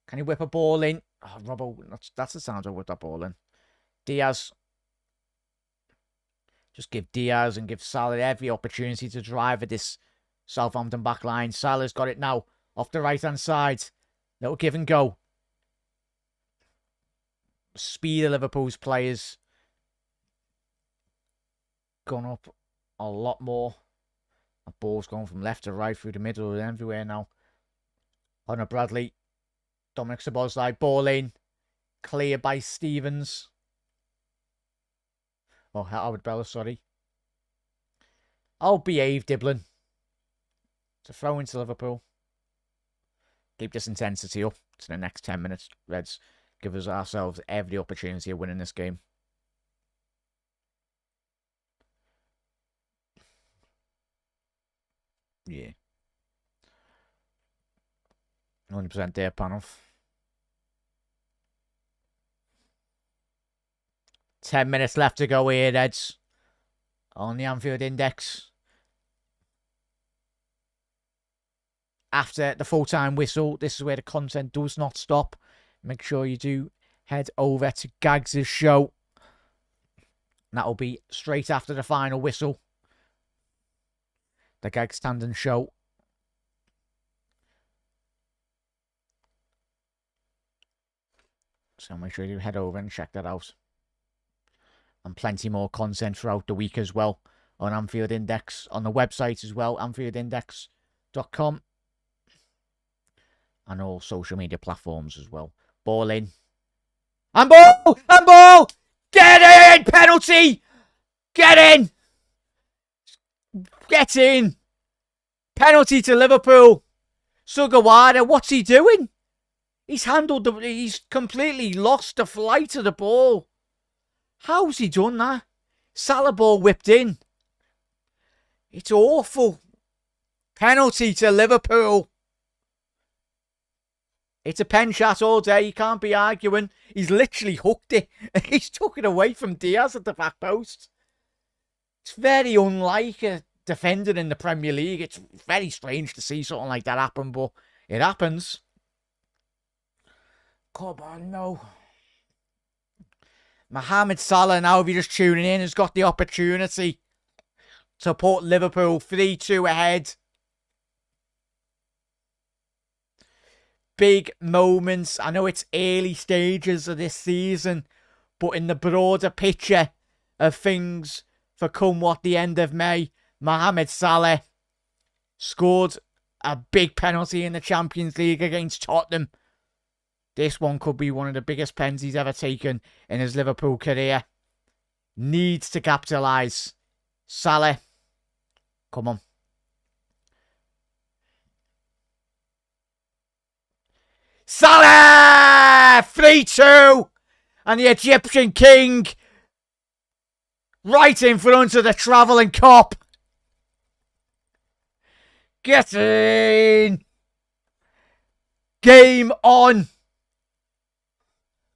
Can he whip a ball in? Oh, Robbo, that's the sound of whip that ball in. Diaz. Just give Diaz and give Salah every opportunity to drive at this Southampton back line. Salah's got it now. Off the right-hand side. Little give and go. Speed of Liverpool's players gone up a lot more. The ball's going from left to right, through the middle, and everywhere now. Connor Bradley, Dominic Szoboszlai, ball in, clear by Stevens. Oh, Howard Bella, sorry. I'll behave, Diblin. It's a throw into Liverpool. Keep this intensity up to the next 10 minutes, Reds. Give us ourselves every opportunity of winning this game. Yeah. 100% there, panel. 10 minutes left to go here, Reds. On the Anfield Index. After the full-time whistle, this is where the content does not stop. Make sure you do head over to Gags' show. That'll be straight after the final whistle. The Gags Tandon show. So make sure you head over and check that out. And plenty more content throughout the week as well on Anfield Index. On the website as well, anfieldindex.com. And all social media platforms as well. Ball in. And ball! And ball! Get in! Penalty! Get in! Get in! Penalty to Liverpool. Sugawara, what's he doing? He's he's completely lost the flight of the ball. How's he done that? Salah ball whipped in. It's awful. Penalty to Liverpool. It's a pen shot all day. You can't be arguing. He's literally hooked it. He's took it away from Diaz at the back post. It's very unlike a defender in the Premier League. It's very strange to see something like that happen, but it happens. Come on, no. Mohamed Salah, now if you're just tuning in, has got the opportunity to put Liverpool 3-2 ahead. Big moments. I know it's early stages of this season, but in the broader picture of things for come what the end of May, Mohamed Salah scored a big penalty in the Champions League against Tottenham. This one could be one of the biggest pens he's ever taken in his Liverpool career. Needs to capitalise. Salah, come on. Salah! 3-2! And the Egyptian king right in front of the travelling cop. Get in! Game on!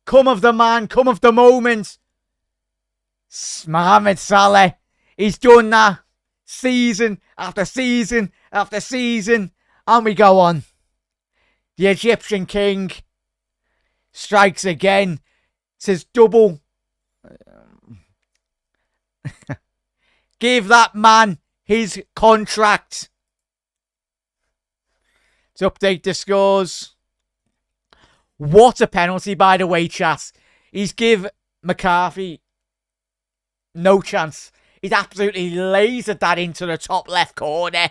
Come of the man, come of the moment. Mohamed Salah, he's done that season after season after season. And we go on. The Egyptian king strikes again. Says double. Give that man his contract. To update the scores. What a penalty, by the way, chat. He's give McCarthy no chance. He's absolutely lasered that into the top left corner.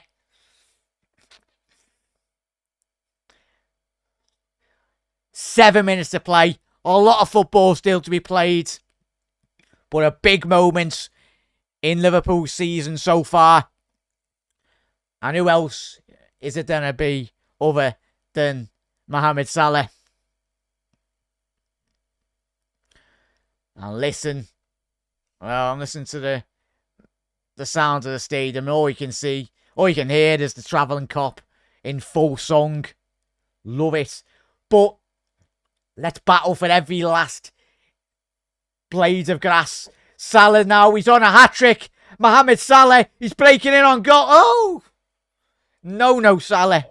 Seven minutes to play. A lot of football still to be played. But a big moment in Liverpool's season so far. And who else is it going to be other than Mohamed Salah? And listen. Well, I'm listening to the sound of the stadium. All you can see, all you can hear is the travelling cop in full song. Love it. But let's battle for every last blade of grass. Salah now, he's on a hat-trick. Mohamed Salah, he's breaking in on goal. Oh! No, Salah.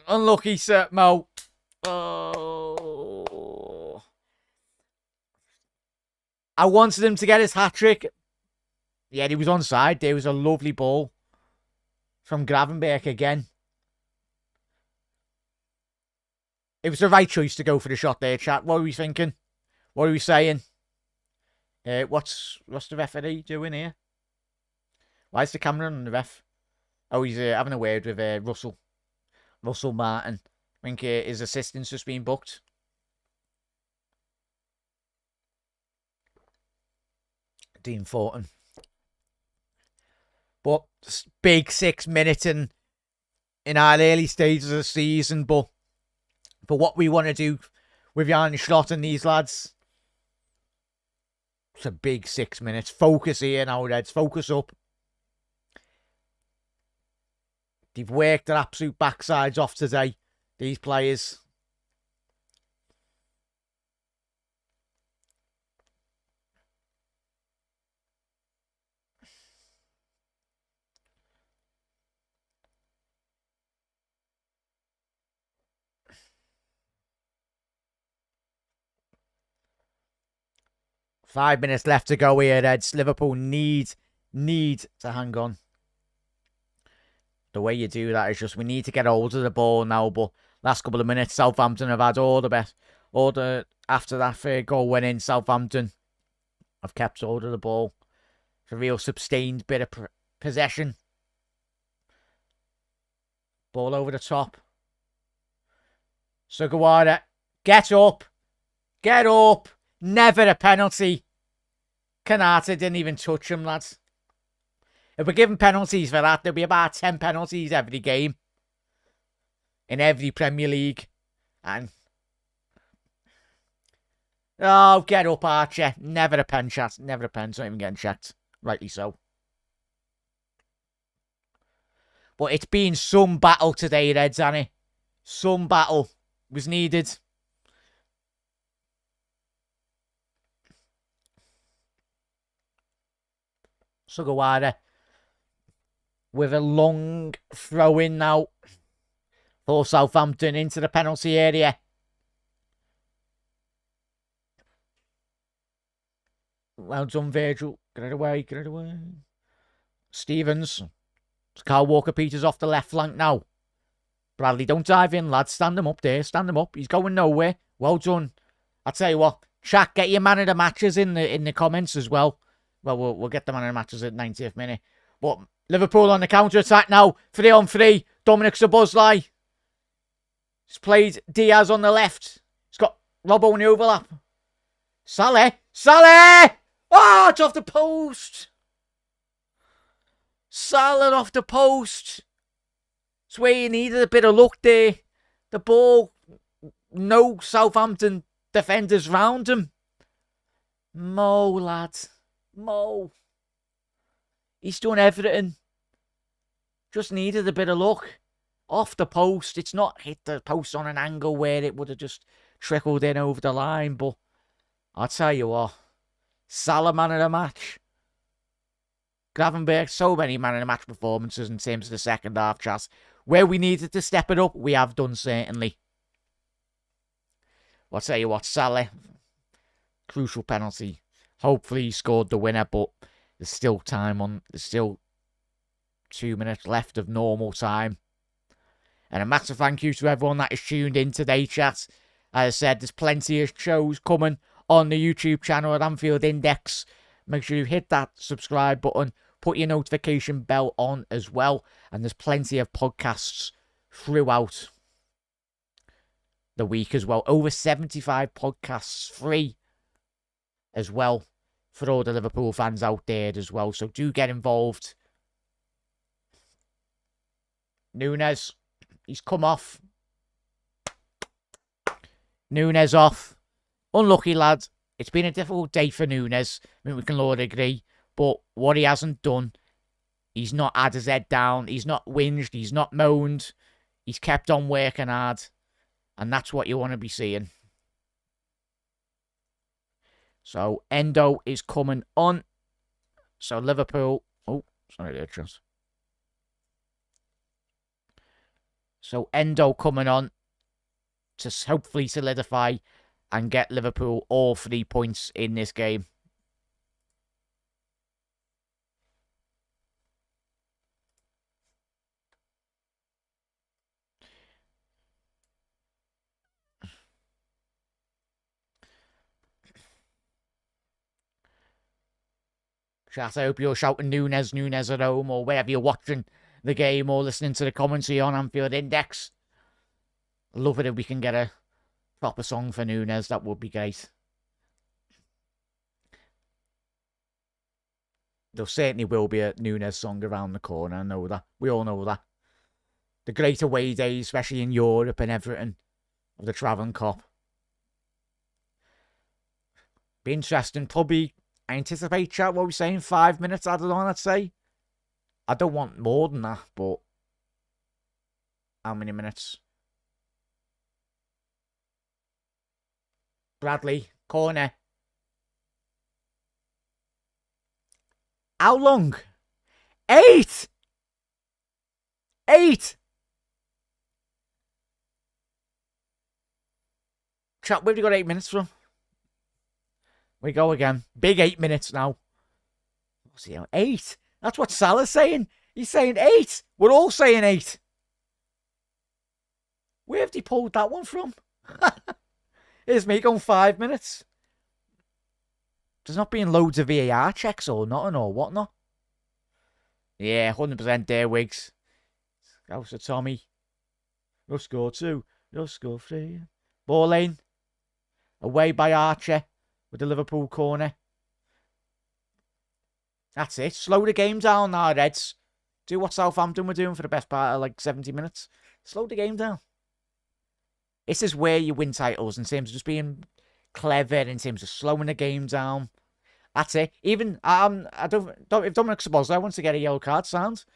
Unlucky, Sir Mo. Oh. I wanted him to get his hat-trick. Yeah, he was onside. There was a lovely ball from Gravenberch again. It was the right choice to go for the shot there, chat. What were we thinking? What are we saying? What's the referee doing here? Why is the camera on the ref? Oh, he's having a word with Russell Martin. I think his assistant's just been booked. Dean Thornton. But big 6 minutes in our early stages of the season. But for what we want to do with Jan Schlott and these lads, it's a big 6 minutes. Focus here now, Reds. Focus up. They've worked their absolute backsides off today, these players. Five minutes left to go here, Reds. Liverpool need to hang on. The way you do that is just we need to get hold of the ball now. But last couple of minutes, Southampton have had all the best. After that third goal went in, Southampton have kept hold of the ball. It's a real sustained bit of possession. Ball over the top. Sugawara, get up. Get up. Never a penalty. Kanata didn't even touch him, lads. If we're giving penalties for that, there'll be about 10 penalties every game. In every Premier League. And... oh, get up, Archer. Never a pen chat. Never a pen. It's not even getting checked. Rightly so. But it's been some battle today, Reds, hasn't it? Some battle was needed. Sugawara with a long throw in now for Southampton into the penalty area. Well done, Virgil. Get it away, get it away. Stevens. Carl Walker-Peters off the left flank now. Bradley, don't dive in, lads. Stand him up there. Stand him up. He's going nowhere. Well done. I tell you what, chat, get your man of the matches in the comments as well. Well, we'll get the man of the matches at 90th minute. But Liverpool on the counter-attack now. 3-on-3. Dominic Szoboszlai. He's played Diaz on the left. He's got Robbo in the overlap. Saleh. Saleh! Oh, it's off the post. Saleh off the post. It's where you needed a bit of luck there. The ball, no Southampton defenders round him. Mo, lad. Mo. He's done everything. Just needed a bit of luck. Off the post. It's not hit the post on an angle where it would have just trickled in over the line. But I'll tell you what. Salah man of the match. Gravenberg, so many man of the match performances in terms of the second half, Chas. Where we needed to step it up, we have done, certainly. I'll tell you what, Salah, crucial penalty. Hopefully he scored the winner, but there's still time on. There's still 2 minutes left of normal time. And a massive thank you to everyone that is tuned in today, chat. As I said, there's plenty of shows coming on the YouTube channel at Anfield Index. Make sure you hit that subscribe button. Put your notification bell on as well. And there's plenty of podcasts throughout the week as well. Over 75 podcasts free as well for all the Liverpool fans out there as well. So do get involved. Nunes, he's come off. Nunes off. Unlucky, lad. It's been a difficult day for Nunes. I think we can all agree. But what he hasn't done, he's not had his head down. He's not whinged. He's not moaned. He's kept on working hard. And that's what you want to be seeing. So, Endo is coming on. So, Liverpool... oh, sorry there, Trust. So, Endo coming on to hopefully solidify and get Liverpool all 3 points in this game. Chat, I hope you're shouting Nunes, Nunes at home, or wherever you're watching the game or listening to the commentary on Anfield Index. Love it if we can get a proper song for Nunes. That would be great. There certainly will be a Nunes song around the corner. I know that. We all know that. The great away days, especially in Europe and everything, of the Travelling Cup. Be interesting. Probably, I anticipate, chat, what we're saying, 5 minutes added on, I'd say. I don't want more than that, but how many minutes? Bradley, corner. How long? 8! 8! Chat, where have you got 8 minutes from? We go again. Big 8 minutes now. What's he on? 8? That's what Salah's saying. He's saying 8. We're all saying 8. Where have they pulled that one from? Here's me going 5 minutes. There's not been loads of VAR checks or nothing or whatnot. Yeah, 100% there, Wiggs. Goes to Tommy. You'll score 2. You'll score 3. Ball lane. Away by Archer with the Liverpool corner. That's it. Slow the game down now, Reds. Do what Southampton were doing for the best part of like 70 minutes. Slow the game down. This is where you win titles in terms of just being clever, in terms of slowing the game down. That's it. Even I don't if Dominic Szoboszlai wants to get a yellow card, sounds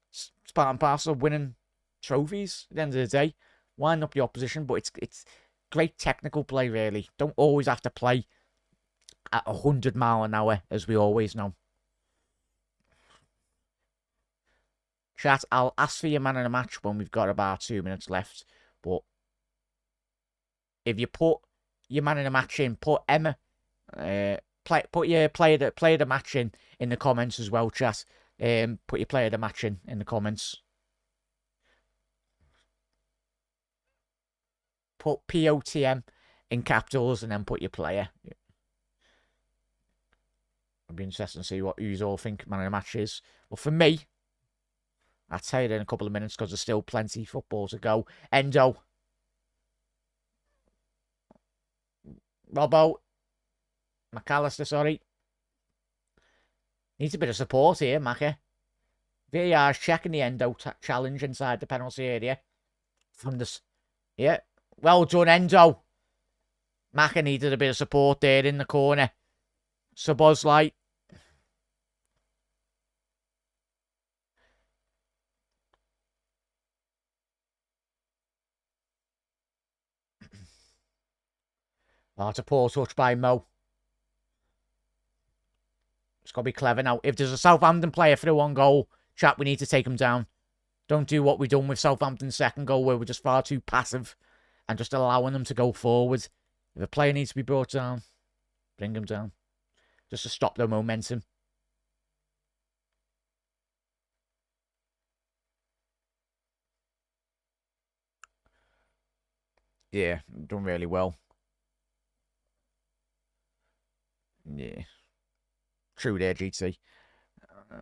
it's part and parcel of winning trophies at the end of the day. Wind up the opposition, but it's great technical play, really. Don't always have to play at 100 miles an hour, as we always know. Chat, I'll ask for your man in the match when we've got about 2 minutes left. But if you put your man in the match in, put Emma, put your player of the match in the comments as well, chat. Put your player of the match in the comments. Put POTM in capitals and then put your player. It'll be interesting to see what you all think man of the match is. Well, for me, I'll tell you in a couple of minutes because there's still plenty of football to go. Endo. Robbo. McAllister, sorry. Needs a bit of support here, Macca. VAR's checking the Endo challenge inside the penalty area. From this. Yeah. Well done, Endo. Macca needed a bit of support there in the corner. Szoboszlai. Oh, it's a poor touch by Mo. It's got to be clever now. If there's a Southampton player through on goal, chat, we need to take him down. Don't do what we've done with Southampton's second goal where we're just far too passive and just allowing them to go forward. If a player needs to be brought down, bring him down. Just to stop the momentum. Yeah, done really well. Yeah. True there, GT. I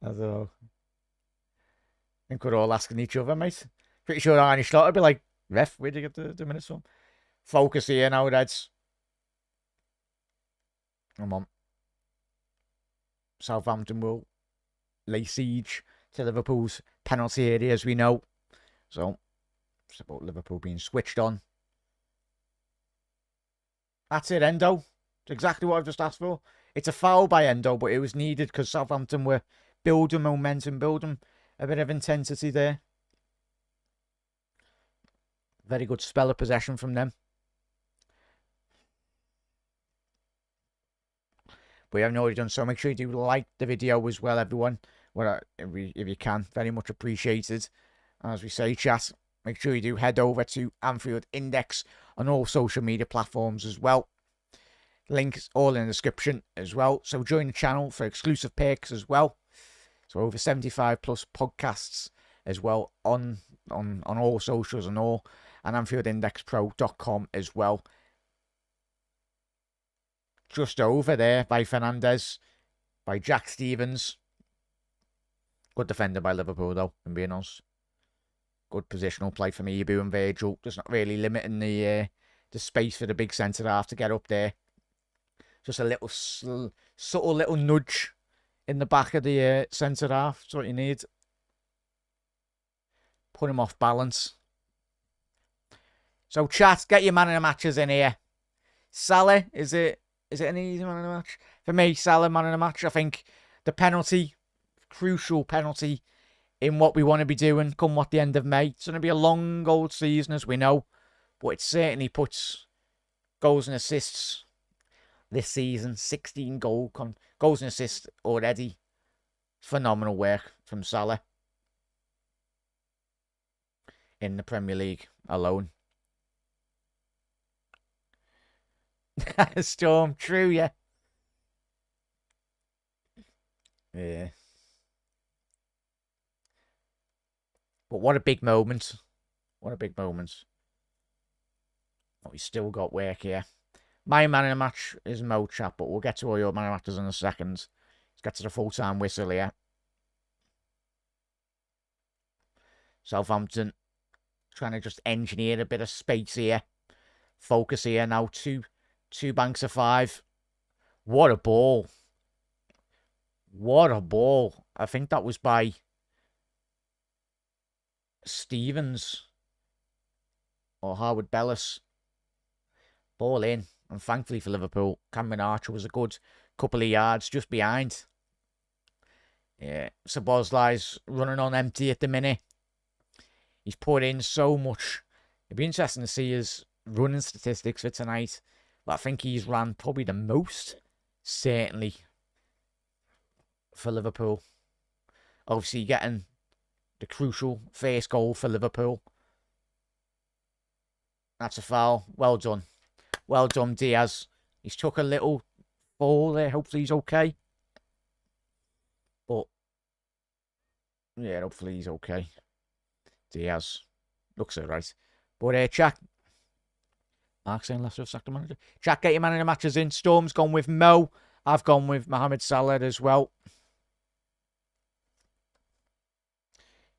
don't know. I think we're all asking each other, mate. Pretty sure Arnie Slot would be like, ref, where'd you get the minutes from? Focus here now, Reds. Come on. Southampton will lay siege to Liverpool's penalty area, as we know. So, it's about Liverpool being switched on. That's it, Endo. It's exactly what I've just asked for. It's a foul by Endo, but it was needed because Southampton were building momentum, building a bit of intensity there. Very good spell of possession from them. We haven't already done so. Make sure you do like the video as well, everyone. Well, if you can, very much appreciated. As we say, chat, make sure you do head over to Anfield Index on all social media platforms as well. Links all in the description as well. So join the channel for exclusive perks as well. So over 75 plus podcasts as well on all socials and all. And AnfieldIndexPro.com as well. Just over there by Fernandez. by Jack Stevens. Good defender by Liverpool, though, in being honest. Good positional play from Ibu and Virgil. Just not really limiting the space for the big centre-half to get up there. Just a little subtle little nudge in the back of the centre-half. That's what you need. Put him off balance. So, chat, get your man of the matches in here. Salah, is it an easy man of the match? For me, Salah, man of the match. I think the penalty, crucial penalty in what we want to be doing come what the end of May. It's going to be a long old season, as we know, but it certainly puts goals and assists this season. 16 goals and assists already. Phenomenal work from Salah in the Premier League alone. Storm, true, yeah. Yeah. But what a big moment. What a big moment. Oh, he's still got work here. My man in the match is Mo Chat, but we'll get to all your man in the matches in a second. Let's get to the full-time whistle here. Southampton trying to just engineer a bit of space here. Focus here now. Two banks of 5. What a ball. What a ball. I think that was by Stevens or Howard Bellis. Ball in. And thankfully for Liverpool, Cameron Archer was a good couple of yards just behind. Yeah, Szoboszlai's running on empty at the minute. He's put in so much. It'd be interesting to see his running statistics for tonight. But I think he's ran probably the most, certainly, for Liverpool. Obviously getting the crucial first goal for Liverpool. That's a foul. Well done. Well done, Diaz. He's took a little fall there. Hopefully he's okay. But, yeah, hopefully he's okay. Diaz. Looks alright. But, Jack. Mark saying Leicester have sacked the manager. Jack, get your man in the matches in. Storm's gone with Mo. I've gone with Mohamed Salah as well.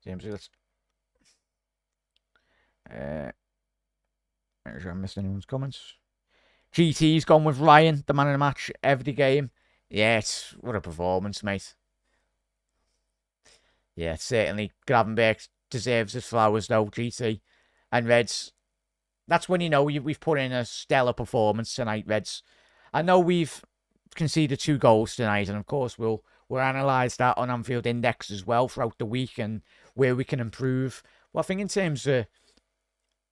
James, let's... I'm sure I missed anyone's comments. GT's gone with Ryan, the man in the match, every game. Yeah, what a performance, mate. Yeah, certainly. Gravenberg deserves his flowers, though, GT. And Reds, that's when you know we've put in a stellar performance tonight, Reds. I know we've conceded 2 goals tonight, and of course we'll analyse that on Anfield Index as well throughout the week and where we can improve. Well, I think in terms of,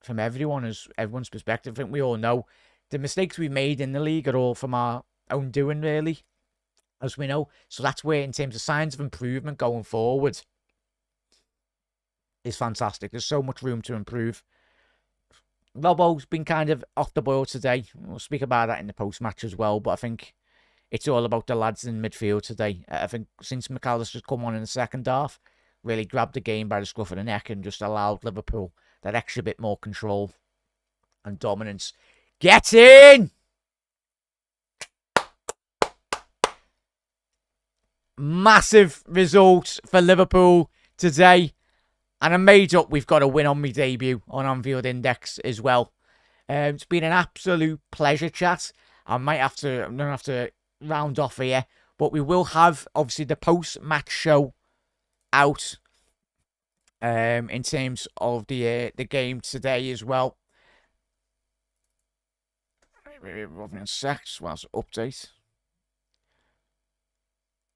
from everyone's perspective, I think we all know the mistakes we've made in the league are all from our own doing, really, as we know. So that's where, in terms of signs of improvement going forward, is fantastic. There's so much room to improve. Robbo's been kind of off the boil today. We'll speak about that in the post-match as well, but I think it's all about the lads in midfield today. I think since McAllister's come on in the second half, really grabbed the game by the scruff of the neck and just allowed Liverpool that extra bit more control and dominance. Get in! Massive result for Liverpool today. And I'm made up we've got a win on my debut on Anfield Index as well. It's been an absolute pleasure, chat. I'm going to have to round off here. But we will have, obviously, the post-match show out in terms of the game today as well. Moving in a sec, just whilst update.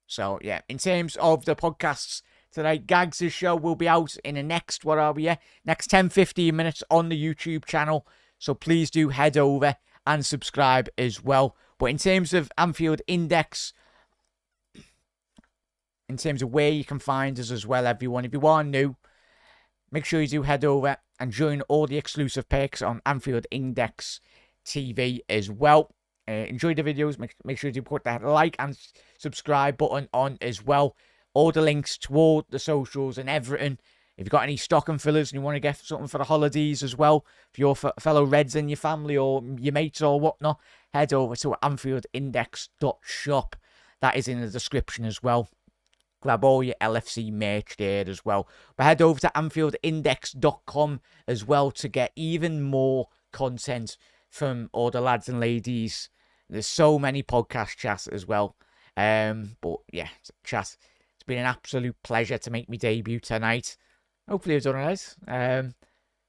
So, yeah, in terms of the podcasts today, Gags' show will be out in the next, next 10-15 minutes on the YouTube channel. So please do head over and subscribe as well. But in terms of Anfield Index, in terms of where you can find us as well, everyone, if you are new, make sure you do head over and join all the exclusive perks on Anfield Index TV as well. Enjoy the videos. Make sure you do put that like and subscribe button on as well. All the links to all the socials and everything. If you've got any stocking fillers and you want to get something for the holidays as well, for your fellow Reds in your family or your mates or whatnot, head over to AnfieldIndex.shop. that is in the description as well. Grab all your LFC merch there as well. But head over to AnfieldIndex.com as well to get even more content from all the lads and ladies. There's so many podcast chats as well. But yeah, chat. It's been an absolute pleasure to make my debut tonight. Hopefully I've done alright.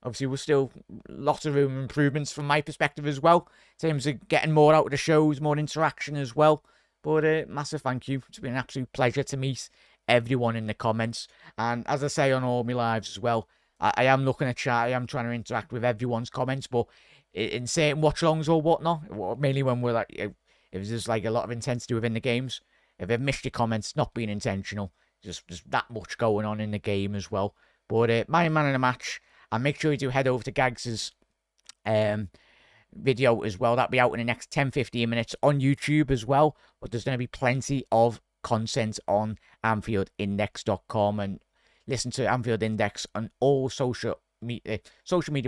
Obviously, we're still lots of room for improvements from my perspective as well. In terms of getting more out of the shows, more interaction as well. But massive thank you. It's been an absolute pleasure to meet everyone in the comments. And as I say on all my lives as well, I am looking at chat. I am trying to interact with everyone's comments. But in certain watch-alongs or whatnot, mainly when we're like, if there's just like a lot of intensity within the games, if I've missed your comments, not being intentional, just that much going on in the game as well. But my man in the match. And make sure you do head over to Gags's video as well. That'll be out in the next 10-15 minutes on YouTube as well. But there's going to be plenty of content on AnfieldIndex.com. And listen to Anfield Index on all social media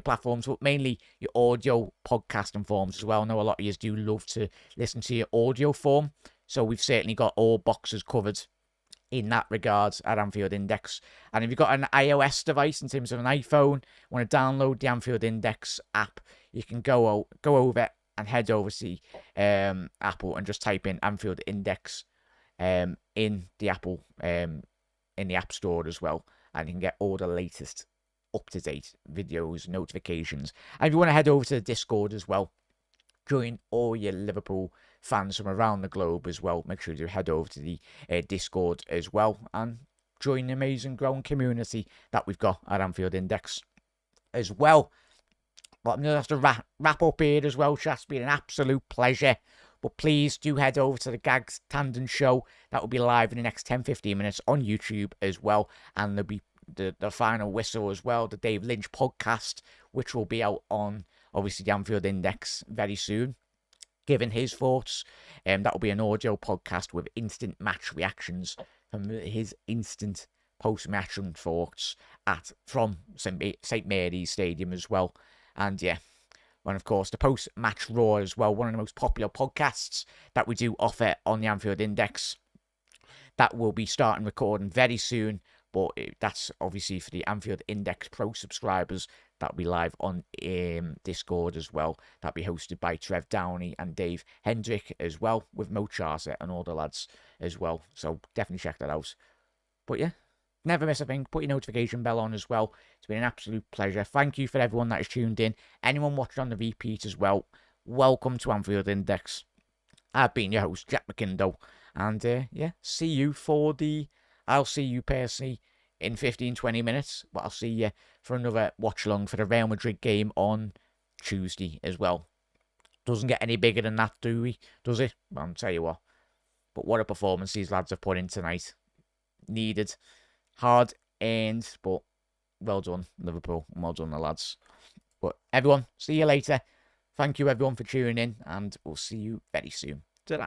platforms, but mainly your audio podcasting forms as well. I know a lot of you do love to listen to your audio form. So we've certainly got all boxes covered in that regard at Anfield Index. And if you've got an iOS device in terms of an iPhone, want to download the Anfield Index app, you can go over and head over to Apple and just type in Anfield Index in the Apple in the App Store as well, and you can get all the latest up-to-date videos, notifications. And if you want to head over to the Discord as well, join all your Liverpool fans from around the globe as well. Make sure you head over to the Discord as well and join the amazing growing community that we've got at Anfield Index as well. But I'm going to have to wrap up here as well. It's been an absolute pleasure. But please do head over to the Gags Tandem Show. That will be live in the next 10-15 minutes on YouTube as well. And there'll be the final whistle as well, the Dave Lynch podcast, which will be out on obviously the Anfield Index very soon, giving his thoughts. That will be an audio podcast with instant match reactions from his instant post-match thoughts from St Mary's Stadium as well. And yeah, and of course the post-match Raw as well, one of the most popular podcasts that we do offer on the Anfield Index. That will be starting recording very soon. But that's obviously for the Anfield Index Pro subscribers. That'll be live on Discord as well. That'll be hosted by Trev Downey and Dave Hendrick as well, with Mo Charter and all the lads as well. So definitely check that out. But yeah, never miss a thing. Put your notification bell on as well. It's been an absolute pleasure. Thank you for everyone that has tuned in. Anyone watching on the repeat as well, welcome to Anfield Index. I've been your host, Jack McIndoe. And yeah, see you for the... I'll see you personally in 15-20 minutes, but I'll see you for another watch-along for the Real Madrid game on Tuesday as well. Doesn't get any bigger than that, does it? I'll tell you what. But what a performance these lads have put in tonight. Needed. Hard-earned, but well done, Liverpool. Well done, the lads. But everyone, see you later. Thank you, everyone, for tuning in, and we'll see you very soon. Ta-da.